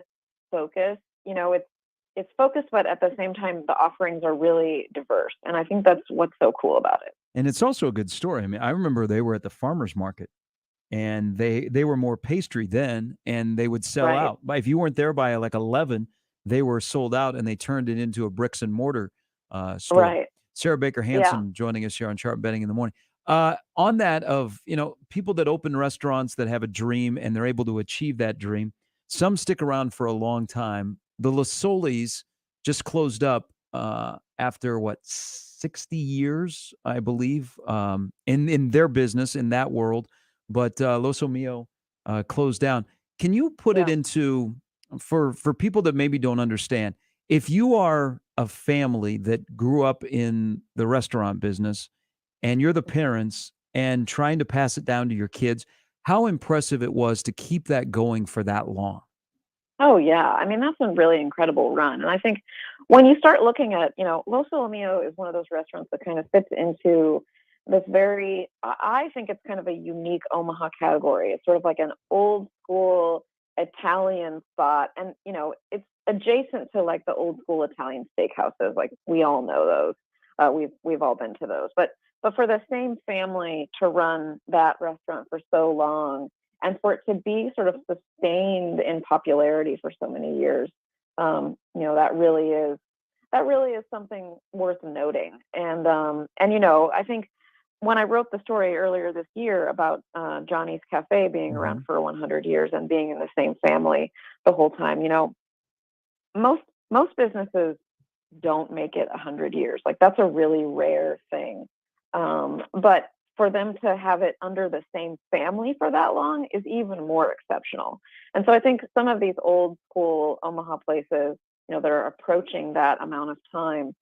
focus. It's focused, but at the same time the offerings are really diverse, and I think that's what's so cool about it. And it's also a good story. I mean, I remember they were at the farmers market, and they were more pastry then, and they would sell out. But if you weren't there by like 11, they were sold out, and they turned it into a bricks and mortar store. Right. Sarah Baker Hansen joining us here on Sharp Betting in the Morning. On that of, people that open restaurants that have a dream and they're able to achieve that dream, some stick around for a long time. The La Solis just closed up after 6 60 years, I believe, in their business, in that world. But Los Mio closed down. Can you put it into, for people that maybe don't understand, if you are a family that grew up in the restaurant business and you're the parents and trying to pass it down to your kids, how impressive it was to keep that going for that long. Oh yeah, I mean that's a really incredible run, and I think when you start looking at, Los Mio is one of those restaurants that kind of fits into this very, I think it's kind of a unique Omaha category. It's sort of like an old school Italian spot, and it's adjacent to like the old school Italian steakhouses. Like we all know those, we've all been to those, but for the same family to run that restaurant for so long, and for it to be sort of sustained in popularity for so many years, that really is something worth noting. And I think when I wrote the story earlier this year about Johnny's Cafe being around for 100 years and being in the same family the whole time, most businesses don't make it 100 years. Like that's a really rare thing. But for them to have it under the same family for that long is even more exceptional. And so I think some of these old school Omaha places, that are approaching that amount of time,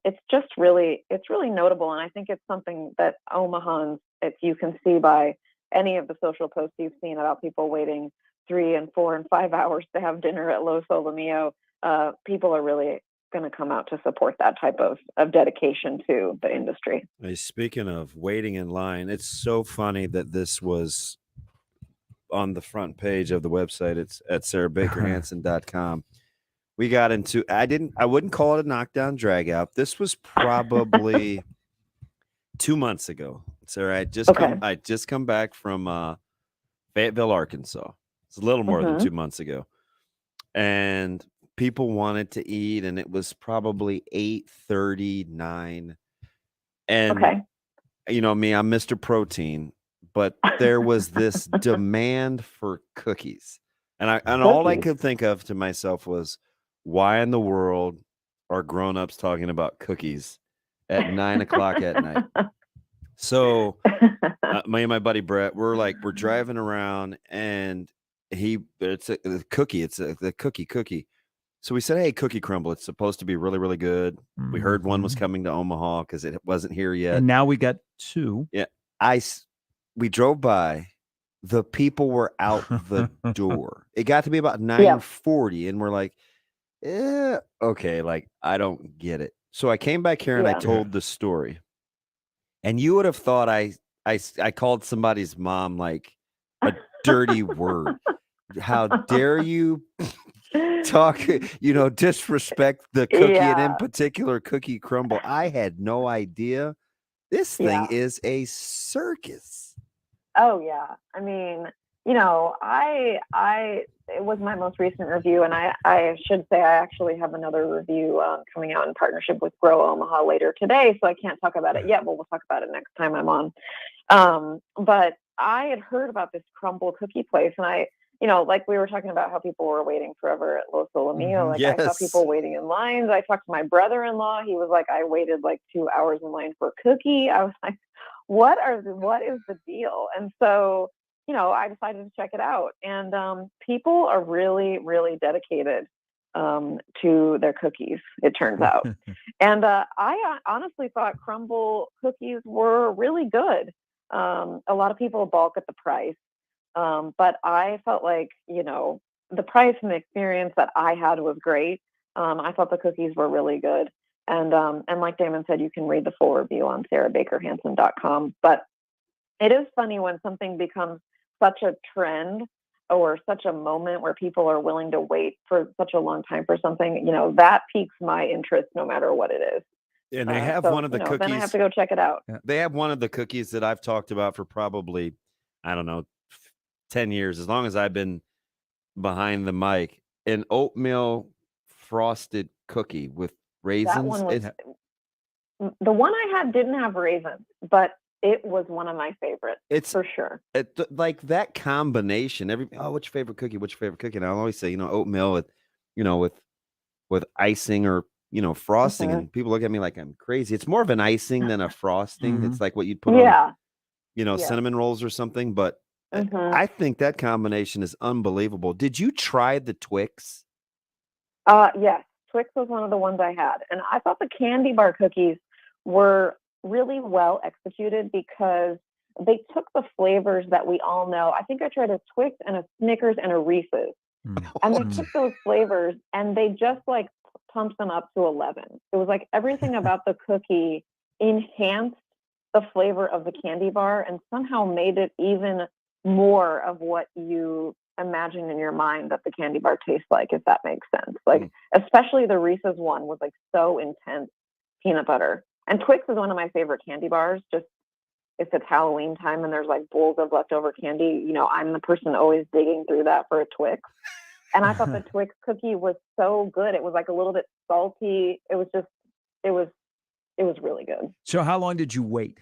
it's really notable. And I think it's something that Omahans, if you can see by any of the social posts you've seen about people waiting 3 and 4 and 5 hours to have dinner at Los Mio, people are really going to come out to support that type of dedication to the industry. Hey, speaking of waiting in line, it's so funny that this was on the front page of the website. It's at sarahbakerhansen.com. We got into, I wouldn't call it a knockdown drag out. This was probably 2 months ago. Sarah, I just come back from Fayetteville, Arkansas. It's a little more than 2 months ago. And people wanted to eat, and it was probably 8:39. And you know me, I'm Mr. Protein, but there was this demand for cookies. And all I could think of to myself was, why in the world are grown-ups talking about cookies at 9 o'clock at night? So me and my buddy Brett, we're driving around, and it's a cookie. It's the cookie. So we said, hey, Cookie Crumble, it's supposed to be really, really good. We heard one was coming to Omaha because it wasn't here yet. And now we got 2. Yeah. We drove by. The people were out the door. It got to be about 9:40, and we're like, okay, like, I don't get it. So I came back here and I told the story. And you would have thought I called somebody's mom like a dirty word. How dare you talk, disrespect the cookie, and in particular Cookie Crumble. I had no idea. This thing is a circus. Oh yeah. I mean, it was my most recent review, and I should say I actually have another review coming out in partnership with Grow Omaha later today, so I can't talk about it yet, but we'll talk about it next time I'm on. But I had heard about this crumble cookie place, and I, like we were talking about how people were waiting forever at Los Mio. Like I saw people waiting in lines. I talked to my brother-in-law. He was like, I waited like 2 hours in line for a cookie. I was like, what is the deal? And so, I decided to check it out. And people are really, really dedicated to their cookies, it turns out. And I honestly thought crumble cookies were really good. A lot of people balk at the price. But I felt like, the price and the experience that I had was great. I thought the cookies were really good. And like Damon said, you can read the full review on sarahbakerhansen.com. But it is funny when something becomes such a trend or such a moment where people are willing to wait for such a long time for something, that piques my interest no matter what it is. And they have one of the cookies. Then I have to go check it out. They have one of the cookies that I've talked about for probably, 10 years, as long as I've been behind the mic, an oatmeal frosted cookie with raisins. That one was, the one I had didn't have raisins, but it was one of my favorites. It's for sure. Like that combination. What's your favorite cookie? What's your favorite cookie? And I'll always say, oatmeal with icing or frosting, Mhm. and people look at me like I'm crazy. It's more of an icing than a frosting. Mhm. It's like what you'd put on, Yeah. Yeah. cinnamon rolls or something. But Mhm. I think that combination is unbelievable. Did you try the Twix? Yes, Twix was one of the ones I had, and I thought the candy bar cookies were really well executed because they took the flavors that we all know. I think I tried a Twix and a Snickers and a Reese's, and they took those flavors and they just like pumped them up to 11. It was like everything about the cookie enhanced the flavor of the candy bar and somehow made it even more of what you imagine in your mind that the candy bar tastes like, if that makes sense. Like, especially the Reese's one was like so intense peanut butter. And Twix is one of my favorite candy bars. Just if it's Halloween time and there's like bowls of leftover candy, I'm the person always digging through that for a Twix. And I thought the Twix cookie was so good. It was like a little bit salty. It was really good. So how long did you wait?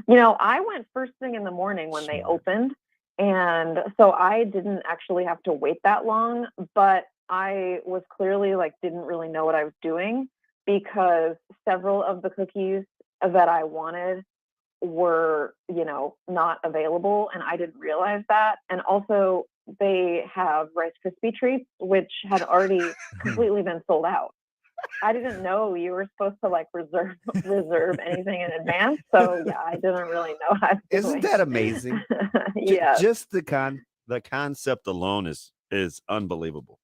I went first thing in the morning when they opened. And so I didn't actually have to wait that long, but I was clearly didn't really know what I was doing because several of the cookies that I wanted were, not available. And I didn't realize that. And also they have Rice Krispie treats, which had already completely been sold out. I didn't know you were supposed to reserve anything in advance. So yeah, I didn't really know what I was Isn't doing. that amazing? Yeah. Just the concept alone is unbelievable.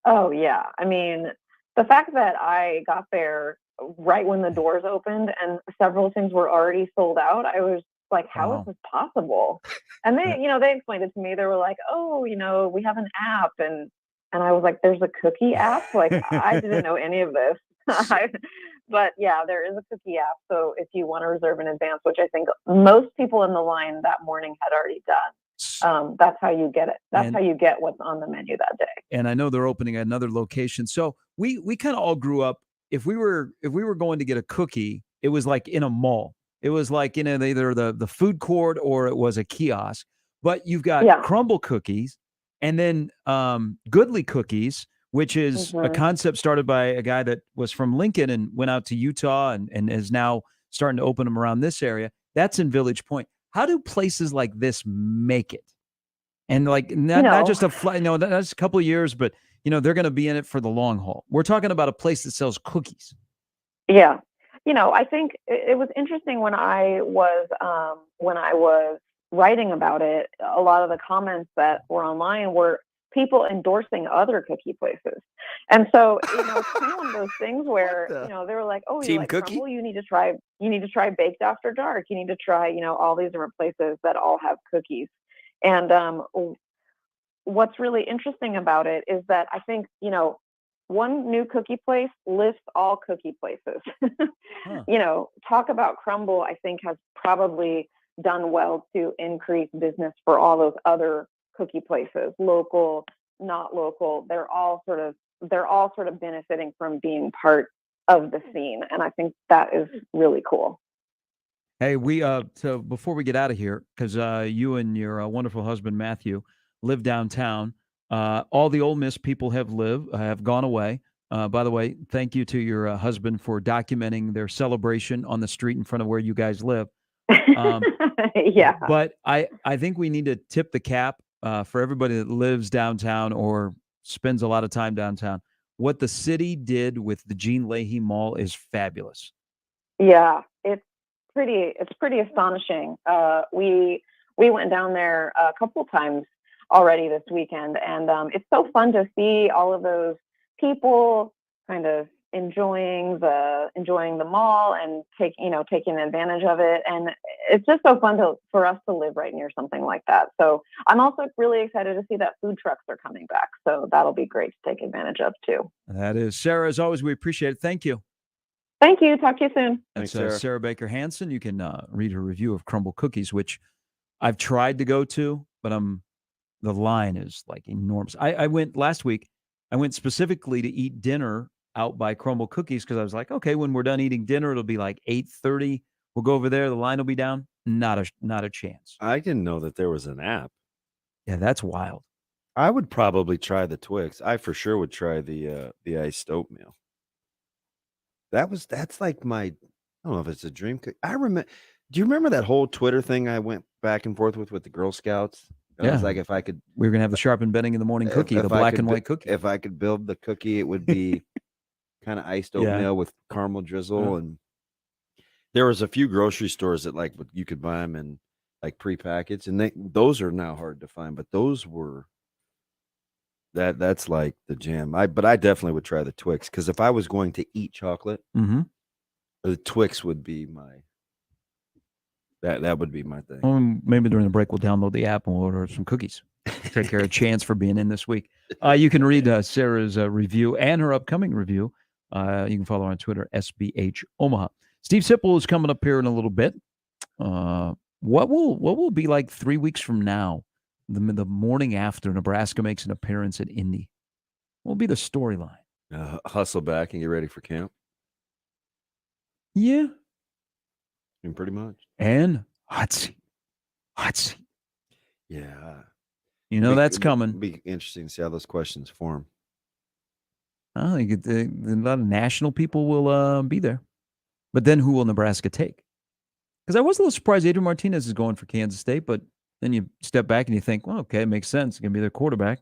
Oh yeah. I mean, the fact that I got there right when the doors opened and several things were already sold out, I was like, how is this possible? And they, they explained it to me. They were like, oh, we have an app, and I was like, there's a cookie app? Like, I didn't know any of this. But yeah, there is a cookie app. So if you want to reserve in advance, which I think most people in the line that morning had already done, that's how you get it. That's how you get what's on the menu that day. And I know they're opening another location. So we kind of all grew up. If we were going to get a cookie, it was like in a mall. It was like in either the food court or it was a kiosk. But you've got Crumble cookies, and then Goodly Cookies, which is a concept started by a guy that was from Lincoln and went out to Utah and is now starting to open them around this area. That's in Village Point. How do places like this make it? And not just a fly, that's a couple of years, but they're going to be in it for the long haul. We're talking about a place that sells cookies. Yeah. I think it was interesting when I was writing about it. A lot of the comments that were online were people endorsing other cookie places. And so, it's kind of one of those things where, they were like, oh, you like Cookie? Crumble? You need to try Baked After Dark. You need to try, all these different places that all have cookies. And what's really interesting about it is that I think, one new cookie place lifts all cookie places. Talk about Crumble, I think, has probably done well to increase business for all those other cookie places, local, not local. They're all sort of benefiting from being part of the scene. And I think that is really cool. Hey, so before we get out of here, because you and your wonderful husband Matthew live downtown, all the Ole Miss people have gone away. By the way, thank you to your husband for documenting their celebration on the street in front of where you guys live. Yeah. But I think we need to tip the cap for everybody that lives downtown or spends a lot of time downtown. What the city did with the Jean Leahy Mall is fabulous. Yeah, it's pretty astonishing. We went down there a couple times already this weekend, and it's so fun to see all of those people kind of enjoying the mall and taking advantage of it. And it's just so fun for us to live right near something like that. So I'm also really excited to see that food trucks are coming back. So that'll be great to take advantage of too. That is Sarah. As always, we appreciate it. Thank you. Thank you. Talk to you soon. That's Thanks, Sarah Baker Hansen. You can read her review of Crumble Cookies, which I've tried to go to, but the line is like enormous. I went last week. I went specifically to eat dinner out by Crumble Cookies because I was like, okay, when we're done eating dinner, it'll be like 8:30. We'll go over there. The line will be down. Not a chance. I didn't know that there was an app. Yeah, that's wild. I would probably try the Twix. I for sure would try the iced oatmeal. That's like my, I don't know if it's a dream cookie. I remember. Do you remember that whole Twitter thing I went back and forth with the Girl Scouts? I was like, if I could, we were gonna have the Sharp and Benning in the morning cookie, the if I black could and bu- white cookie. If I could build the cookie, it would be kind of iced Yeah. oatmeal with caramel drizzle, and there was a few grocery stores that like you could buy them in like prepackaged, and those are now hard to find, but those were that's like the jam. But I definitely would try the Twix, because if I was going to eat chocolate, Mm-hmm. the Twix would be my that would be my thing. Well, maybe during the break we'll download the app and we'll order some cookies. Take care of Chance for being in this week. You can read Sarah's review and her upcoming review. You can follow her on Twitter, SBH Omaha. Steve Sipple is coming up here in a little bit. What will be like 3 weeks from now, the morning after Nebraska makes an appearance at Indy? What will be the storyline? Hustle back and get ready for camp. Yeah. And pretty much. And hot seat. Yeah. You know that's coming. It'll be interesting to see how those questions form. I think a lot of national people will be there. But then who will Nebraska take? Because I was a little surprised Adrian Martinez is going for Kansas State, but then you step back and you think, well, okay, it makes sense. It's going to be their quarterback.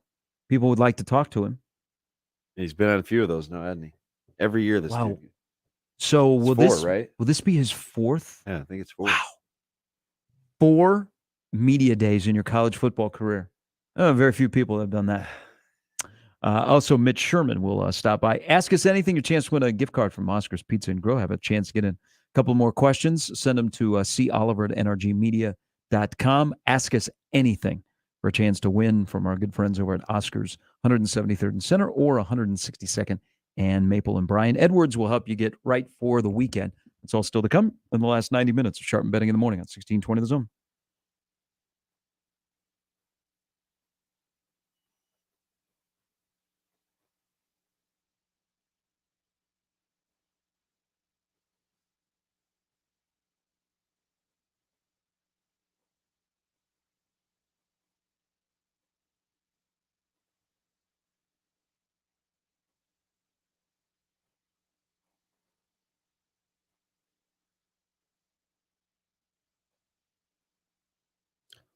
People would like to talk to him. He's been on a few of those now, hasn't he? Every year this dude. So It's will four, this right? Will this be his fourth? Yeah, I think it's 4. Wow. 4 media days in your college football career. Very few people have done that. Also, Mitch Sherman will stop by. Ask us anything. Your chance to win a gift card from Oscar's Pizza and Grill. Have a chance to get in a couple more questions. Send them to coliver@nrgmedia.com. Ask us anything for a chance to win from our good friends over at Oscar's 173rd and Center or 162nd and Maple and Bryan. Edwards will help you get right for the weekend. It's all still to come in the last 90 minutes of Sharp and Betting in the morning on 1620 The Zone.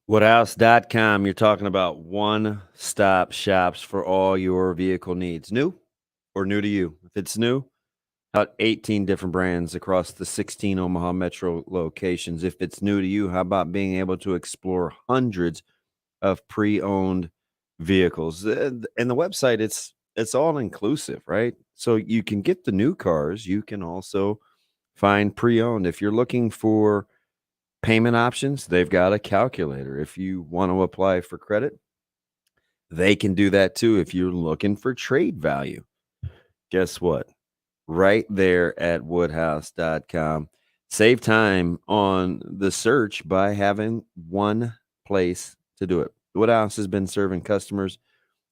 Woodhouse.com. You're talking about one-stop shops for all your vehicle needs. New or new to you? If it's new, about 18 different brands across the 16 Omaha metro locations. If it's new to you, how about being able to explore hundreds of pre-owned vehicles? And the website, it's all inclusive, right? So you can get the new cars. You can also find pre-owned. If you're looking for payment options, they've got a calculator. If you want to apply for credit, they can do that too. If you're looking for trade value, guess what? Right there at woodhouse.com. Save time on the search by having one place to do it. Woodhouse has been serving customers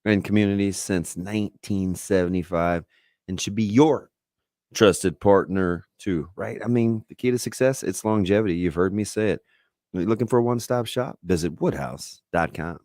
and communities since 1975 and should be your trusted partner too, right? I mean, the key to success, it's longevity. You've heard me say it. You're looking for a one-stop shop? Visit woodhouse.com.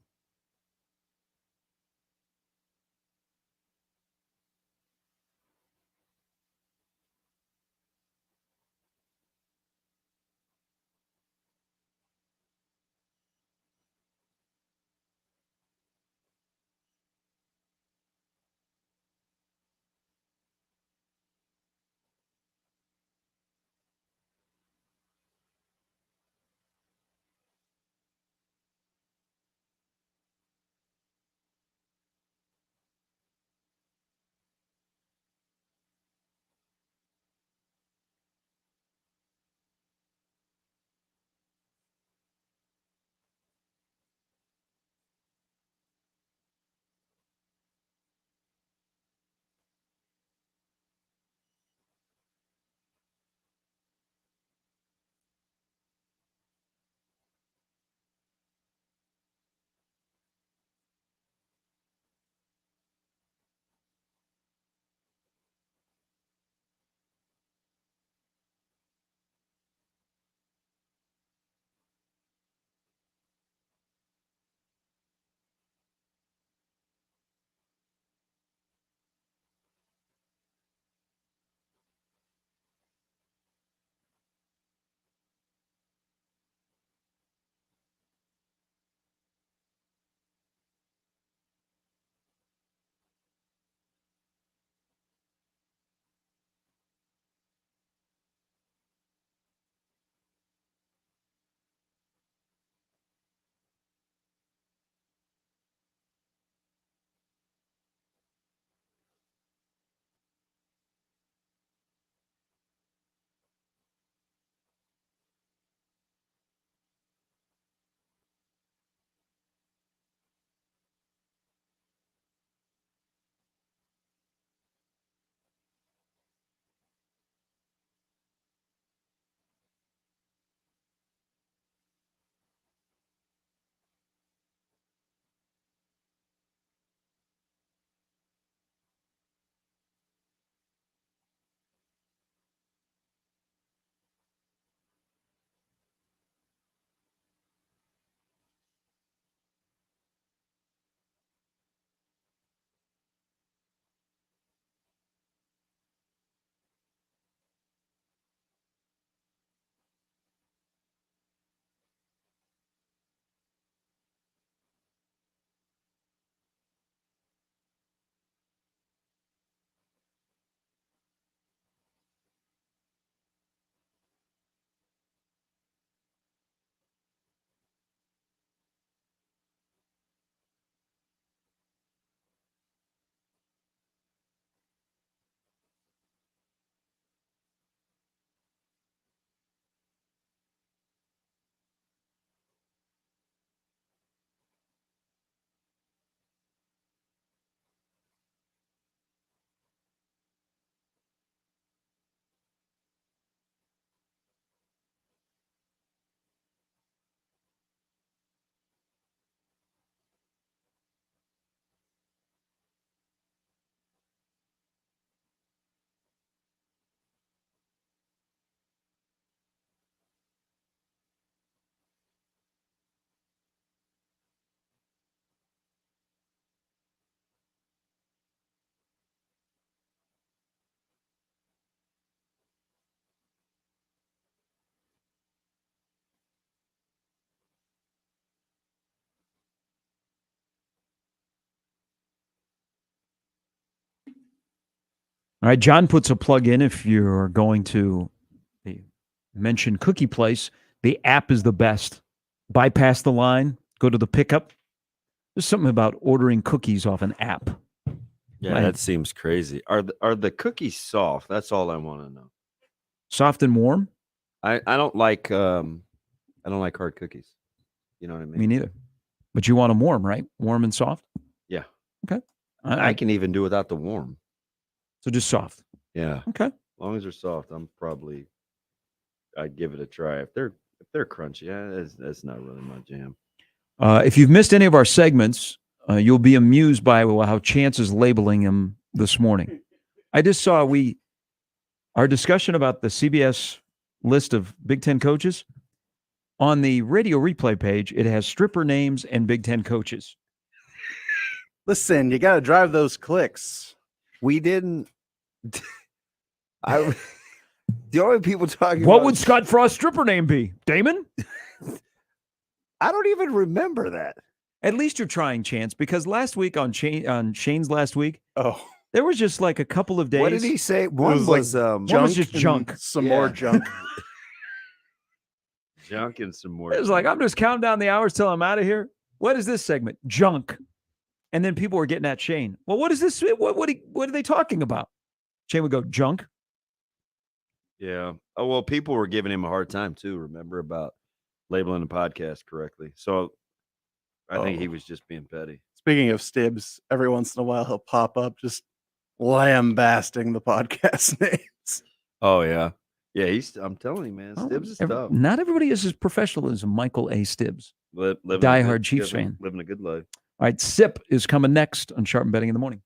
All right, John puts a plug in if you're going to the mentioned cookie place. The app is the best. Bypass the line, go to the pickup. There's something about ordering cookies off an app. Yeah, Right. that seems crazy. Are the cookies soft? That's all I want to know. Soft and warm? I don't like hard cookies. You know what I mean? Me neither. But you want them warm, right? Warm and soft? Yeah. Okay. I can even do without the warm. So just soft. Yeah. Okay. As long as they're soft, I'd give it a try. If they're crunchy, that's not really my jam. If you've missed any of our segments, you'll be amused by how Chance is labeling them this morning. I just saw our discussion about the CBS list of Big Ten coaches. On the radio replay page, it has stripper names and Big Ten coaches. Listen, you got to drive those clicks. We didn't. The only people talking. What about would Scott Frost's stripper name be? Damon? I don't even remember that. At least you're trying, Chance, because last week on Shane's last week, Oh, there was just like a couple of days. What did he say? One was like was One was just and junk. Some more junk. junk and some more. It was like, I'm just counting down the hours till I'm out of here. What is this segment? Junk. And then people were getting at Shane. Well, what is this? What are they talking about? Shane would go, junk. Yeah. Oh, well, people were giving him a hard time too. Remember about labeling the podcast correctly. So I think he was just being petty. Speaking of Stibbs, every once in a while he'll pop up just lambasting the podcast names. Oh yeah. Yeah, I'm telling you, man, Stibbs is tough. Not everybody is as professional as Michael A. Stibbs. Living a Diehard good- Chiefs living- fan. Living a good life. All right, Sip is coming next on Sharp and Betting in the Morning.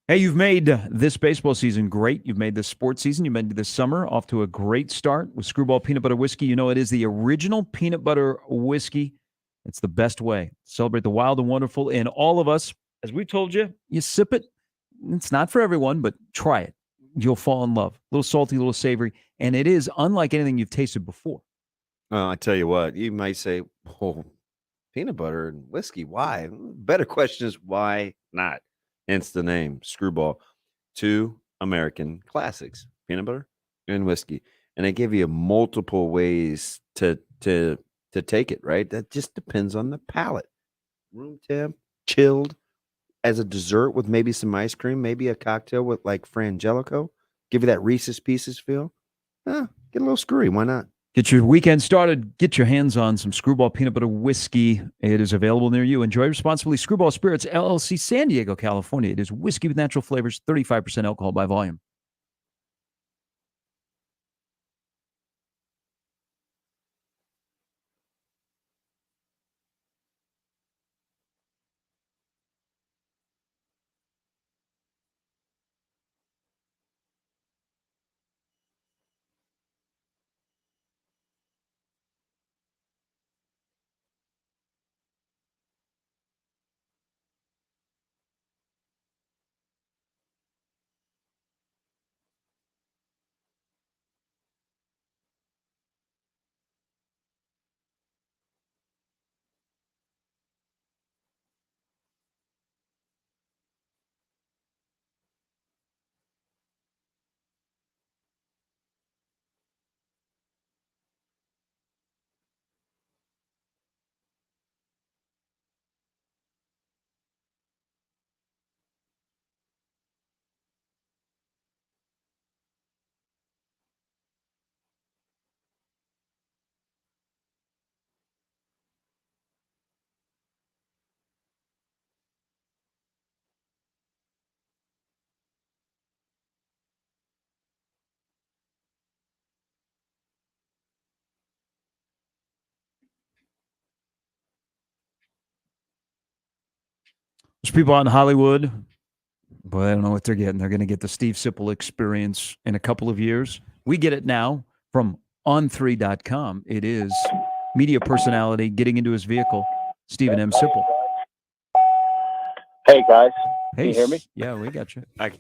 Hey, you've made this baseball season great. You've made this sports season. You made this summer off to a great start with Screwball Peanut Butter Whiskey. You know it is the original peanut butter whiskey. It's the best way. Celebrate the wild and wonderful in all of us. As we told you, you sip it. It's not for everyone, but try it. You'll fall in love. A little salty, a little savory. And it is unlike anything you've tasted before. Well, I tell you what, you might say, oh, peanut butter and whiskey. Why? Better question is why not? Hence the name, Screwball. 2 American classics, peanut butter and whiskey. And they give you multiple ways to take it, right? That just depends on the palate. Room temp, chilled, as a dessert with maybe some ice cream, maybe a cocktail with like Frangelico, give you that Reese's Pieces feel. Get a little screwy. Why not? Get your weekend started. Get your hands on some Screwball Peanut Butter Whiskey. It is available near you. Enjoy responsibly. Screwball Spirits, LLC, San Diego, California. It is whiskey with natural flavors, 35% alcohol by volume. There's people out in Hollywood, but I don't know what they're getting. They're going to get the Steve Sipple experience in a couple of years. We get it now from On3.com. It is media personality getting into his vehicle, Stephen M. Sipple. Hey guys, Hey, can you hear me? Yeah, we got you. I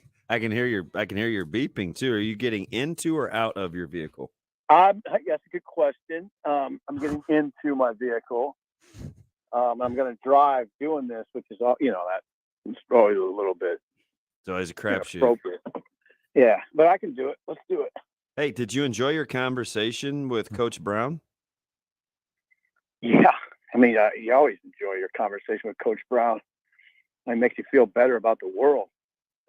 can hear your beeping too. Are you getting into or out of your vehicle? That's a good question. I'm getting into my vehicle. I'm going to drive doing this, which is all that's always a little bit. It's always a crapshoot. Appropriate. Yeah, but I can do it. Let's do it. Hey, did you enjoy your conversation with Coach Brown? Yeah, I mean, you always enjoy your conversation with Coach Brown. It makes you feel better about the world.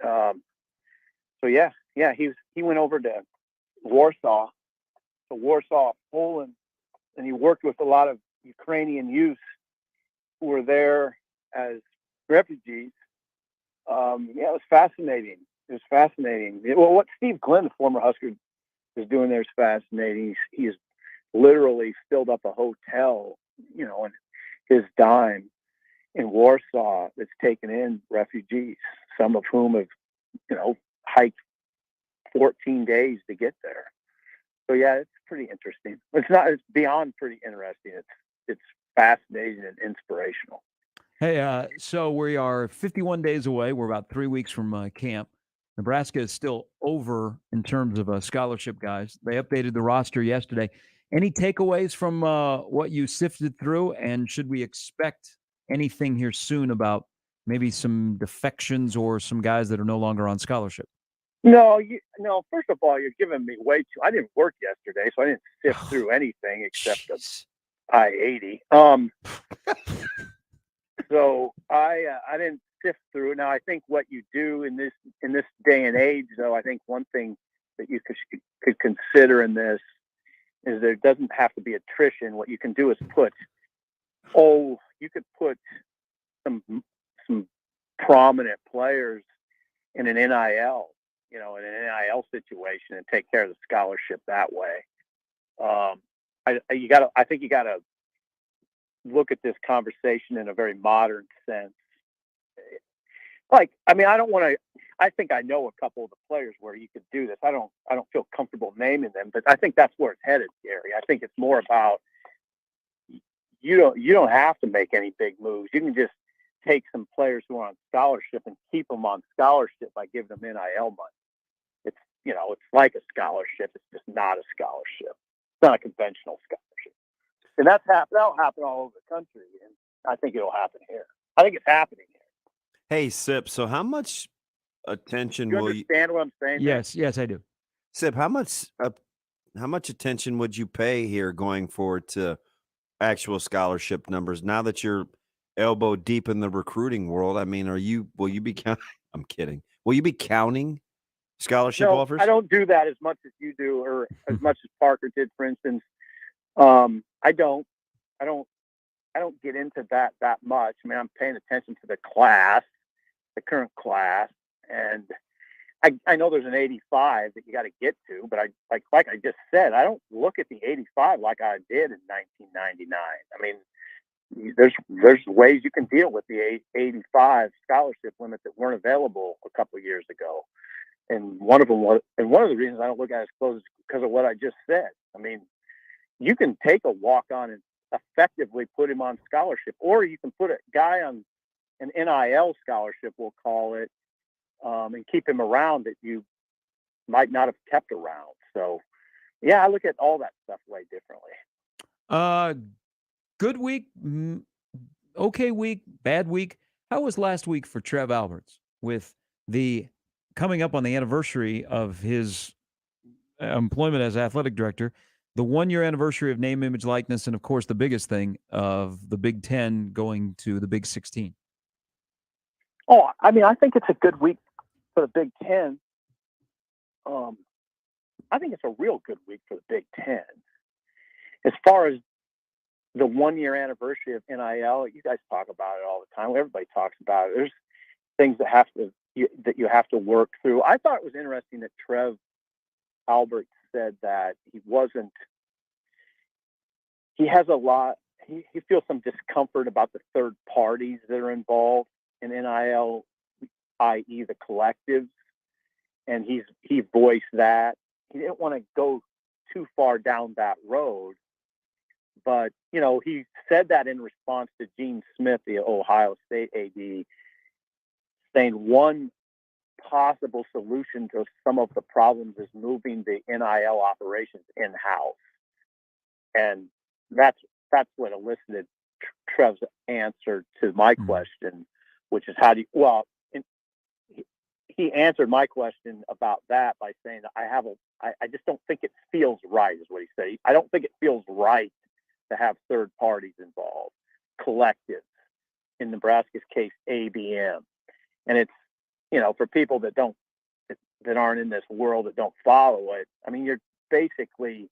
So yeah, he went over to Warsaw, Poland, and he worked with a lot of Ukrainian youth who were there as refugees. It was fascinating. Well, what Steve Glenn, the former Husker, is doing there is fascinating. He's literally filled up a hotel, in his dime in Warsaw that's taken in refugees, some of whom have, hiked 14 days to get there. So yeah, it's pretty interesting. It's beyond pretty interesting. It's fascinating and inspirational. Hey, so we are 51 days away. We're about 3 weeks from camp. Nebraska is still over in terms of scholarship guys. They updated the roster yesterday. Any takeaways from what you sifted through? And should we expect anything here soon about maybe some defections or some guys that are no longer on scholarship? No, first of all, you're giving me way too. I didn't work yesterday, so I didn't sift through anything except the I-80. So I didn't sift through. Now I think what you do in this day and age, though, I think one thing that you could consider in this is there doesn't have to be attrition. What you can do is put some prominent players in an NIL, in an NIL situation and take care of the scholarship that way. I think you gotta look at this conversation in a very modern sense. I think I know a couple of the players where you could do this. I don't feel comfortable naming them, but I think that's where it's headed, Gary. I think it's more about you don't have to make any big moves. You can just take some players who are on scholarship and keep them on scholarship by giving them NIL money. It's like a scholarship. It's just not a scholarship. It's not a conventional scholarship. And that'll happen all over the country. And I think it'll happen here. I think it's happening here. Hey, Sip, so how much attention Do you understand what I'm saying? Yes, I do. Sip, how much attention would you pay here going forward to actual scholarship numbers now that you're elbow deep in the recruiting world. I mean, will you be counting? I'm kidding. Will you be counting scholarship offers? I don't do that as much as you do, or as much as Parker did, for instance. I don't get into that much. I mean, I'm paying attention to the current class, and I know there's an 85 that you got to get to, but like I just said, I don't look at the 85 like I did in 1999. I mean, there's ways you can deal with the 85 scholarship limit that weren't available a couple of years ago, and one of the reasons I don't look at it as close is because of what I just said. I mean, you can take a walk-on and effectively put him on scholarship, or you can put a guy on an NIL scholarship, we'll call it, and keep him around that you might not have kept around. So, yeah, I look at all that stuff way differently. Good week, okay week, bad week. How was last week for Trev Alberts with the coming up on the anniversary of his employment as athletic director, the 1-year anniversary of name, image, likeness, and of course the biggest thing of the Big Ten going to the Big 16? Oh, I mean, I think it's a good week for the Big Ten. I think it's a real good week for the Big Ten. As far as the 1-year anniversary of NIL, you guys talk about it all the time. Everybody talks about it. There's things that you have to work through. I thought it was interesting that Trev Alberts said that he feels some discomfort about the third parties that are involved in NIL, i.e. the collectives. And he voiced that. He didn't want to go too far down that road. But, he said that in response to Gene Smith, the Ohio State AD, saying one possible solution to some of the problems is moving the NIL operations in-house. And that's what elicited Trev's answer to my question, which is he answered my question about that by saying, I just don't think it feels right, is what he said. I don't think it feels right to have third parties involved, collectives, in Nebraska's case, ABM. And it's, for people that aren't in this world, that don't follow it, I mean, you're basically,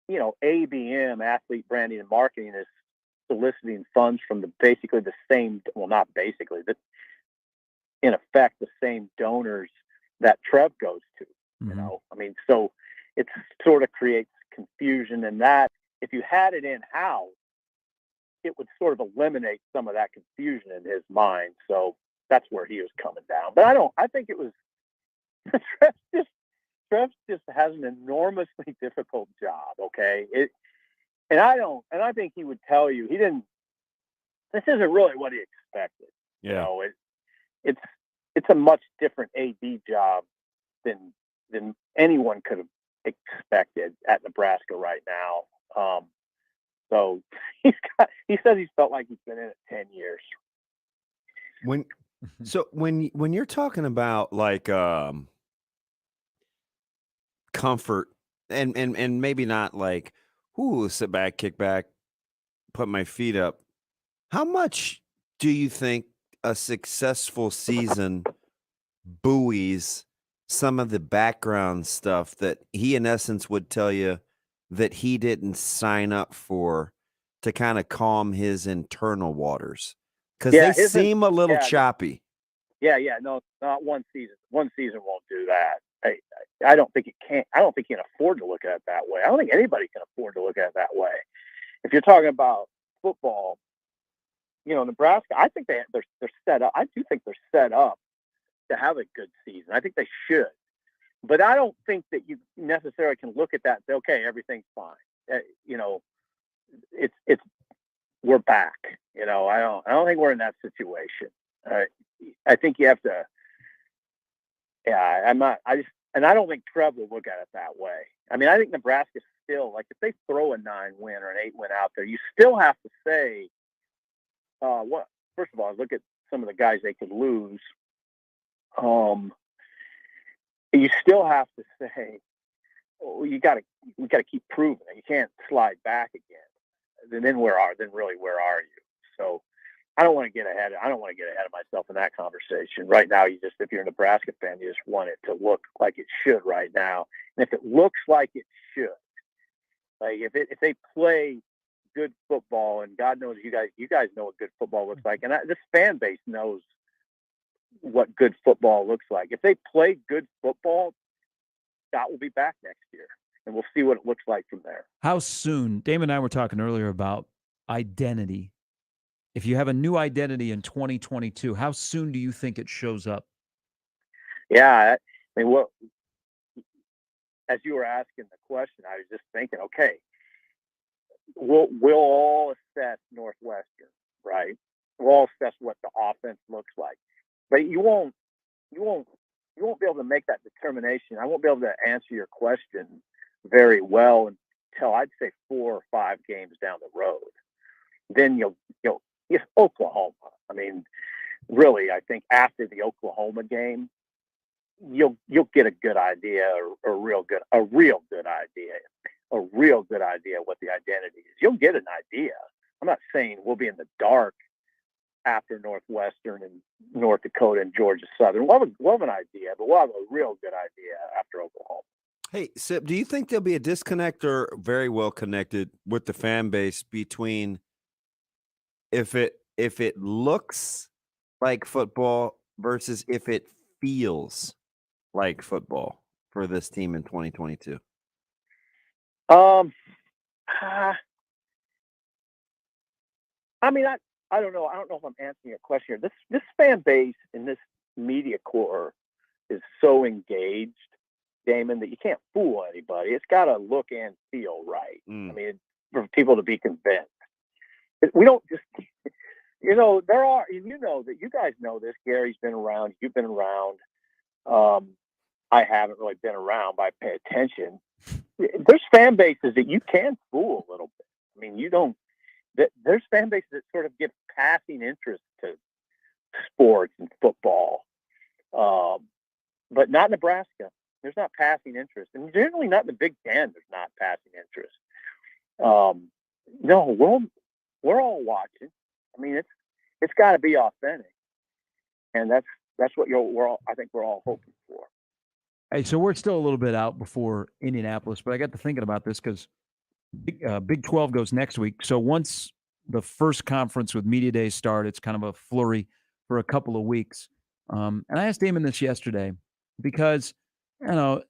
ABM, athlete branding and marketing, is soliciting funds from basically the same, well, not basically, but in effect, the same donors that Trev goes to, I mean, so it sort of creates confusion, and that if you had it in-house, it would sort of eliminate some of that confusion in his mind. So that's where he was coming down. But I think it was, Trev just has an enormously difficult job. Okay. And I think he would tell you, this isn't really what he expected. Yeah. It's a much different AD job than anyone could have expected at Nebraska right now. So he says he's felt like he's been in it 10 years. When you're talking about like comfort and maybe not like, sit back, kick back, put my feet up, how much do you think a successful season buoys some of the background stuff that he in essence would tell you that he didn't sign up for, to kind of calm his internal waters? Because they seem a little choppy. Yeah. No, not one season. One season won't do that. I don't think it can. I don't think you can afford to look at it that way. I don't think anybody can afford to look at it that way. If you're talking about football, Nebraska, I think they're set up. I do think they're set up to have a good season. I think they should. But I don't think that you necessarily can look at that and say, okay, everything's fine. It's we're back. I don't think we're in that situation. I think you have to. Yeah, I'm not. I don't think Trev will look at it that way. I mean, I think Nebraska's still, like, if they throw a 9-win or an 8-win out there, you still have to say, first of all, look at some of the guys they could lose. You still have to say, we got to keep proving it. You can't slide back again. Then where are you? So I don't want to get ahead of myself in that conversation. Right now, if you're a Nebraska fan, you just want it to look like it should right now. And if it looks like it should, like if they play good football, and God knows you guys know what good football looks like, and this fan base knows what good football looks like. If they play good football, Scott will be back next year, and we'll see what it looks like from there. How soon? Damon and I were talking earlier about identity. If you have a new identity in 2022, how soon do you think it shows up? Yeah, I mean, as you were asking the question, I was just thinking, okay, we'll all assess Northwestern, right? We'll all assess what the offense looks like, but you won't be able to make that determination. I won't be able to answer your question very well until I'd say 4 or 5 games down the road. Then it's Oklahoma. I mean, really, I think after the Oklahoma game, you'll get a good idea, a real good idea what the identity is. You'll get an idea. I'm not saying we'll be in the dark after Northwestern and North Dakota and Georgia Southern. We'll have an idea, but we'll have a real good idea after Oklahoma. Hey, Sip, do you think there'll be a disconnect or very well connected with the fan base between if it looks like football versus if it feels like football for this team in 2022? I mean, I don't know. I don't know if I'm answering your question here. This fan base and this media corps is so engaged, Damon, that you can't fool anybody. It's got to look and feel right. I mean, for people to be convinced. We don't just, there are, that you guys know this. Gary's been around. You've been around. I haven't really been around, but I pay attention. There's fan bases that you can fool a little bit. I mean, there's fan bases that sort of give passing interest to sports and football, but not Nebraska. There's not passing interest, and generally not in the Big Ten. There's not passing interest. No, we're all watching. I mean, it's got to be authentic, and that's what I think we're all hoping for. Hey, so we're still a little bit out before Indianapolis, but I got to thinking about this because Big 12 goes next week. So once the first conference with media days start, it's kind of a flurry for a couple of weeks. And I asked Damon this yesterday because, it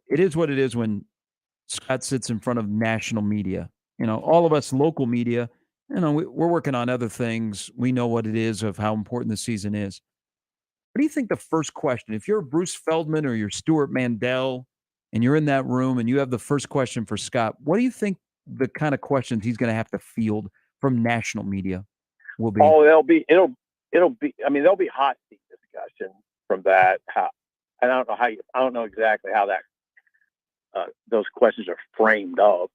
is what it is when Scott sits in front of national media. All of us local media, we're working on other things. We know what it is of how important the season is. What do you think the first question, if you're Bruce Feldman or you're Stuart Mandel and you're in that room and you have the first question for Scott, what do you think the kind of questions he's going to have to field from national media will be? Oh, it'll be, I mean, there'll be hot seat discussion from that. I don't know exactly how that, those questions are framed up,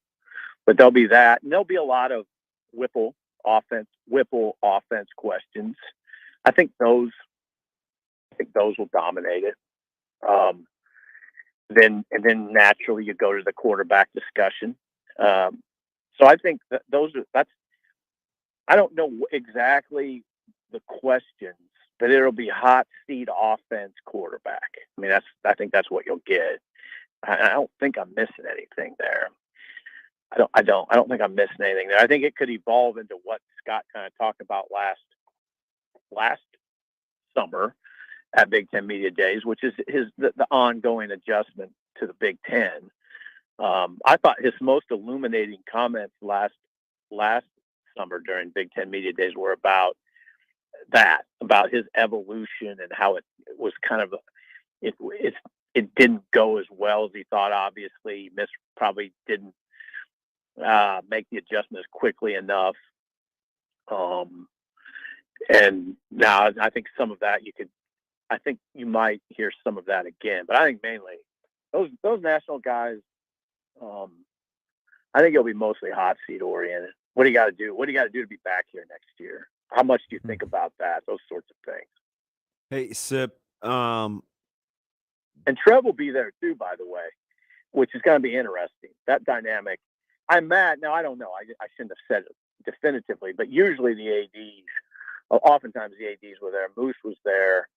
but there'll be that. And there'll be a lot of Whipple offense questions. I think those will dominate it. Then naturally you go to the quarterback discussion. So I think that I don't know exactly the questions, but it'll be hot seat offense quarterback. I mean, I think that's what you'll get. I don't think I'm missing anything there. I don't think I'm missing anything there. I think it could evolve into what Scott kind of talked about last summer at Big Ten Media Days, which is the ongoing adjustment to the Big Ten. I thought his most illuminating comments last summer during Big Ten Media Days were about his evolution and how it was kind of it didn't go as well as he thought. Obviously, he probably didn't make the adjustment as quickly enough. And now I think some of that you might hear some of that again, but I think mainly those national guys, I think it'll be mostly hot seat oriented. What do you got to do? What do you got to do to be back here next year? How much do you think about that? Those sorts of things. Hey, Sip. And Trev will be there too, by the way, which is going to be interesting. That dynamic. I'm mad. Now, I don't know. I shouldn't have said it definitively, but usually the ADs oftentimes the ADs were there. Moose was there,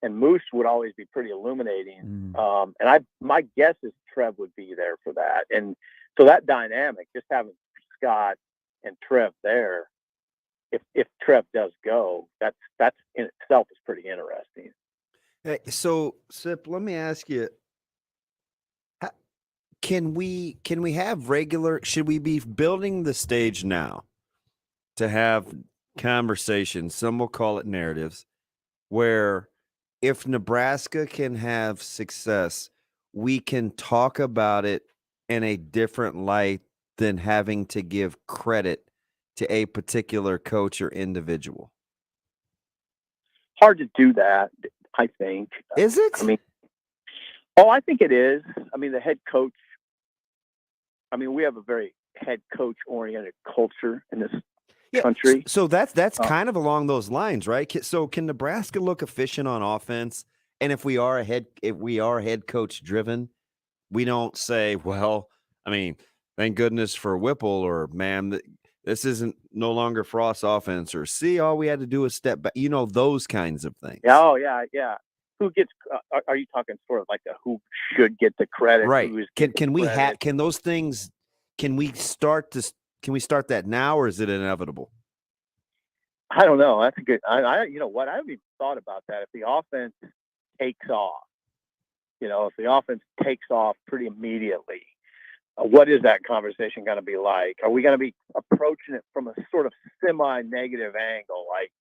and Moose would always be pretty illuminating. And my guess is Trev would be there for that. And so that dynamic, just having Scott and Trev there, if Trev does go, that's in itself is pretty interesting. Hey, so Sip, let me ask you: Can we have regular? Should we be building the stage now to have conversations? Some will call it narratives, where if Nebraska can have success, we can talk about it in a different light than having to give credit to a particular coach or individual. Hard to do that, I think. Is it? I mean, I think it is. I mean, the head coach. I mean, we have a very head coach oriented culture in this country. So that's kind of along those lines, right? So can Nebraska look efficient on offense? And if we are head coach driven, we don't say, well, I mean, thank goodness for Whipple, or man, this isn't no longer Frost's offense, or see, all we had to do was step back. Those kinds of things. Oh yeah. Who gets? Are you talking sort of like who should get the credit? Right. Can we can those things? Can we start that now, or is it inevitable? I don't know. That's a good. You know what? I haven't even thought about that. If the offense takes off, if the offense takes off pretty immediately, what is that conversation going to be like? Are we going to be approaching it from a sort of semi-negative angle? Like,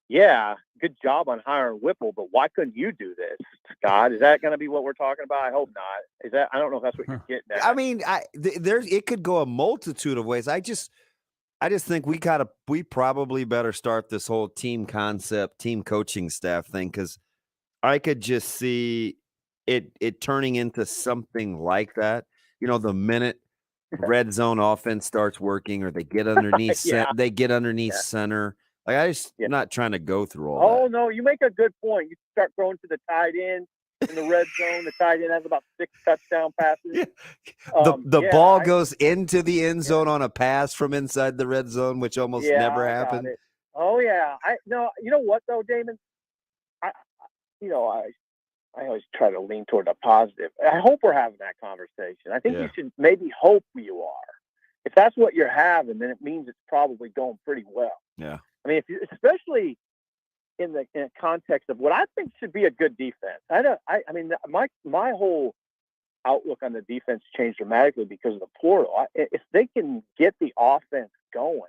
yeah, good job on hiring Whipple, but why couldn't you do this, Scott? Is that going to be what we're talking about? I hope not. Is that? I don't know if that's what you're getting at. I mean, it could go a multitude of ways. I just think we probably better start this whole team concept, team coaching staff thing, because I could just see it turning into something like that. The minute red zone offense starts working, or they get underneath, center. Like, I'm not trying to go through all that. Oh, no, you make a good point. You start throwing to the tight end in the red zone. The tight end has about 6 touchdown passes. Yeah. The ball goes into the end zone on a pass from inside the red zone, which almost never happened. Oh, yeah. You know what, though, Damon? I always try to lean toward the positive. I hope we're having that conversation. I think you should maybe hope you are. If that's what you're having, then it means it's probably going pretty well. Yeah. I mean, especially in a context of what I think should be a good defense. I mean, my whole outlook on the defense changed dramatically because of the portal. If they can get the offense going,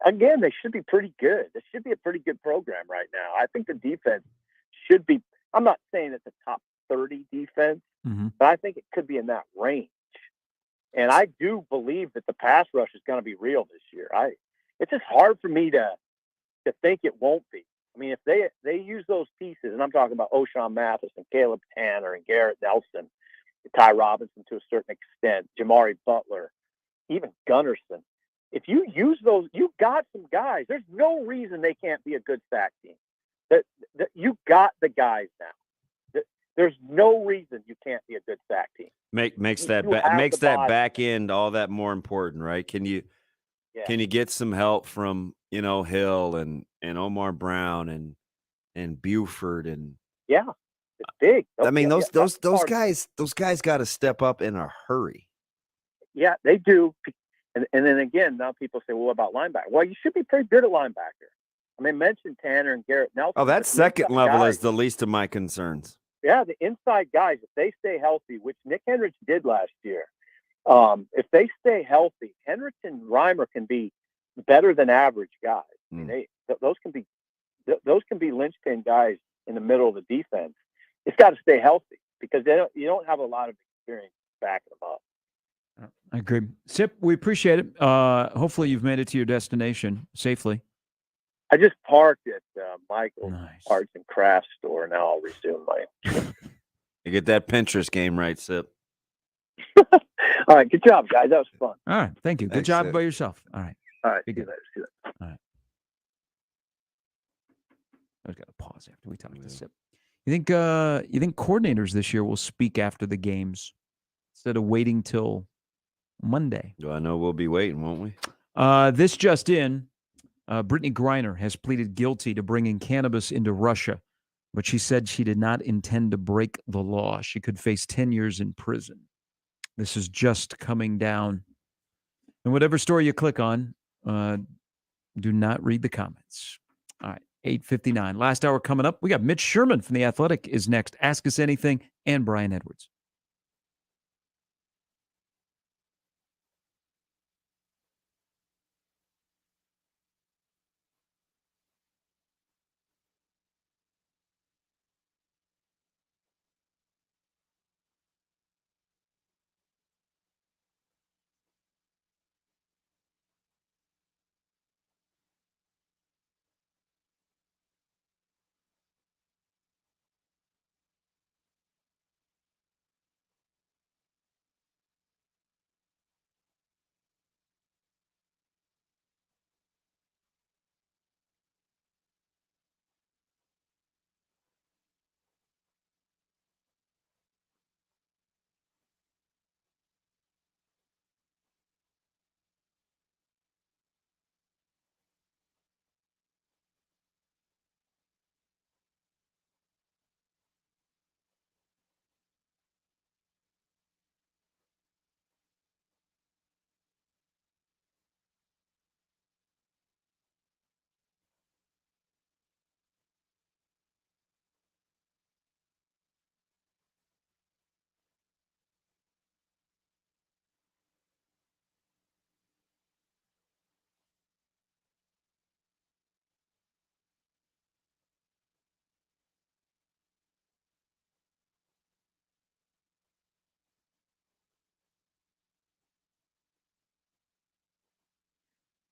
again, they should be pretty good. This should be a pretty good program right now. I think the defense should be. I'm not saying it's a top 30 defense, but I think it could be in that range. And I do believe that the pass rush is going to be real this year. It's just hard for me to think it won't be. I mean, if they use those pieces, and I'm talking about O'Shawn Mathis and Caleb Tanner and Garrett Nelson, Ty Robinson to a certain extent, Jamari Butler, even Gunnarsson. If you use those, you've got some guys. There's no reason they can't be a good sack team. That you got the guys now. There's no reason you can't be a good sack team. Makes that back end all that more important, right? Can you get some help from Hill and Omar Brown and Buford and it's big. Those guys got to step up in a hurry. Yeah, they do. And then again, now people say, well, what about linebacker? Well, you should be pretty good at linebacker. I mean, mention Tanner and Garrett Nelson. Oh, that second level is the least of my concerns. Yeah, the inside guys, if they stay healthy, which Nick Henrich did last year, if they stay healthy, Henrich and Reimer can be better than average guys. I mean, those can be linchpin guys in the middle of the defense. It's got to stay healthy because you don't have a lot of experience backing them up. I agree. Sip, we appreciate it. Hopefully you've made it to your destination safely. I just parked at Michael's Arts and Crafts store. Now I'll resume my. You get that Pinterest game right, Sip. All right, good job, guys. That was fun. All right, thank you. Good Thanks, job Sip. by yourself. All right. All right, Be see you good. later. See you later. All right. I've got to pause after we talk to Sip. You think coordinators this year will speak after the games instead of waiting till Monday? Well, I know we'll be waiting, won't we? This just in. Brittany Griner has pleaded guilty to bringing cannabis into Russia, but she said she did not intend to break the law. She could face 10 years in prison. This is just coming down. And whatever story you click on, do not read the comments. All right, 8:59. Last hour coming up. We got Mitch Sherman from The Athletic is next. Ask Us Anything, and Brian Edwards.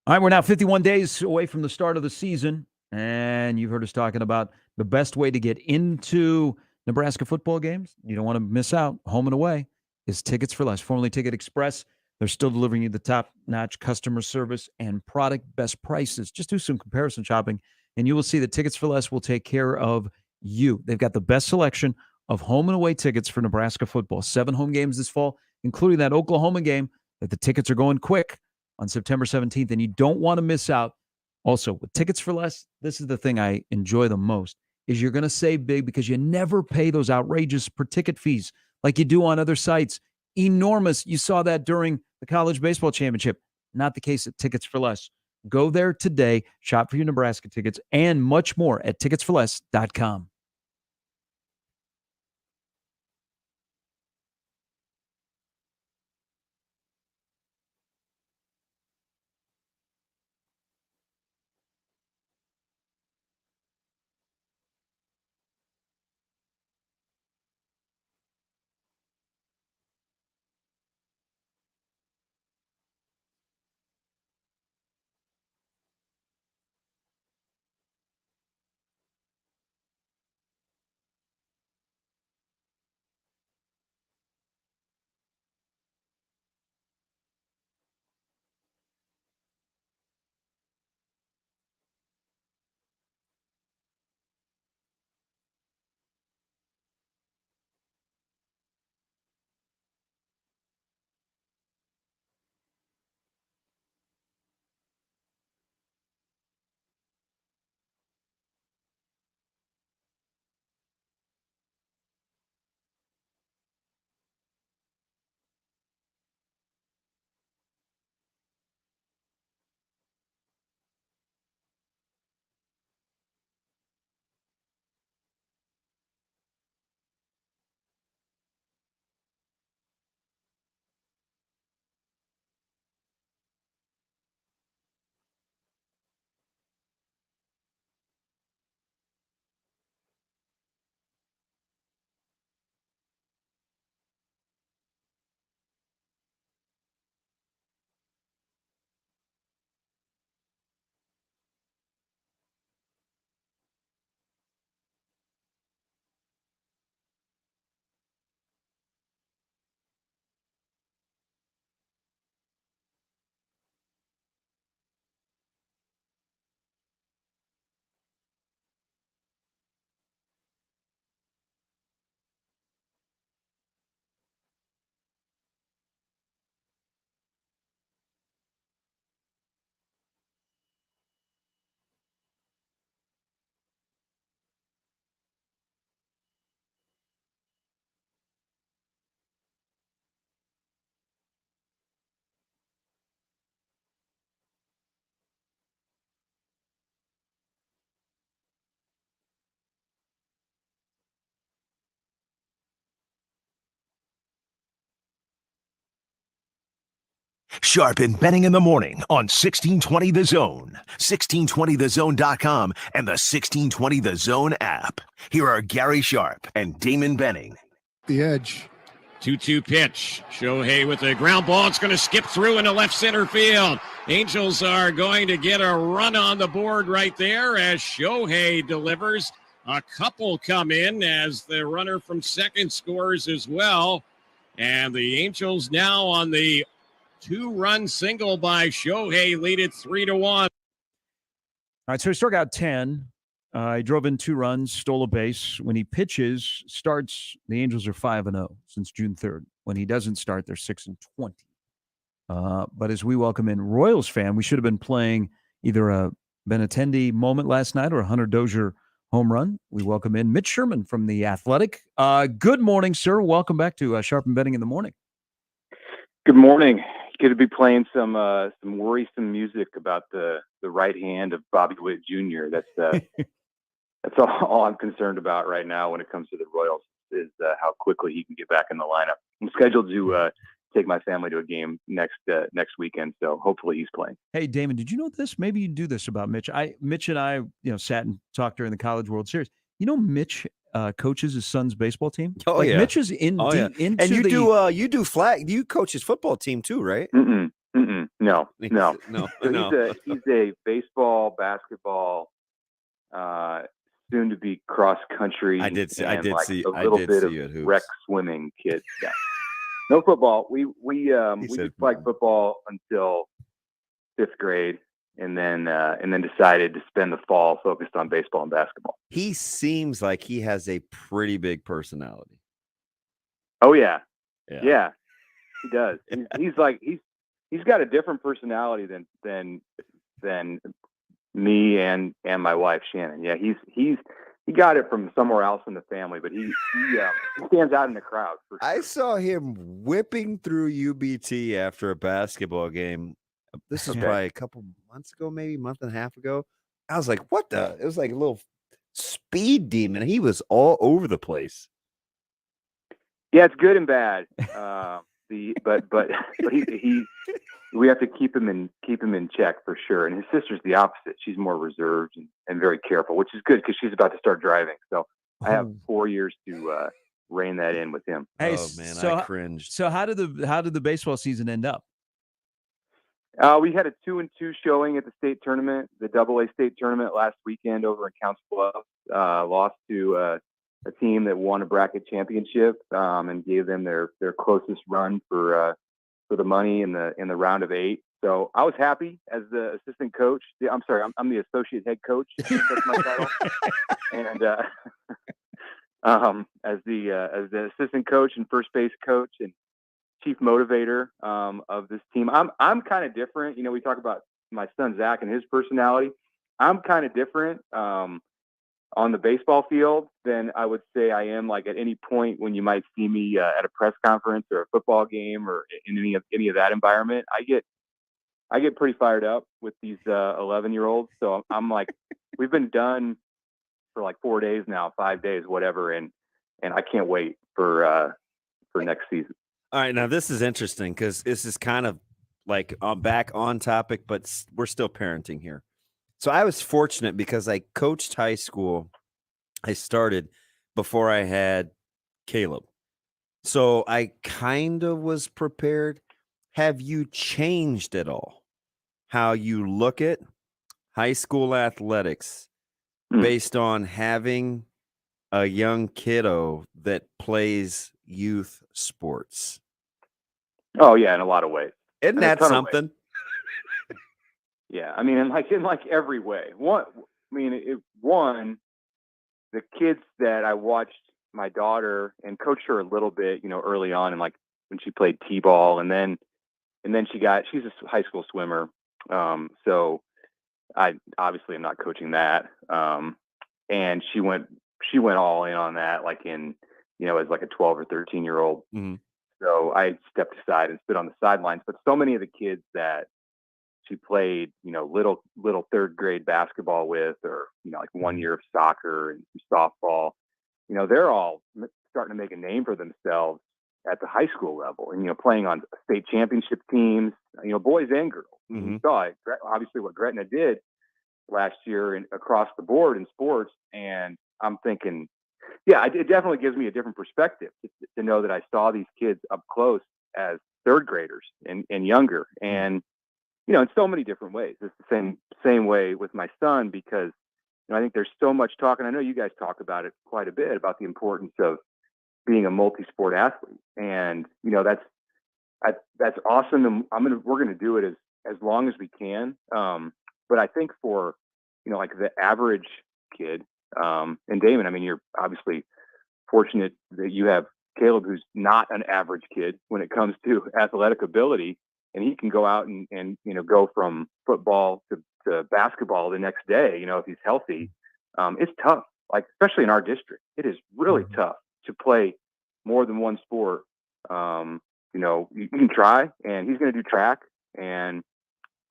All right, we're now 51 days away from the start of the season, and you've heard us talking about the best way to get into Nebraska football games. You don't want to miss out. Home and away is Tickets for Less, formerly Ticket Express. They're still delivering you the top-notch customer service and product best prices. Just do some comparison shopping, and you will see that Tickets for Less will take care of you. They've got the best selection of home and away tickets for Nebraska football. 7 home games this fall, including that Oklahoma game that the tickets are going quick on September 17th, and you don't want to miss out. Also, with Tickets for Less, this is the thing I enjoy the most, is you're going to save big because you never pay those outrageous per ticket fees like you do on other sites. Enormous. You saw that during the college baseball championship. Not the case at Tickets for Less. Go there today, shop for your Nebraska tickets, and much more at ticketsforless.com. Sharp and Benning in the morning on 1620 The Zone, 1620thezone.com, and the 1620 The Zone app. Here are Gary Sharp and Damon Benning. The edge. 2-2 pitch. Shohei with a ground ball. It's going to skip through into left center field. Angels are going to get a run on the board right there as Shohei delivers. A couple come in as the runner from second scores as well. And the Angels now on the 2-run single by Shohei lead it 3-1. All right, so he struck out 10. He drove in 2 runs, stole a base. When he pitches, starts, the Angels are 5-0 since June 3rd. When he doesn't start, they're 6-20. But as we welcome in Royals fan, we should have been playing either a Benintendi moment last night or a Hunter Dozier home run. We welcome in Mitch Sherman from The Athletic. Good morning, sir. Welcome back to Sharp and Betting in the Morning. Good morning. Good to be playing some worrisome music about the right hand of Bobby Witt Jr. That's all I'm concerned about right now when it comes to the Royals is how quickly he can get back in the lineup. I'm scheduled to take my family to a game next weekend, so hopefully he's playing. Hey, Damon, did you know this? Maybe you do this about Mitch. Mitch and I, sat and talked during the College World Series. Mitch coaches his son's baseball team. Oh, yeah. Mitch is into and you do flag. You coach his football team too, right? No. No. He's a baseball, basketball, soon to be cross country. I did see a little bit of rec swimming kid. Yeah. No football. We did flag football until 5th grade, and then decided to spend the fall focused on baseball and basketball. He seems like he has a pretty big personality. Oh yeah. He does. He's got a different personality than me and my wife Shannon. Yeah, he got it from somewhere else in the family, but he stands out in the crowd. For sure. I saw him whipping through UBT after a basketball game. This is probably a couple months ago, maybe a month and a half ago. I was like, what the? It was like a little speed demon. He was all over the place. Yeah, it's good and bad. But we have to keep him in check for sure. And his sister's the opposite. She's more reserved and very careful, which is good because she's about to start driving. So I have 4 years to rein that in with him. Hey, oh man, I cringed. So how did the baseball season end up? We had a 2-2 showing at the state tournament, the AA state tournament last weekend over in Council Bluffs. Lost to a team that won a bracket championship and gave them their closest run for the money in the round of 8. So I was happy as the assistant coach. I'm sorry, I'm the associate head coach. That's my title. And as the assistant coach and first base coach and chief motivator of this team, I'm kind of different. We talk about my son Zach and his personality. I'm kind of different on the baseball field than I would say I am like at any point when you might see me at a press conference or a football game or in any of that environment. I get pretty fired up with these 11-year-olds. So I'm like, we've been done for like 4 days now, 5 days, whatever, and I can't wait for next season. All right, now this is interesting because this is kind of like back on topic, but we're still parenting here. So I was fortunate because I coached high school. I started before I had Caleb. So I kind of was prepared. Have you changed at all how you look at high school athletics based on having a young kiddo that plays youth sports? Oh yeah, in a lot of ways. Isn't that something? Yeah, I mean, in like every way. One, the kids that I watched my daughter and coached her a little bit, early on, and like when she played t-ball, and then she's a high school swimmer. So I obviously am not coaching that. And she went all in on that, like in, as like a 12 or 13-year-old. Mm-hmm. So I stepped aside and stood on the sidelines. But so many of the kids that she played, little third grade basketball with, or, like 1 year of soccer and softball, they're all starting to make a name for themselves at the high school level, and playing on state championship teams, boys and girls. You saw it, obviously what Gretna did last year and across the board in sports, and I'm thinking, yeah, it definitely gives me a different perspective to know that I saw these kids up close as third graders and younger, and in so many different ways. It's the same way with my son, because I think there's so much talk, and I know you guys talk about it quite a bit, about the importance of being a multi-sport athlete, and that's awesome. And we're gonna do it as long as we can. But I think for like the average kid, and Damon, I mean, you're obviously fortunate that you have Caleb, who's not an average kid when it comes to athletic ability, and he can go out and go from football to basketball the next day, if he's healthy. It's tough, like especially in our district. It is really tough to play more than one sport. You can try, and he's going to do track, and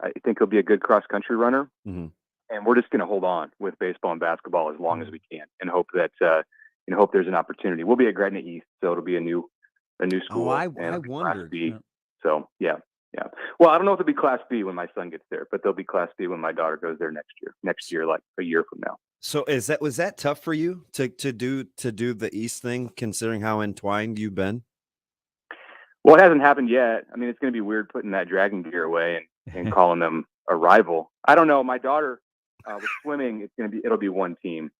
I think he'll be a good cross country runner. And we're just going to hold on with baseball and basketball as long as we can, and hope that hope there's an opportunity. We'll be at Gretna East, so it'll be a new school. Oh, I Class wondered. B. Yeah. So yeah. Well, I don't know if it'll be Class B when my son gets there, but there'll be Class B when my daughter goes there next year, like a year from now. So was that tough for you to do the East thing, considering how entwined you've been? Well, it hasn't happened yet. I mean, it's going to be weird putting that dragon gear away and calling them a rival. I don't know. My daughter with swimming, it'll be one team.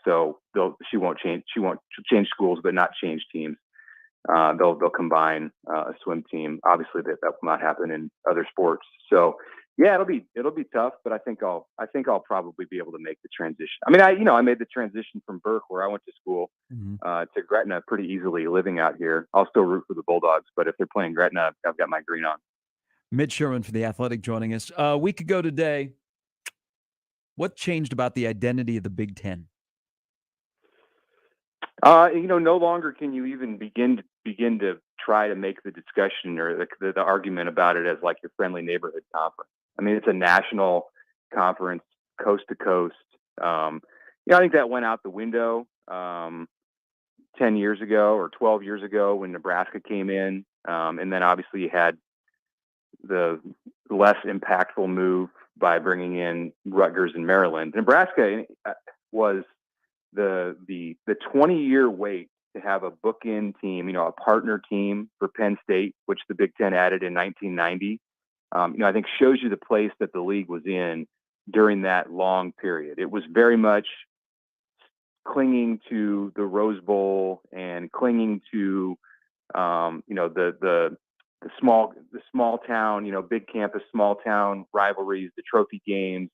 So she won't change schools, but not change teams. They'll combine a swim team. Obviously, that will not happen in other sports. So yeah, it'll be tough, but I think I'll probably be able to make the transition. I mean, I made the transition from Burke, where I went to school, to Gretna pretty easily living out here. I'll still root for the Bulldogs, but if they're playing Gretna, I've got my green on. Mitch Sherman for The Athletic joining us. A week ago today, what changed about the identity of the Big Ten? No longer can you even begin to try to make the discussion or the argument about it as like your friendly neighborhood conference. I mean, it's a national conference, coast to coast. I think that went out the window 10 years ago or 12 years ago when Nebraska came in. And then obviously you had the less impactful move by bringing in Rutgers and Maryland. Nebraska was the 20-year wait to have a bookend team, a partner team for Penn State, which the Big Ten added in 1990. I think shows you the place that the league was in during that long period. It was very much clinging to the Rose Bowl and clinging to, the small town, big campus, small town rivalries, the trophy games,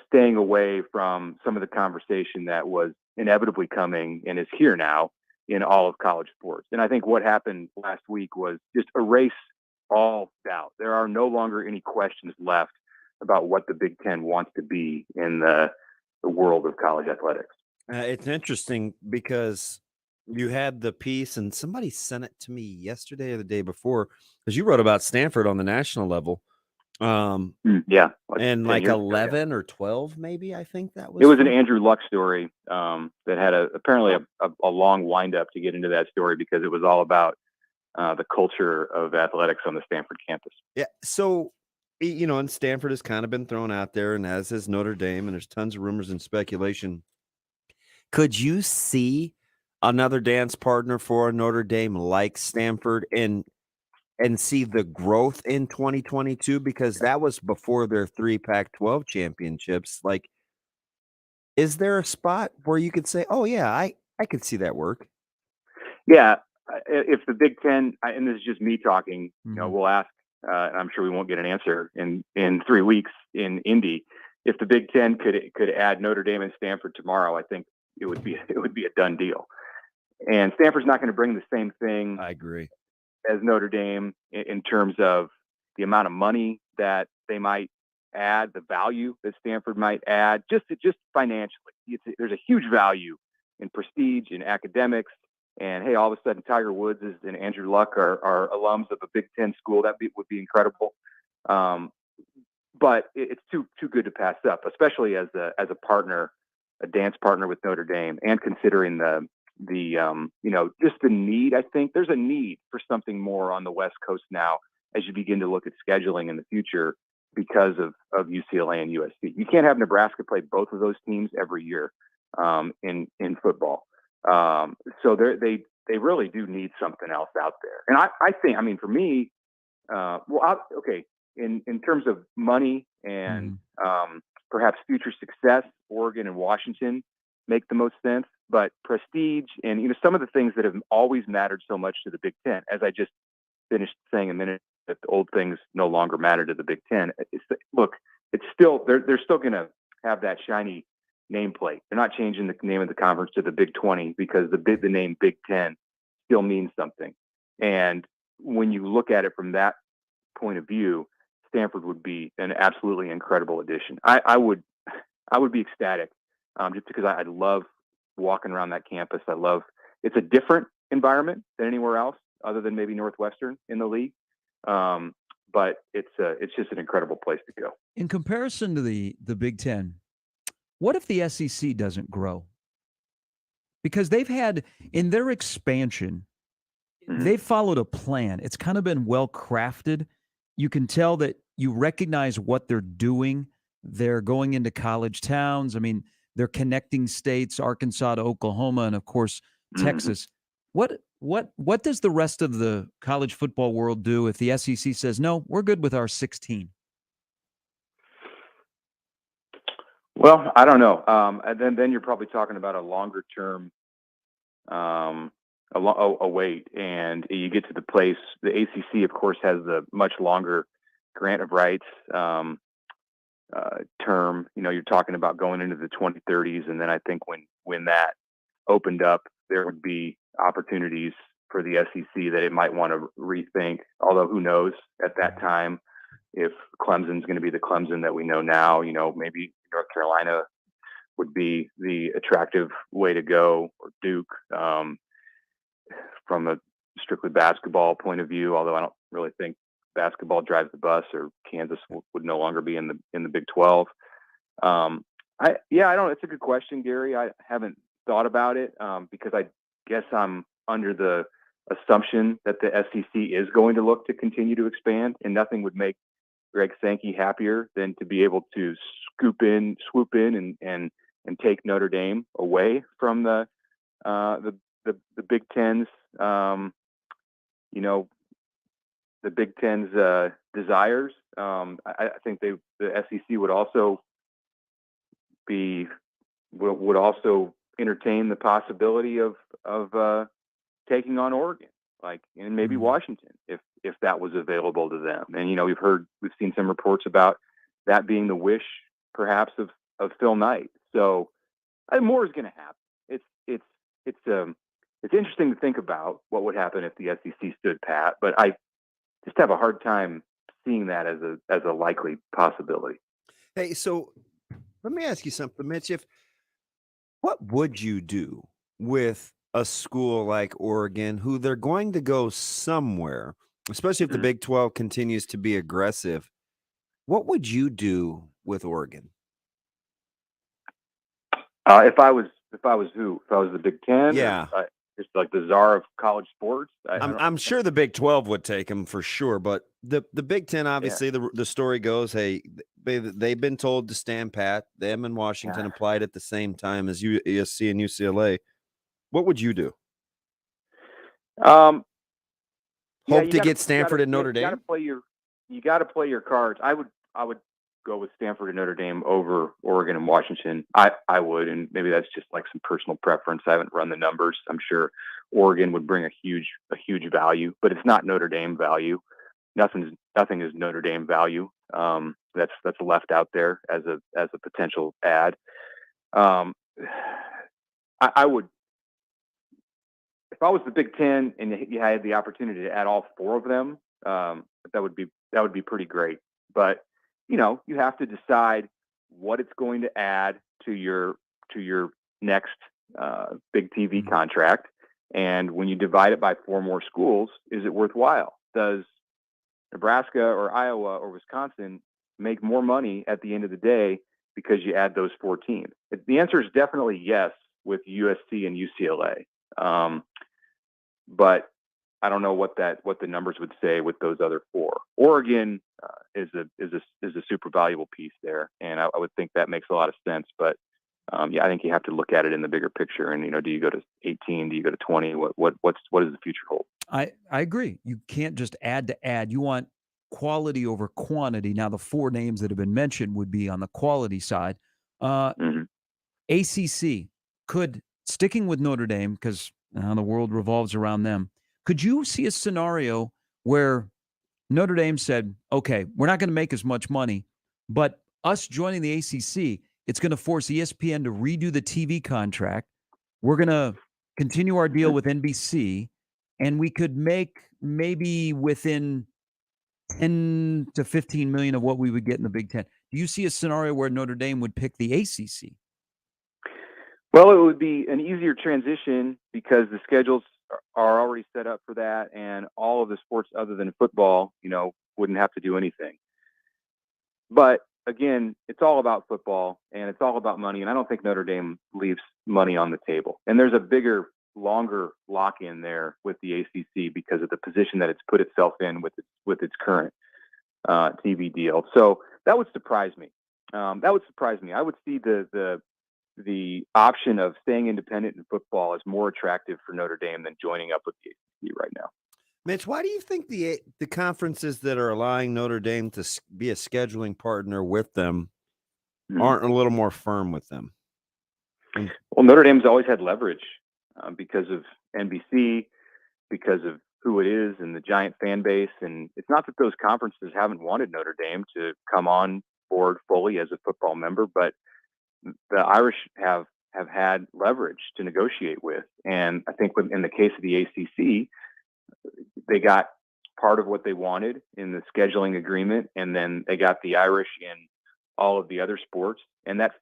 staying away from some of the conversation that was inevitably coming and is here now in all of college sports. And I think what happened last week was just erase all doubt. There are no longer any questions left about what the Big Ten wants to be in the world of college athletics. It's interesting because you had the piece, and somebody sent it to me yesterday or the day before, because you wrote about Stanford on the national level. Yeah. And like 11 or 12, maybe, I think that was. It was an Andrew Luck story that had apparently a long windup to get into that story, because it was all about the culture of athletics on the Stanford campus. Yeah. So, and Stanford has kind of been thrown out there, and as is Notre Dame, and there's tons of rumors and speculation. Could you see another dance partner for Notre Dame like Stanford and see the growth in 2022, because that was before their 3 Pac-12 championships? Like, is there a spot where you could say, oh yeah, I could see that work? Yeah. If the Big Ten, and this is just me talking, we'll ask, and I'm sure we won't get an answer in 3 weeks in Indy. If the Big Ten could add Notre Dame and Stanford tomorrow, I think it would be a done deal. And Stanford's not going to bring the same thing. I agree. As Notre Dame in terms of the amount of money that they might add, the value that Stanford might add, just financially. There's a huge value in prestige and academics. And hey, all of a sudden, Tiger Woods and Andrew Luck are alums of a Big Ten school. That would be incredible. But it's too good to pass up, especially as a partner, a dance partner with Notre Dame, and considering the just the need. I think there's a need for something more on the West Coast now as you begin to look at scheduling in the future because of UCLA and USC. You can't have Nebraska play both of those teams every year in football. So they really do need something else out there. And I think, I mean, for me, in terms of money and perhaps future success, Oregon and Washington make the most sense. But prestige and some of the things that have always mattered so much to the Big Ten, as I just finished saying a minute, that the old things no longer matter to the Big Ten. It's still they're still going to have that shiny nameplate. They're not changing the name of the conference to the Big 20 because the name Big Ten still means something. And when you look at it from that point of view, Stanford would be an absolutely incredible addition. I would be ecstatic just because I love walking around that campus. It's a different environment than anywhere else other than maybe Northwestern in the league. But it's just an incredible place to go. In comparison to the Big Ten, what if the SEC doesn't grow? Because they've had, in their expansion, they've followed a plan. It's kind of been well crafted. You can tell that you recognize what they're doing. They're going into college towns. I mean, they're connecting states, Arkansas to Oklahoma, and of course, Texas. What does the rest of the college football world do if the SEC says, no, we're good with our 16? Well, I don't know. And then you're probably talking about a longer term wait, and you get to the place. The ACC, of course, has the much longer grant of rights term. You're talking about going into the 2030s, and then I think when that opened up, there would be opportunities for the SEC that it might want to rethink. Although who knows at that time if Clemson's going to be the Clemson that we know now. Maybe North Carolina would be the attractive way to go, or Duke from a strictly basketball point of view. Although I don't really think basketball drives the bus, or Kansas would no longer be in the Big 12. I don't. It's a good question, Gary. I haven't thought about it because I guess I'm under the assumption that the SEC is going to look to continue to expand, and nothing would make Greg Sankey happier than to be able to swoop in and take Notre Dame away from the Big Ten's the Big Ten's desires. I think the SEC would also entertain the possibility of taking on Oregon, and maybe Washington, if that was available to them. And we've seen some reports about that being the wish, perhaps, of Phil Knight. So more is going to happen. It's interesting to think about what would happen if the SEC stood pat, but I just have a hard time seeing that as a likely possibility. Hey, so let me ask you something, Mitch. What would you do with a school like Oregon, who they're going to go somewhere, especially if the Big 12 continues to be aggressive? What would you do with Oregon? If I was the Big Ten, yeah, just like the czar of college sports. I'm sure the Big 12 would take them for sure, but the Big Ten, obviously, the story goes, hey, they've been told to stand pat. Them and Washington applied at the same time as USC and UCLA. What would you do? Hope to get Stanford and Notre Dame. You got to play your cards. I would go with Stanford and Notre Dame over Oregon and Washington. I would, and maybe that's just like some personal preference. I haven't run the numbers. I'm sure Oregon would bring a huge value, but it's not Notre Dame value. Nothing is Notre Dame value. That's left out there as a potential ad. I would, if I was the Big Ten and you had the opportunity to add all four of them, that would be pretty great. But you have to decide what it's going to add to your next big TV contract. And when you divide it by four more schools, is it worthwhile? Does Nebraska or Iowa or Wisconsin make more money at the end of the day because you add those four teams? The answer is definitely yes with USC and UCLA. But I don't know what the numbers would say with those other four. Oregon is a super valuable piece there, and I would think that makes a lot of sense. But I think you have to look at it in the bigger picture. And do you go to 18? Do you go to 20? What does the future hold? I agree. You can't just add to add. You want quality over quantity. Now, the four names that have been mentioned would be on the quality side. ACC could, sticking with Notre Dame, because the world revolves around them, could you see a scenario where Notre Dame said, okay, we're not going to make as much money, but us joining the ACC, it's going to force ESPN to redo the TV contract. We're going to continue our deal with NBC, and we could make maybe within 10 to 15 million of what we would get in the Big Ten. Do you see a scenario where Notre Dame would pick the ACC? Well, it would be an easier transition because the schedules are already set up for that, and all of the sports other than football, wouldn't have to do anything. But again, it's all about football and it's all about money, and I don't think Notre Dame leaves money on the table. And there's a bigger, longer lock-in there with the ACC because of the position that it's put itself in with its current TV deal. So that would surprise me. I would see the option of staying independent in football is more attractive for Notre Dame than joining up with the ACC right now. Mitch, why do you think the conferences that are allowing Notre Dame to be a scheduling partner with them aren't a little more firm with them? Well, Notre Dame's always had leverage because of NBC, because of who it is and the giant fan base. And it's not that those conferences haven't wanted Notre Dame to come on board fully as a football member, but the Irish have had leverage to negotiate with. And I think in the case of the ACC, they got part of what they wanted in the scheduling agreement, and then they got the Irish in all of the other sports, and that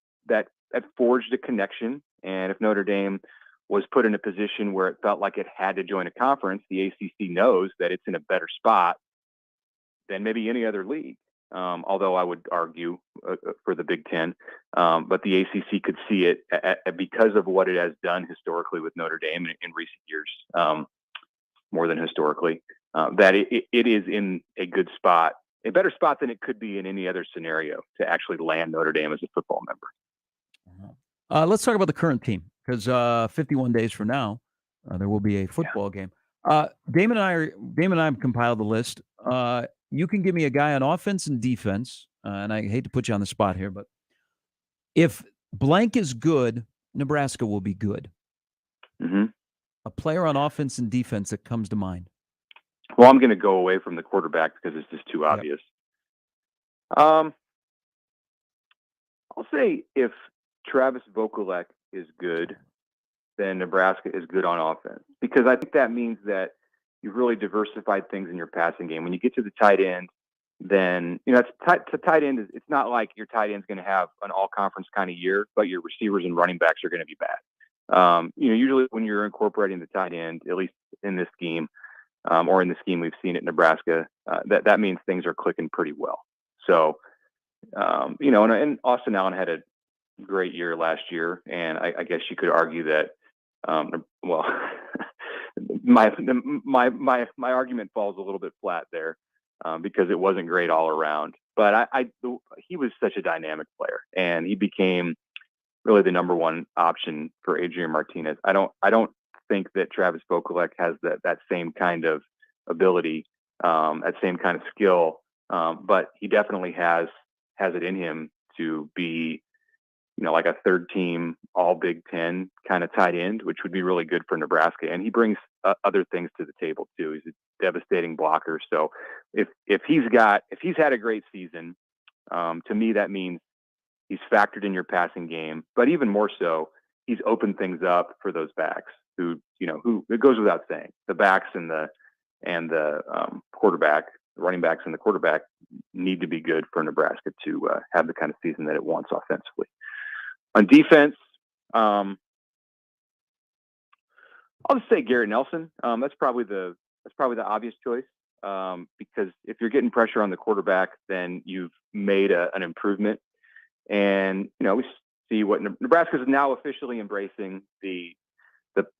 forged a connection. And if Notre Dame was put in a position where it felt like it had to join a conference, the ACC knows that it's in a better spot than maybe any other league. Although I would argue for the Big Ten, but the ACC could see it because of what it has done historically with Notre Dame in recent years, more than historically, that it is in a good spot, a better spot than it could be in any other scenario to actually land Notre Dame as a football member. Let's talk about the current team, because 51 days from now, there will be a football game. Damon and I have compiled the list. You can give me a guy on offense and defense, and I hate to put you on the spot here, but if blank is good, Nebraska will be good. Mm-hmm. A player on offense and defense that comes to mind. Well, I'm going to go away from the quarterback because it's just too obvious. I'll say if Travis Vokolek is good, then Nebraska is good on offense, because I think that means that you've really diversified things in your passing game. When you get to the tight end, then, it's tight end. It's not like your tight end's going to have an all-conference kind of year, but your receivers and running backs are going to be bad. Usually when you're incorporating the tight end, at least in this scheme, or in the scheme we've seen at Nebraska, that means things are clicking pretty well. So, and Austin Allen had a great year last year, and I guess you could argue that, my argument falls a little bit flat there, because it wasn't great all around. But he was such a dynamic player, and he became really the number one option for Adrian Martinez. I don't think that Travis Vokolek has that same kind of ability, that same kind of skill, but he definitely has it in him to be, like a third team all Big Ten kind of tight end, which would be really good for Nebraska. And he brings other things to the table too. He's a devastating blocker. So if he's had a great season, to me, that means he's factored in your passing game, but even more so, he's opened things up for those backs who it goes without saying, the backs and the quarterback, the running backs and the quarterback need to be good for Nebraska to have the kind of season that it wants offensively. On defense, I'll just say Garrett Nelson. That's probably the obvious choice, because if you're getting pressure on the quarterback, then you've made an improvement. And we see what Nebraska is now officially embracing the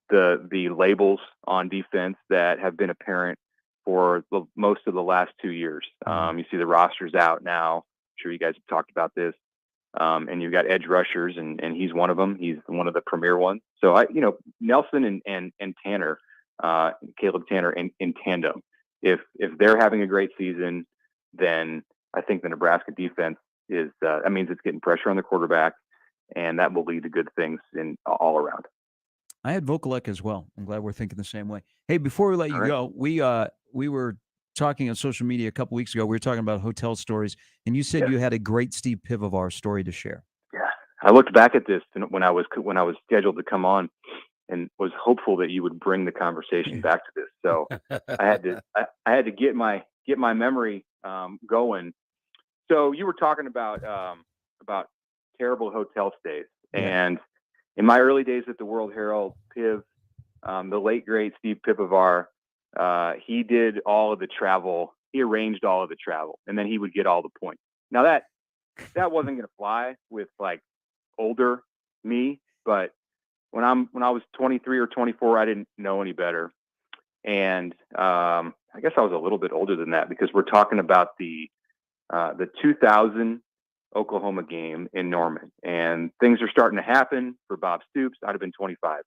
the labels on defense that have been apparent for most of the last 2 years. You see the rosters out now. I'm sure you guys have talked about this. And you've got edge rushers, and he's one of them. He's one of the premier ones. So Nelson and Tanner, Caleb Tanner in tandem. If they're having a great season, then I think the Nebraska defense that means it's getting pressure on the quarterback, and that will lead to good things in all around. I had Vokalek as well. I'm glad we're thinking the same way. Hey, before we let you go, we were talking on social media a couple weeks ago. We were talking about hotel stories, and you said you had a great Steve Pivovar story to share. Yeah, I looked back at this when I was scheduled to come on, and was hopeful that you would bring the conversation back to this. So I had to get my memory going. So you were talking about terrible hotel stays, and in my early days at the World Herald, Piv, the late great Steve Pivovar, he did all of the travel. He arranged all of the travel, and then he would get all the points. Now that wasn't going to fly with like older me, but when I was 23 or 24, I didn't know any better, and I guess I was a little bit older than that, because we're talking about the 2000 Oklahoma game in Norman, and things are starting to happen for Bob Stoops. I'd have been 25,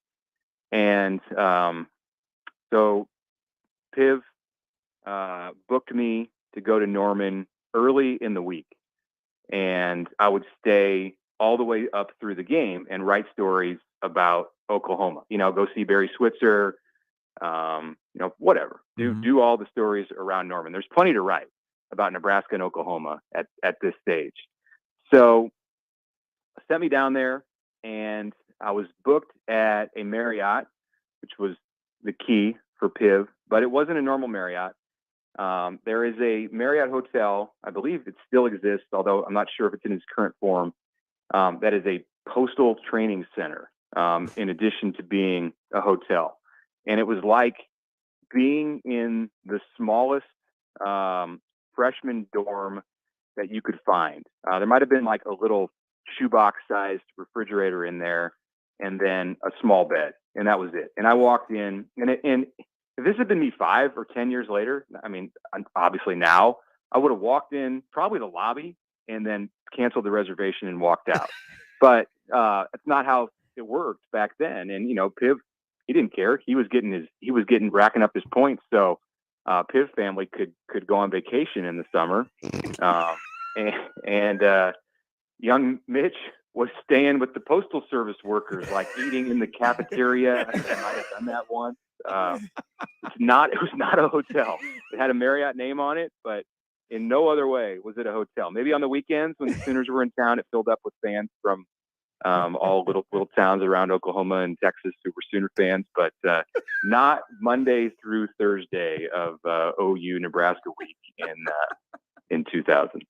and so Piv booked me to go to Norman early in the week, and I would stay all the way up through the game and write stories about Oklahoma. Go see Barry Switzer, whatever. Do all the stories around Norman. There's plenty to write about Nebraska and Oklahoma at this stage. So sent me down there, and I was booked at a Marriott, which was the key for Piv, but it wasn't a normal Marriott. There is a Marriott hotel, I believe it still exists, although I'm not sure if it's in its current form, that is a postal training center, in addition to being a hotel. And it was like being in the smallest freshman dorm that you could find. There might have been like a little shoebox-sized refrigerator in there, and then a small bed, and that was it. And I walked in, and if this had been me 5 or 10 years later, I mean, obviously now, I would have walked in probably the lobby and then canceled the reservation and walked out. But it's not how it worked back then. And Piv, he didn't care. He was racking up his points, so Piv family could go on vacation in the summer, and young Mitch was staying with the postal service workers, like eating in the cafeteria. I think I might have done that once. It was not a hotel. It had a Marriott name on it, but in no other way was it a hotel. Maybe on the weekends when the Sooners were in town, it filled up with fans from all little towns around Oklahoma and Texas who were Sooner fans, but not Monday through Thursday of OU Nebraska week in 2000.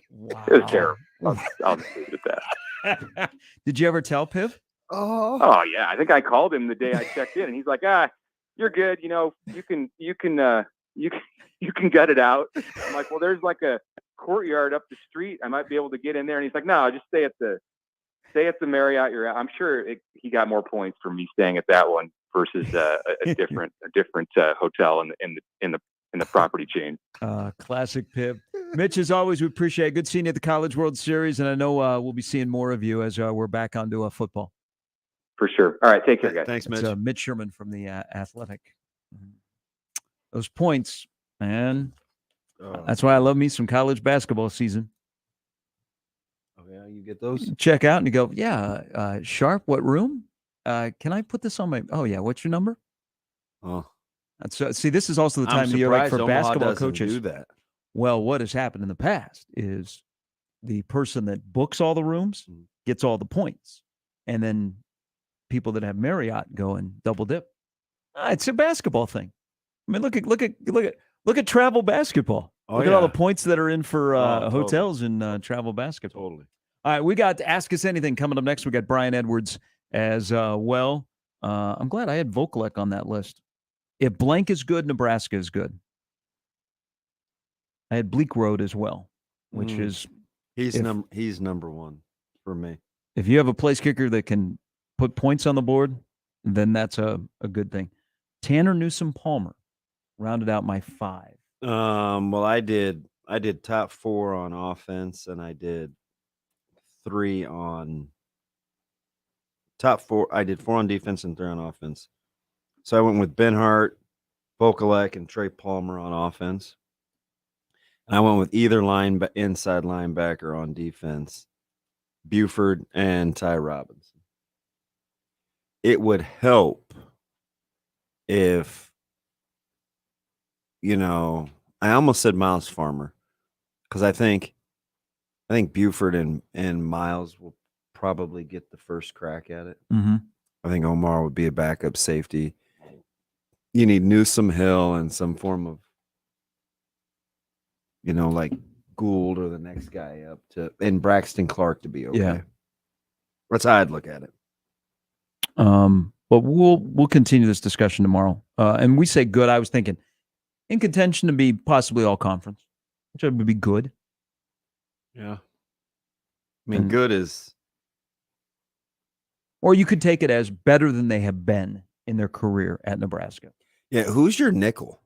Wow. It was terrible. I'll just leave it at that. Did you ever tell Piv? Oh yeah, I think I called him the day I checked in, and he's like, you're good. You can gut it out. I'm like, well, there's like a courtyard up the street. I might be able to get in there. And he's like, no, just stay at the Marriott you're at. I'm sure he got more points from me staying at that one versus a different hotel in the property chain. Classic Piv. Mitch, as always, we appreciate it. Good seeing you at the College World Series, and I know we'll be seeing more of you as we're back onto football. For sure. All right, take care, guys. Thanks, Mitch. It's Mitch Sherman from the Athletic. Those points, man. That's why I love me some college basketball season. Oh yeah, you get those? Check out and you go, yeah, Sharp, what room? Can I put this on my? Oh yeah, what's your number? Oh, that's see. This is also the time of year, like for basketball coaches. Do that. Well, what has happened in the past is the person that books all the rooms gets all the points, and then people that have Marriott go and double dip. It's a basketball thing. I mean, look at travel basketball. Look at all the points that are in for hotels and travel basketball. Totally. All right, we got Ask Us Anything coming up next. We got Brian Edwards as well. I'm glad I had Vokalek on that list. If blank is good, Nebraska is good. I had Bleak Road as well, which is he's number one for me. If you have a place kicker that can put points on the board, then that's a good thing. Tanner Newsome Palmer rounded out my 5. Well, I did top 4 on offense, and I did 3 on top 4. I did 4 on defense and 3 on offense. So I went with Ben Hart, Vokalek, and Trey Palmer on offense. And I went with either inside linebacker on defense, Buford and Ty Robinson. It would help if, I almost said Miles Farmer, because I think Buford and Miles will probably get the first crack at it. Mm-hmm. I think Omar would be a backup safety. You need Newsome, Hill, and some form of, like Gould or the next guy up and Braxton Clark to be okay. Yeah. That's how I'd look at it. But we'll continue this discussion tomorrow. And we say good. I was thinking in contention to be possibly all conference, which would be good. Yeah. I mean, good is. Or you could take it as better than they have been in their career at Nebraska. Yeah. Who's your nickel?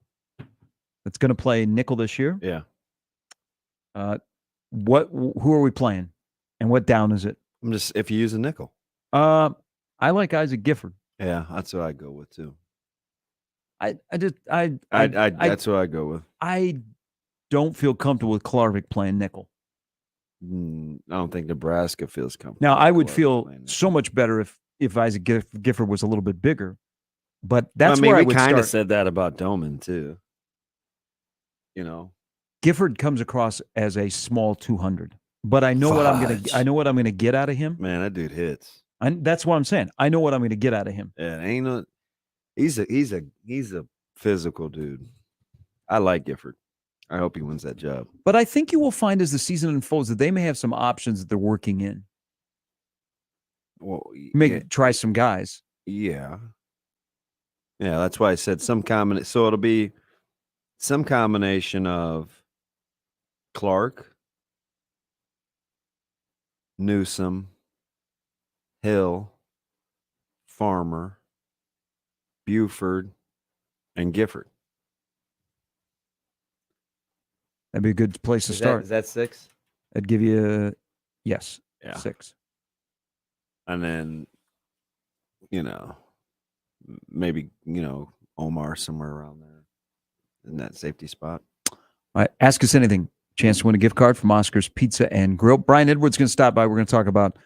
That's going to play nickel this year? Yeah. Who are we playing? And what down is it? If you use a nickel. I like Isaac Gifford. Yeah, that's what I go with too. That's what I go with. I don't feel comfortable with Klarvik playing nickel. I don't think Nebraska feels comfortable. Now, I would feel so much better if Isaac Gifford was a little bit bigger, but that's where I would we kind start. of said that about Doman too. Gifford comes across as a small 200, but I know what I'm gonna get out of him. Man, that dude hits. And that's what I'm saying. I know what I'm gonna get out of him. Yeah, he's a physical dude. I like Gifford. I hope he wins that job. But I think you will find as the season unfolds that they may have some options that they're working in. Well, try some guys. Yeah. Yeah, that's why I said some combination. So it'll be some combination of Clark, Newsome, Hill, Farmer, Buford, and Gifford. That'd be a good place to start. Is that 6? I'd give you, yes, 6. And then, maybe, Omar somewhere around there in that safety spot. All right, ask us anything. Chance to win a gift card from Oscar's Pizza and Grill. Brian Edwards is going to stop by. We're going to talk about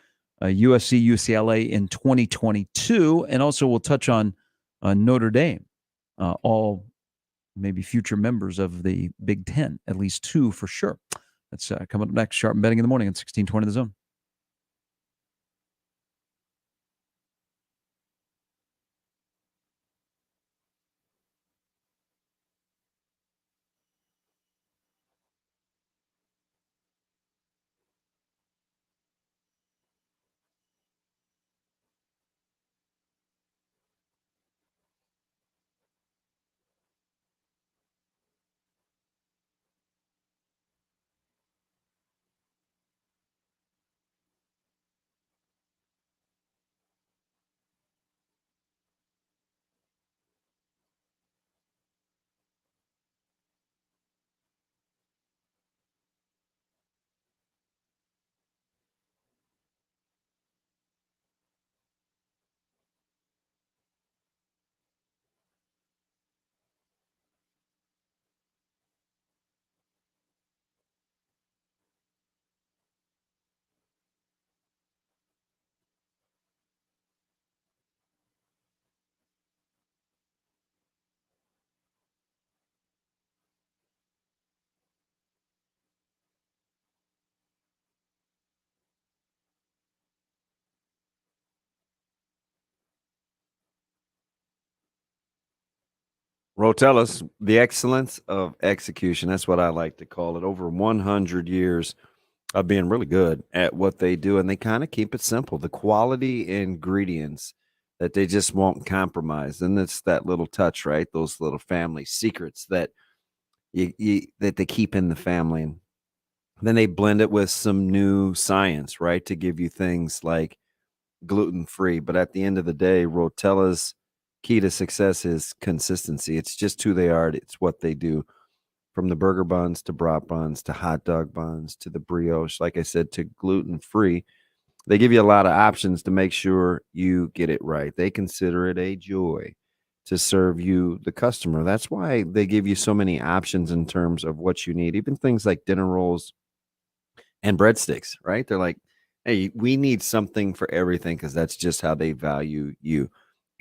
USC, UCLA in 2022, and also we'll touch on Notre Dame, all maybe future members of the Big Ten, at least 2 for sure. That's coming up next. Sharp Betting in the Morning at 1620 The Zone. Rotellus, the excellence of execution. That's what I like to call it. Over 100 years of being really good at what they do, and they kind of keep it simple. The quality ingredients that they just won't compromise, and it's that little touch, right? Those little family secrets that that they keep in the family. And then they blend it with some new science, right, to give you things like, gluten-free, but at the end of the day, Rotella's key to success is consistency. It's just who they are. It's what they do. From the burger buns to brat buns to hot dog buns to the brioche, like I said, to gluten-free. They give you a lot of options to make sure you get it right. They consider it a joy to serve you, the customer. That's why they give you so many options in terms of what you need, even things like dinner rolls and breadsticks, right? They're like, hey, we need something for everything because that's just how they value you.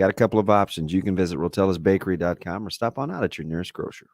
Got a couple of options. You can visit rotellasbakery.com or stop on out at your nearest grocer.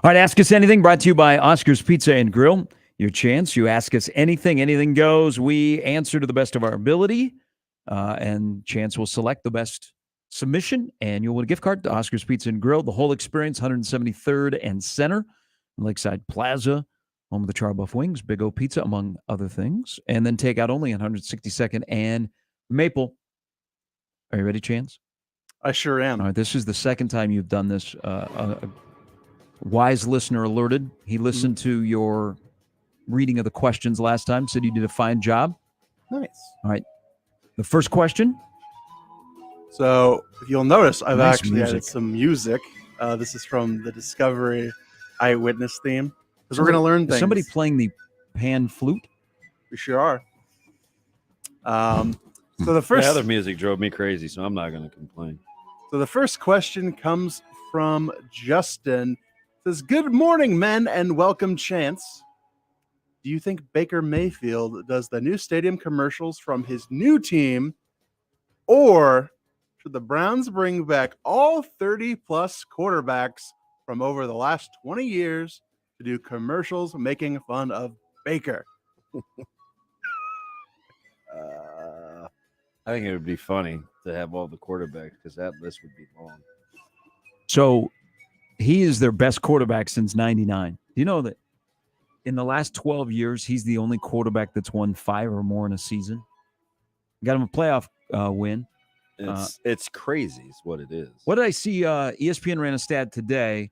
All right, Ask Us Anything brought to you by Oscar's Pizza and Grill. Your chance, you ask us anything, anything goes. We answer to the best of our ability, and Chance will select the best submission, and you'll win a gift card to Oscar's Pizza and Grill. The whole experience, 173rd and Center, Lakeside Plaza, home of the Charbuff Wings, Big O Pizza, among other things. And then take out only 162nd and Maple. Are you ready, Chance? I sure am. All right, this is the second time you've done this. A wise listener alerted. He listened to your reading of the questions last time, said you did a fine job. Nice. All right. The first question. So if you'll notice, I've Nice actually music. added some music. This is from the Discovery Eyewitness theme. Because we're going to learn Is things. somebody playing the pan flute? We sure are. So the first... The other music drove me crazy, so I'm not going to complain. So the first question comes from Justin. It says, good morning, men, and welcome, Chance. Do you think Baker Mayfield does the new stadium commercials from his new team, or should the Browns bring back all 30-plus quarterbacks from over the last 20 years to do commercials making fun of Baker? I think it would be funny to have all the quarterbacks because that list would be long. So he is their best quarterback since 99. Do you know that in the last 12 years, he's the only quarterback that's won 5 or more in a season? Got him a playoff win. It's crazy is what it is. What did I see? ESPN ran a stat today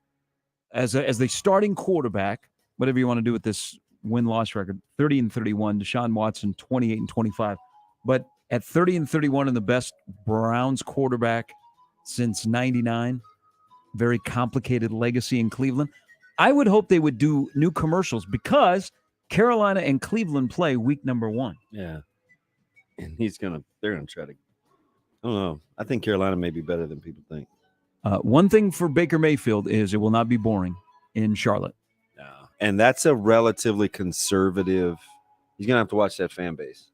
as the starting quarterback, whatever you want to do with this win-loss record, 30-31, Deshaun Watson, 28-25. But at 30-31 and the best Browns quarterback since 99, very complicated legacy in Cleveland. I would hope they would do new commercials because Carolina and Cleveland play week number 1. Yeah. And they're going to try to, I don't know. I think Carolina may be better than people think. One thing for Baker Mayfield is it will not be boring in Charlotte. No. And that's a relatively conservative, he's going to have to watch that fan base.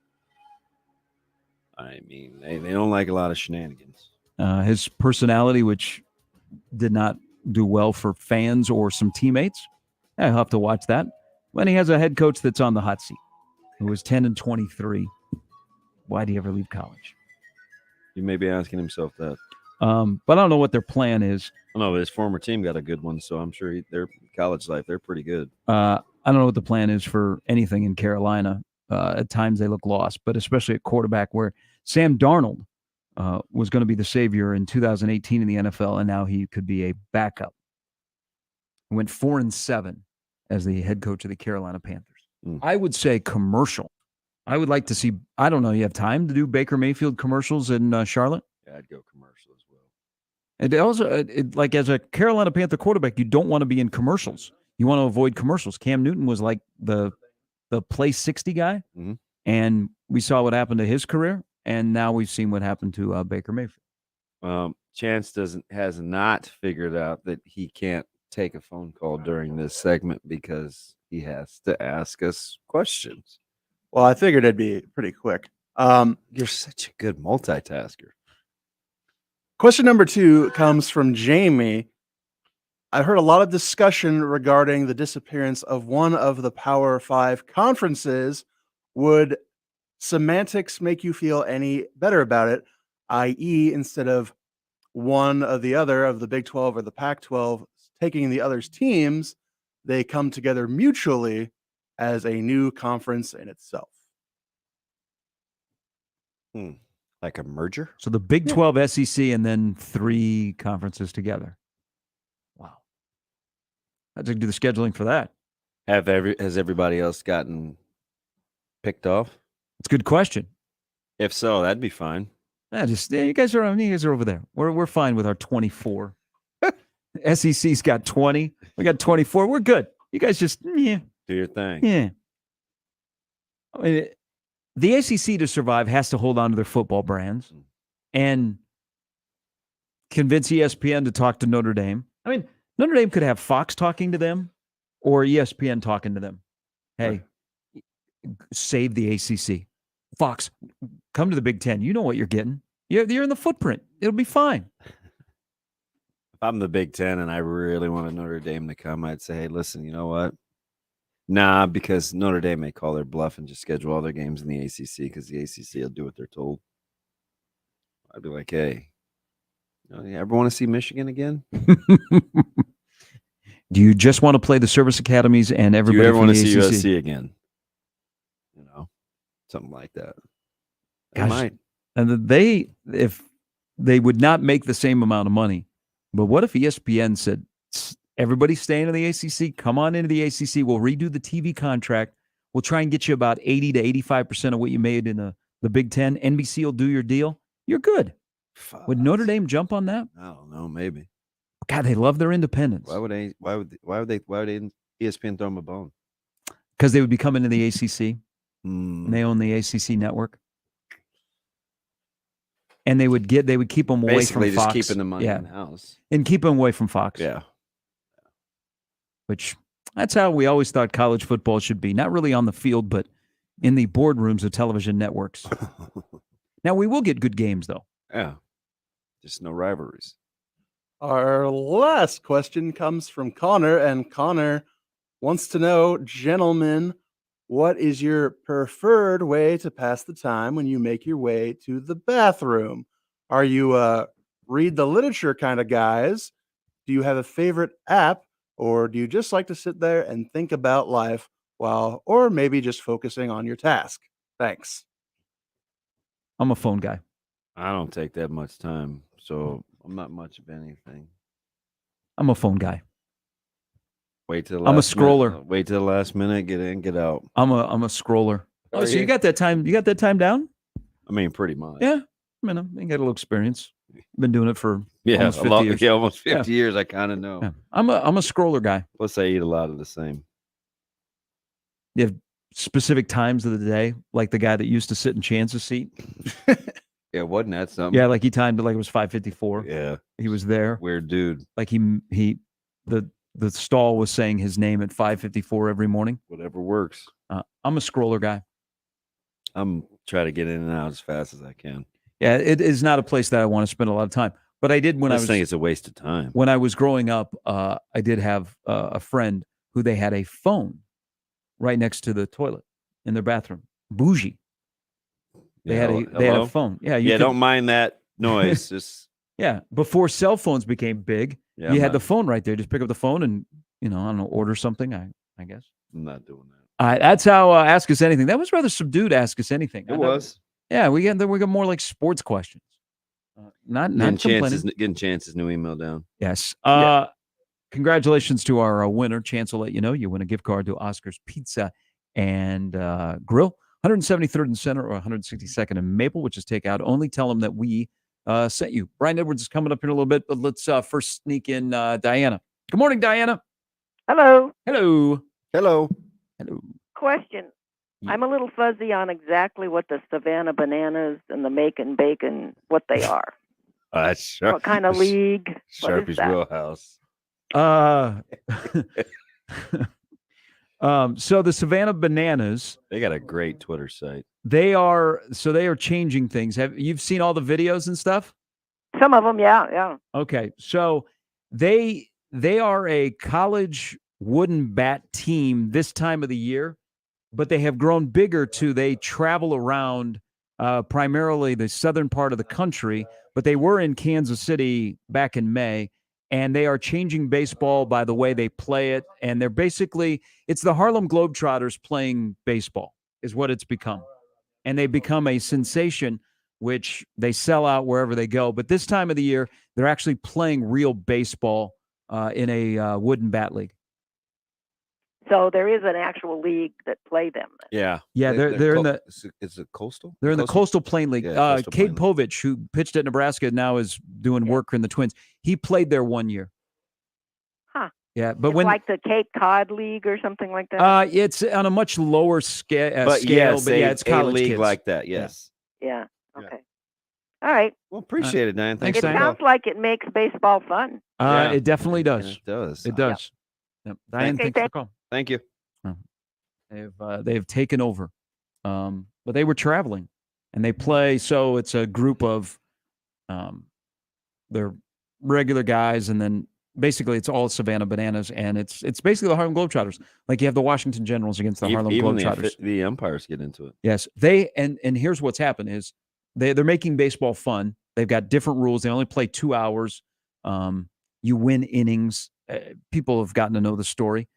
I mean, they don't like a lot of shenanigans. His personality, which did not do well for fans or some teammates, I'll have to watch that. When he has a head coach that's on the hot seat, who was 10-23, why did he ever leave college? You may be asking himself that. But I don't know what their plan is. I know his former team got a good one, so I'm sure their college life, they're pretty good. I don't know what the plan is for anything in Carolina. At times they look lost, but especially at quarterback where Sam Darnold was going to be the savior in 2018 in the NFL, and now he could be a backup. He went 4-7 as the head coach of the Carolina Panthers. I would say commercial. I would like to see, I don't know, you have time to do Baker Mayfield commercials in Charlotte? Yeah, I'd go commercial as well. And also, like as a Carolina Panther quarterback, you don't want to be in commercials. You want to avoid commercials. Cam Newton was like the play 60 guy, and we saw what happened to his career, and now we've seen what happened to Baker Mayfield. Chance has not figured out that he can't take a phone call during this segment because he has to ask us questions. Well, I figured it'd be pretty quick. You're such a good multitasker. Question number 2 comes from Jamie. I heard a lot of discussion regarding the disappearance of one of the Power 5 conferences. Would semantics make you feel any better about it? I.e., instead of one of the other of the Big 12 or the Pac-12 taking the other's teams, they come together mutually as a new conference in itself. Like a merger? So the Big 12 SEC and then 3 conferences together. Wow. I had to do the scheduling for that. Has everybody else gotten picked off? It's a good question. If so, that'd be fine. You guys are over there. We're fine with our 24. SEC's got 20. We got 24. We're good. You guys just do your thing. Yeah. I mean, the ACC to survive has to hold on to their football brands and convince ESPN to talk to Notre Dame. I mean, Notre Dame could have Fox talking to them or ESPN talking to them. Hey, save the ACC. Fox, come to the Big Ten. You know what you're getting. You're in the footprint. It'll be fine. If I'm the Big Ten and I really want Notre Dame to come, I'd say, hey, listen, you know what? Nah, because Notre Dame may call their bluff and just schedule all their games in the ACC because the ACC will do what they're told. I'd be like, hey, you ever want to see Michigan again? Do you just want to play the service academies and everybody? Do you ever want to see ACC? USC again? You know, something like that. They might. And if they would not make the same amount of money, but what if ESPN said, everybody's staying in the ACC, come on into the ACC, we'll redo the TV contract, we'll try and get you about 80 to 85% of what you made in the Big Ten, NBC will do your deal, you're good. Would Notre Dame jump on that? I don't know, maybe. God, they love their independence. Why would ESPN throw them a bone? Because they would be coming to the ACC. And they own the ACC network. And they would keep them away Basically from Fox. just keeping the money in the house. And keep them away from Fox. Yeah. Which that's how we always thought college football should be. Not really on the field, but in the boardrooms of television networks. Now, we will get good games, though. Yeah. Just no rivalries. Our last question comes from Connor, and Connor wants to know, gentlemen, what is your preferred way to pass the time when you make your way to the bathroom? Are you read the literature kind of guys? Do you have a favorite app, or do you just like to sit there and think about life or maybe just focusing on your task? Thanks. I'm a phone guy. I don't take that much time, so I'm not much of anything. I'm a phone guy. Wait till I'm a scroller. Wait till the last minute. Get in, get out. I'm a scroller. Oh, so you got that time? You got that time down? I mean, pretty much. Yeah. I mean, I got a little experience. Been doing it for Yeah, almost 50 years. Yeah, almost 50 years. I kind of know. Yeah. I'm a scroller guy. Plus, I eat a lot of the same. You have specific times of the day, like the guy that used to sit in Chance's seat. Yeah, wasn't that something? Yeah, like he timed it like it was 5:54. Yeah, he was there. weird dude. Like the stall was saying his name at 5:54 every morning. Whatever works. I'm a scroller guy. I'm trying to get in and out as fast as I can. Yeah, it is not a place that I want to spend a lot of time. But I did when I I was think it's a waste of time. when I was growing up. I did have a friend who they had a phone right next to the toilet in their bathroom. Bougie. They had a phone. Yeah, you could- don't mind that noise. Just yeah. Before cell phones became big, Yeah, you I'm had the not- phone right there. Just pick up the phone and I don't know, order something. I guess. I'm not doing that. That's how Ask Us Anything. That was rather subdued. Ask Us Anything. It was. Yeah, we got more like sports questions. Not Getting complaining. Chance's new email down. Yes. Congratulations to our winner. Chance will let you know. You win a gift card to Oscar's Pizza and Grill, 173rd and Center or 162nd and Maple, which is takeout only. Tell them that we sent you. Brian Edwards is coming up here in a little bit, but let's first sneak in Diana. Good morning, Diana. Hello. Hello. Hello. Hello. Question. I'm a little fuzzy on exactly what the Savannah Bananas and the Macon Bacon, what they are. What kind of league? What is Sharpie's that? wheelhouse. So the Savannah Bananas, They got a great Twitter site. they are changing things. You've seen all the videos and stuff? Some of them, yeah. Okay, so they are a college wooden bat team this time of the year, but they have grown bigger too. They travel around primarily the southern part of the country, but they were in Kansas City back in May, and they are changing baseball by the way they play it. And they're basically, it's the Harlem Globetrotters playing baseball is what it's become. And they become a sensation, which they sell out wherever they go. But this time of the year, they're actually playing real baseball in a wooden bat league. So there is an actual league that play them. Yeah. Yeah, they're in the Is it Coastal? they're in the Coastal Plain League. Yeah, Coastal Cade Plain Povich, who pitched at Nebraska, now is doing work in the Twins. He played there 1 year. Huh. Yeah, but It's when like the Cape Cod League or something like that. it's on a much lower scale, But yes, but yeah, it's college league kids. like that. Yes. Yeah. Okay. All right. Well, appreciate it, Diane. Thanks. It for the sounds like it makes baseball fun. Yeah. It definitely does. It does. It does. Yep. Diane, Okay, thanks for calling. Thank you. They've taken over, but they were traveling, and they play. So it's a group of their regular guys, and then basically it's all Savannah Bananas, and it's basically the Harlem Globetrotters. Like you have the Washington Generals against the Harlem Even Globetrotters. the umpires get into it. Yes, they and here's what's happened is they're making baseball fun. They've got different rules. They only play 2 hours. You win innings. People have gotten to know the story.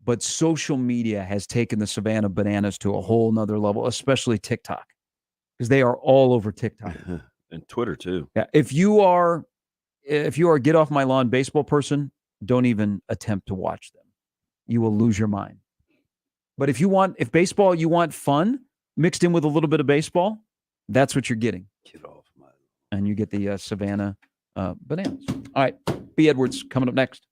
But social media has taken the Savannah Bananas to a whole nother level, especially TikTok, because they are all over TikTok. And Twitter too. Yeah, if you are a get off my lawn baseball person, don't even attempt to watch them. You will lose your mind. But if you want fun mixed in with a little bit of baseball, that's what you're getting. Get off my. And you get the Savannah Bananas. All right, B. Edwards coming up next.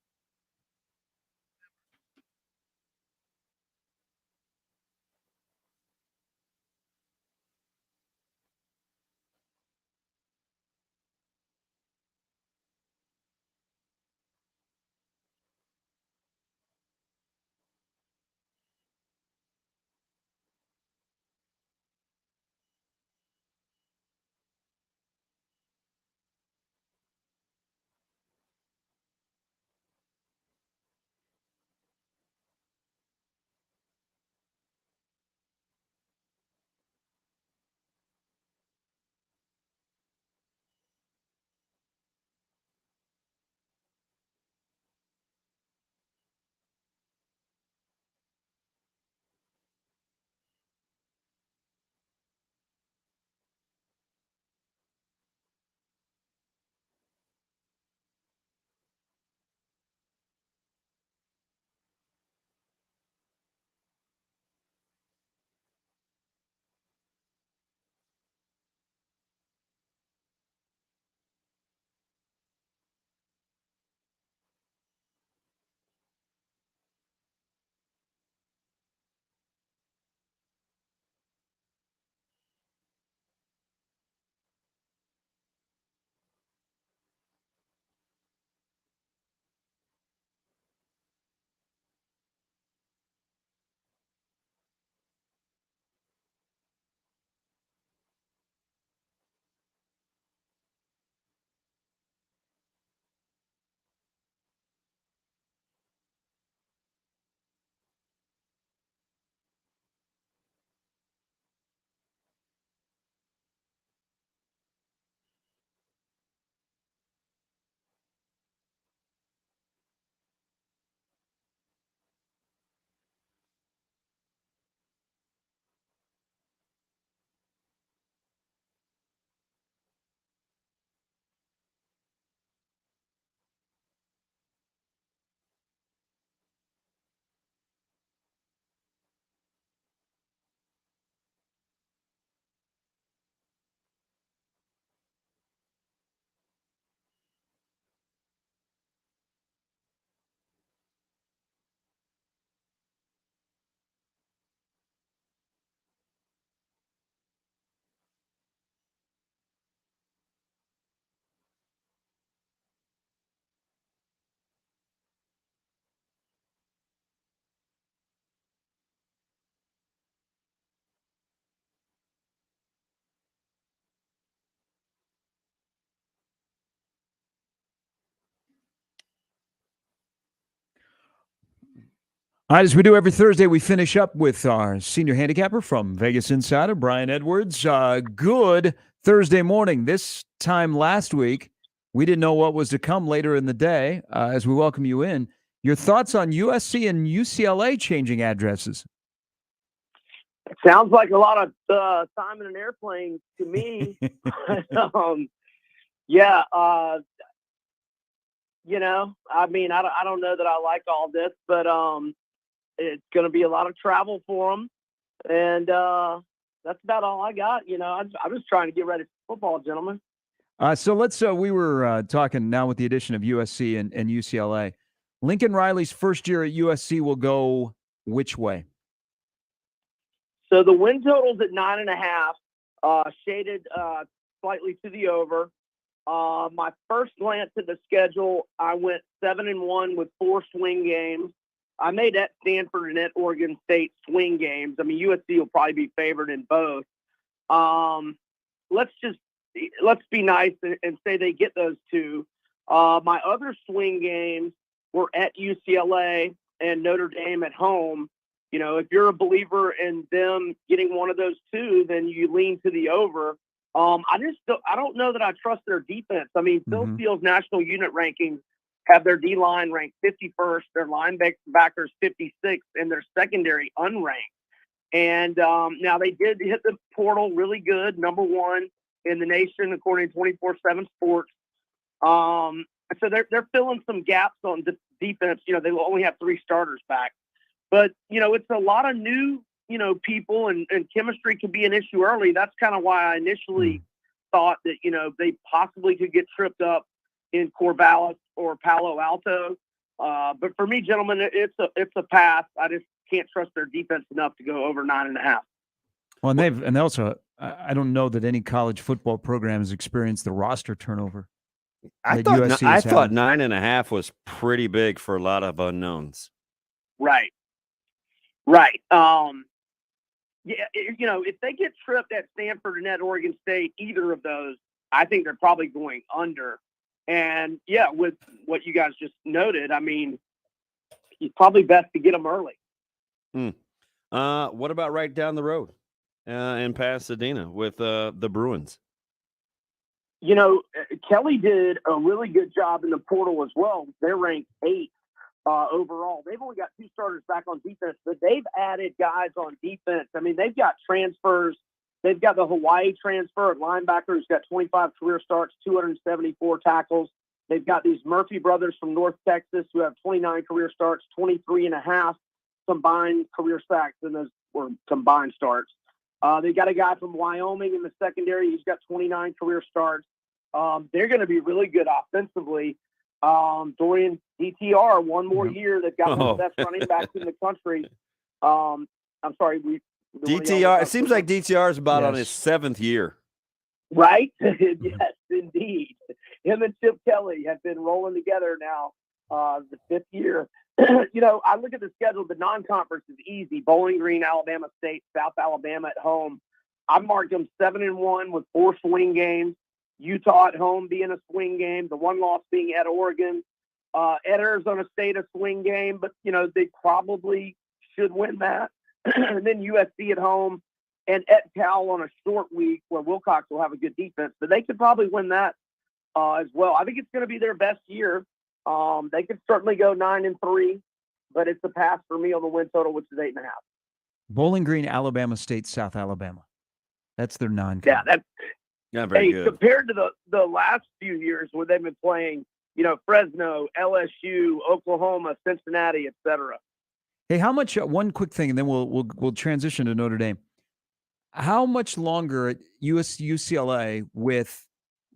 All right, as we do every Thursday, we finish up with our senior handicapper from Vegas Insider, Brian Edwards. Good Thursday morning. This time last week, we didn't know what was to come later in the day. As we welcome you in, your thoughts on USC and UCLA changing addresses? It sounds like a lot of time in an airplane to me. Yeah, you know, I mean, I don't know that I like all this, but it's going to be a lot of travel for them, and that's about all I got. You know, I'm just trying to get ready for football, gentlemen. So let's. We were talking now with the addition of USC and UCLA. Lincoln Riley's first year at USC will go which way? So the win total's at 9.5, shaded slightly to the over. My first glance at the schedule, I went 7-1 with 4 swing games. I made at Stanford and at Oregon State swing games. I mean, USC will probably be favored in both. Let's be nice and say they get those 2. My other swing games were at UCLA and Notre Dame at home. You know, if you're a believer in them getting one of those 2, then you lean to the over. I don't know that I trust their defense. I mean, Phil Steele's national unit rankings have their D-line ranked 51st, their linebackers 56th, and their secondary unranked. And now they did hit the portal really good, number 1 in the nation according to 24/7 Sports. So they're filling some gaps on the defense. You know, they will only have 3 starters back. But, you know, it's a lot of new, you know, people and chemistry could be an issue early. That's kind of why I initially thought that, you know, they possibly could get tripped up in Corvallis or Palo Alto. But for me, gentlemen, it's a pass. I just can't trust their defense enough to go over 9.5. Well, and also, I don't know that any college football program has experienced the roster turnover. I thought 9.5 was pretty big for a lot of unknowns. Right. Yeah, you know, if they get tripped at Stanford and at Oregon State, either of those, I think they're probably going under. And yeah, with what you guys just noted, I mean, it's probably best to get them early. What about right down the road in Pasadena with the Bruins? You know, Kelly did a really good job in the portal as well. They're ranked 8th overall. They've only got 2 starters back on defense, but they've added guys on defense. I mean, they've got transfers. They've got the Hawaii transfer at linebacker who's got 25 career starts, 274 tackles. They've got these Murphy brothers from North Texas who have 29 career starts, 23.5 combined career sacks, and those were combined starts. They got a guy from Wyoming in the secondary. He's got 29 career starts. They're going to be really good offensively. Dorian DTR, one more year. They've got one of the best running backs in the country. I'm sorry. DTR, it seems like DTR is about on his 7th year. Right? Yes, indeed. Him and Chip Kelly have been rolling together now the 5th year. You know, I look at the schedule. The non-conference is easy. Bowling Green, Alabama State, South Alabama at home. I marked them 7-1 with 4 swing games. Utah at home being a swing game. The one loss being at Oregon. At Arizona State, a swing game. But, you know, they probably should win that. And then USC at home and at Cal on a short week where Wilcox will have a good defense. But they could probably win that as well. I think it's going to be their best year. They could certainly go 9-3, but it's a pass for me on the win total, which is 8.5. Bowling Green, Alabama State, South Alabama. That's their non-conference. Yeah, that's very good. Compared to the last few years where they've been playing, you know, Fresno, LSU, Oklahoma, Cincinnati, etc. Hey, how much? One quick thing, and then we'll transition to Notre Dame. How much longer at UCLA with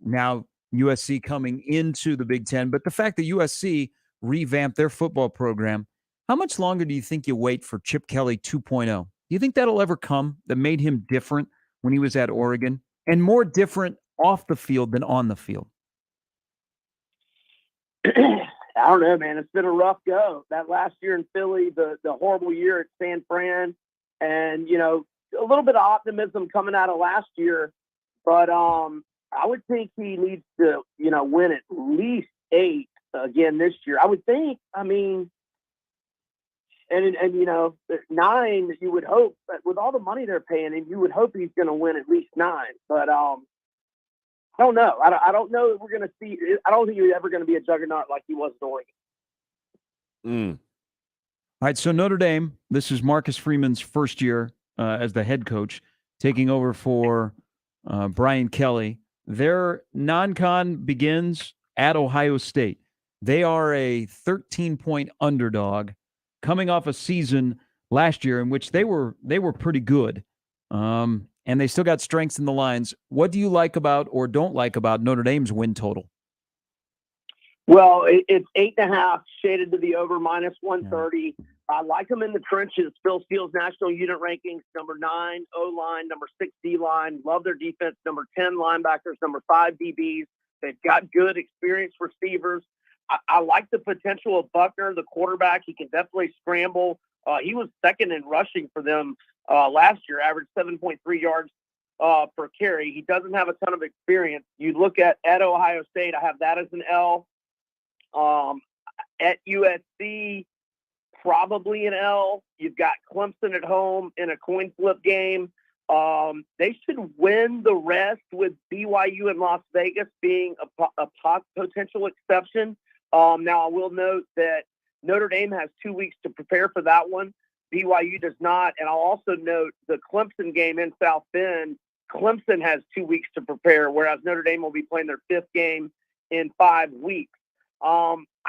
now USC coming into the Big Ten, but the fact that USC revamped their football program, how much longer do you think you wait for Chip Kelly 2.0? Do you think that'll ever come that made him different when he was at Oregon and more different off the field than on the field? I don't know, man. It's been a rough go. That last year in Philly, the horrible year at San Fran, and, you know, a little bit of optimism coming out of last year. But I would think he needs to, you know, win at least 8 again this year. I would think, I mean, And you know, 9, you would hope that with all the money they're paying him, you would hope he's going to win at least 9. But I don't know. I don't know if we're going to see. I don't think he's ever going to be a juggernaut like he was in Oregon. All right, so Notre Dame, this is Marcus Freeman's first year as the head coach, taking over for Brian Kelly. Their non-con begins at Ohio State. They are a 13-point underdog coming off a season last year in which they were pretty good. And they still got strengths in the lines. What do you like about or don't like about Notre Dame's win total? Well, it's 8.5, shaded to the over, -130. I like them in the trenches. Phil Steele's national unit rankings, number 9 O-line, number 6 D-line. Love their defense, number 10 linebackers, number 5 DBs. They've got good, experienced receivers. I like the potential of Buckner, the quarterback. He can definitely scramble. He was second in rushing for them last year, averaged 7.3 yards per carry. He doesn't have a ton of experience. You look at Ohio State, I have that as an L. At USC, probably an L. You've got Clemson at home in a coin flip game. They should win the rest, with BYU and Las Vegas being a potential exception. Now, I will note that Notre Dame has 2 weeks to prepare for that one. BYU does not. And I'll also note the Clemson game in South Bend. Clemson has 2 weeks to prepare, whereas Notre Dame will be playing their 5th game in 5 weeks.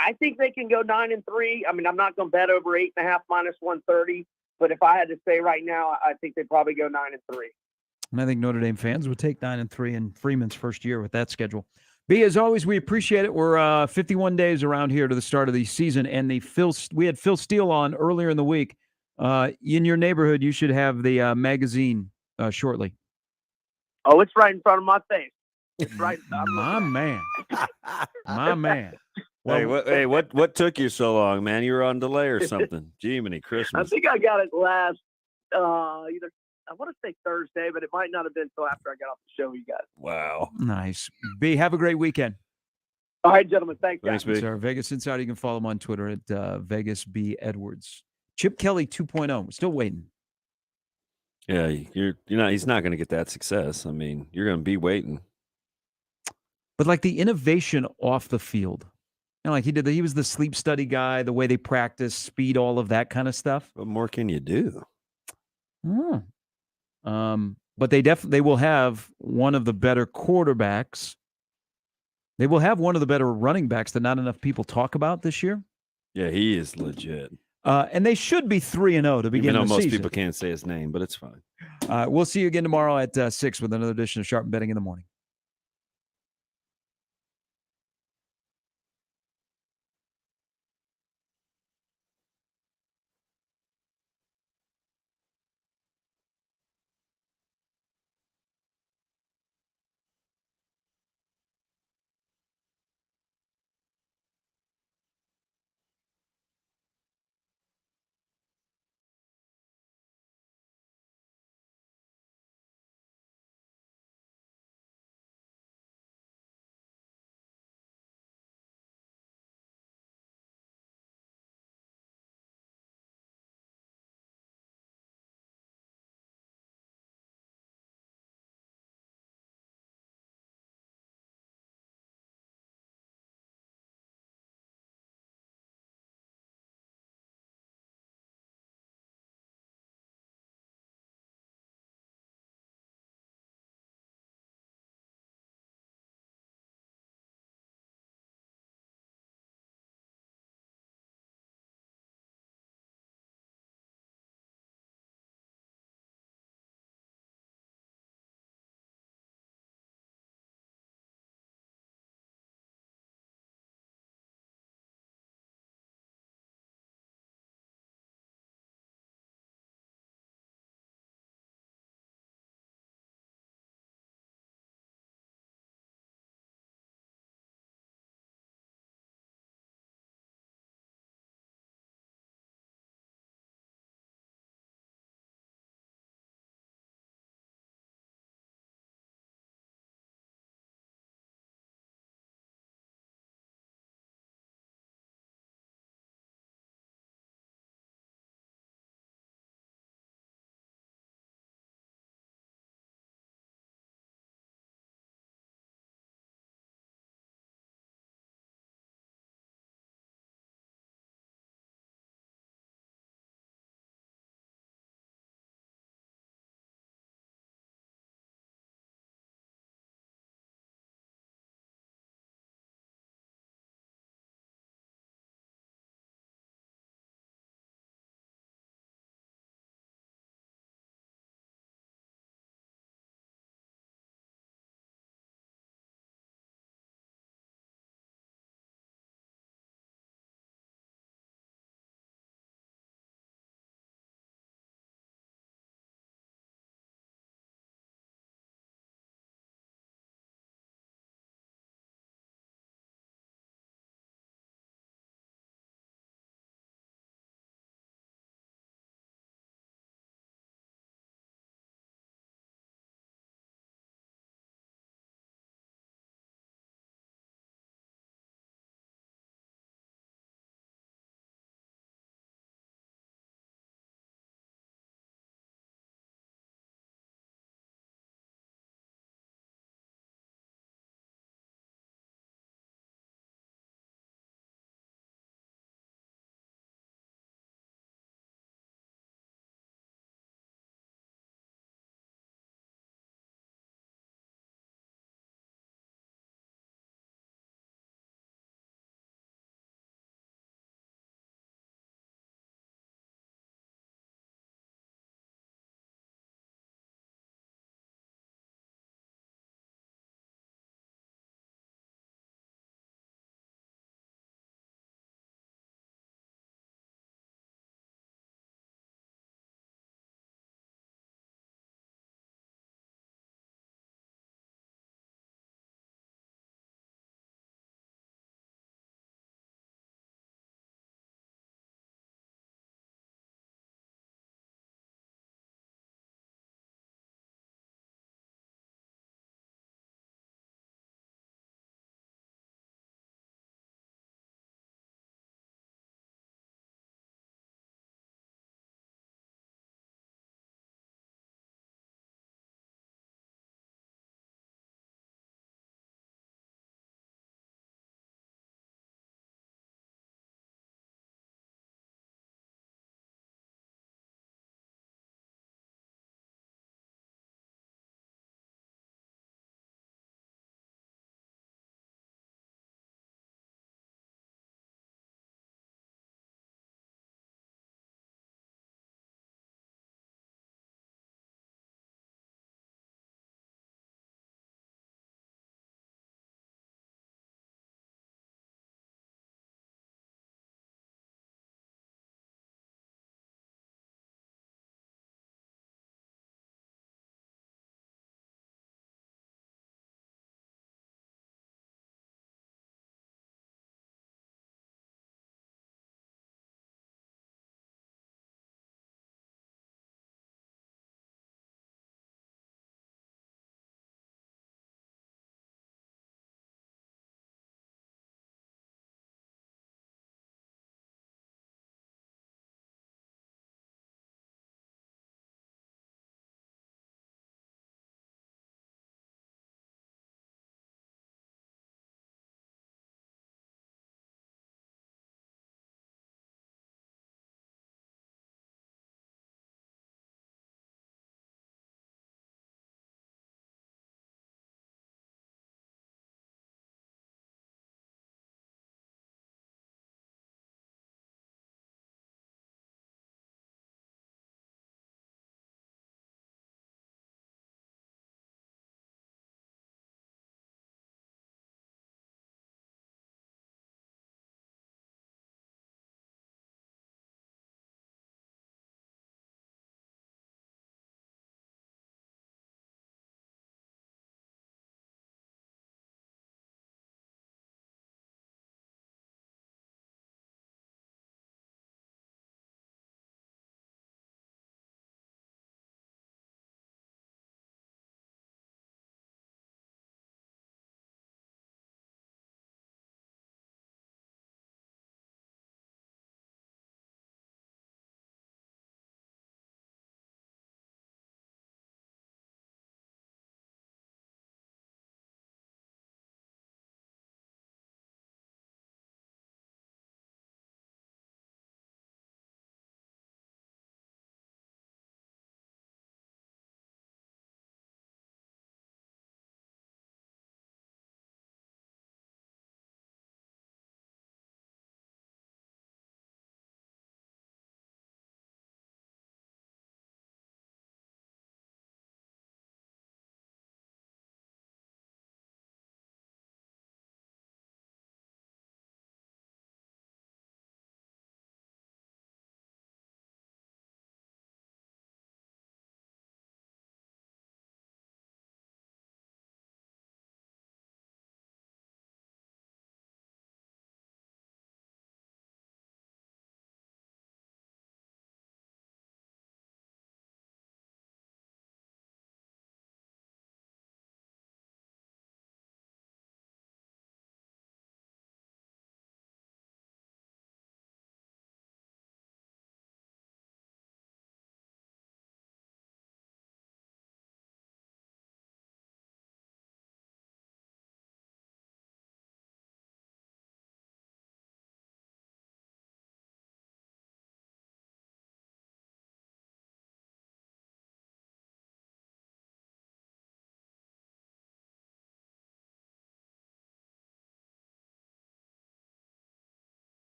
I think they can go 9-3. I mean, I'm not going to bet over 8.5 -130, but if I had to say right now, I think they'd probably go 9-3. And I think Notre Dame fans would take 9-3 in Freeman's first year with that schedule. B, as always, we appreciate it. We're 51 days around here to the start of the season, and we had Phil Steele on earlier in the week. In your neighborhood, you should have the magazine shortly. Oh, it's right in front of my face. It's right. My man. My man. Well, what took you so long, man? You were on delay or something? Jiminy I Christmas. think I got it last either. I want to say Thursday, but it might not have been until after I got off the show. You guys. Wow. Nice. B, have a great weekend. All right, gentlemen. Thanks, guys. Thanks, our Vegas Insider. You can follow him on Twitter at Vegas B Edwards. Chip Kelly 2.0. We're still waiting. Yeah, you're not. He's not going to get that success. I mean, you're going to be waiting. But like the innovation off the field, you know, like he was the sleep study guy, the way they practice, speed, all of that kind of stuff. What more can you do? But they will have one of the better quarterbacks. They will have one of the better running backs that not enough people talk about this year. Yeah, he is legit. And they should be 3-0 to begin Even though the most season. people can't say his name, but it's fine. We'll see you again tomorrow at 6 with another edition of Sharp Betting in the Morning.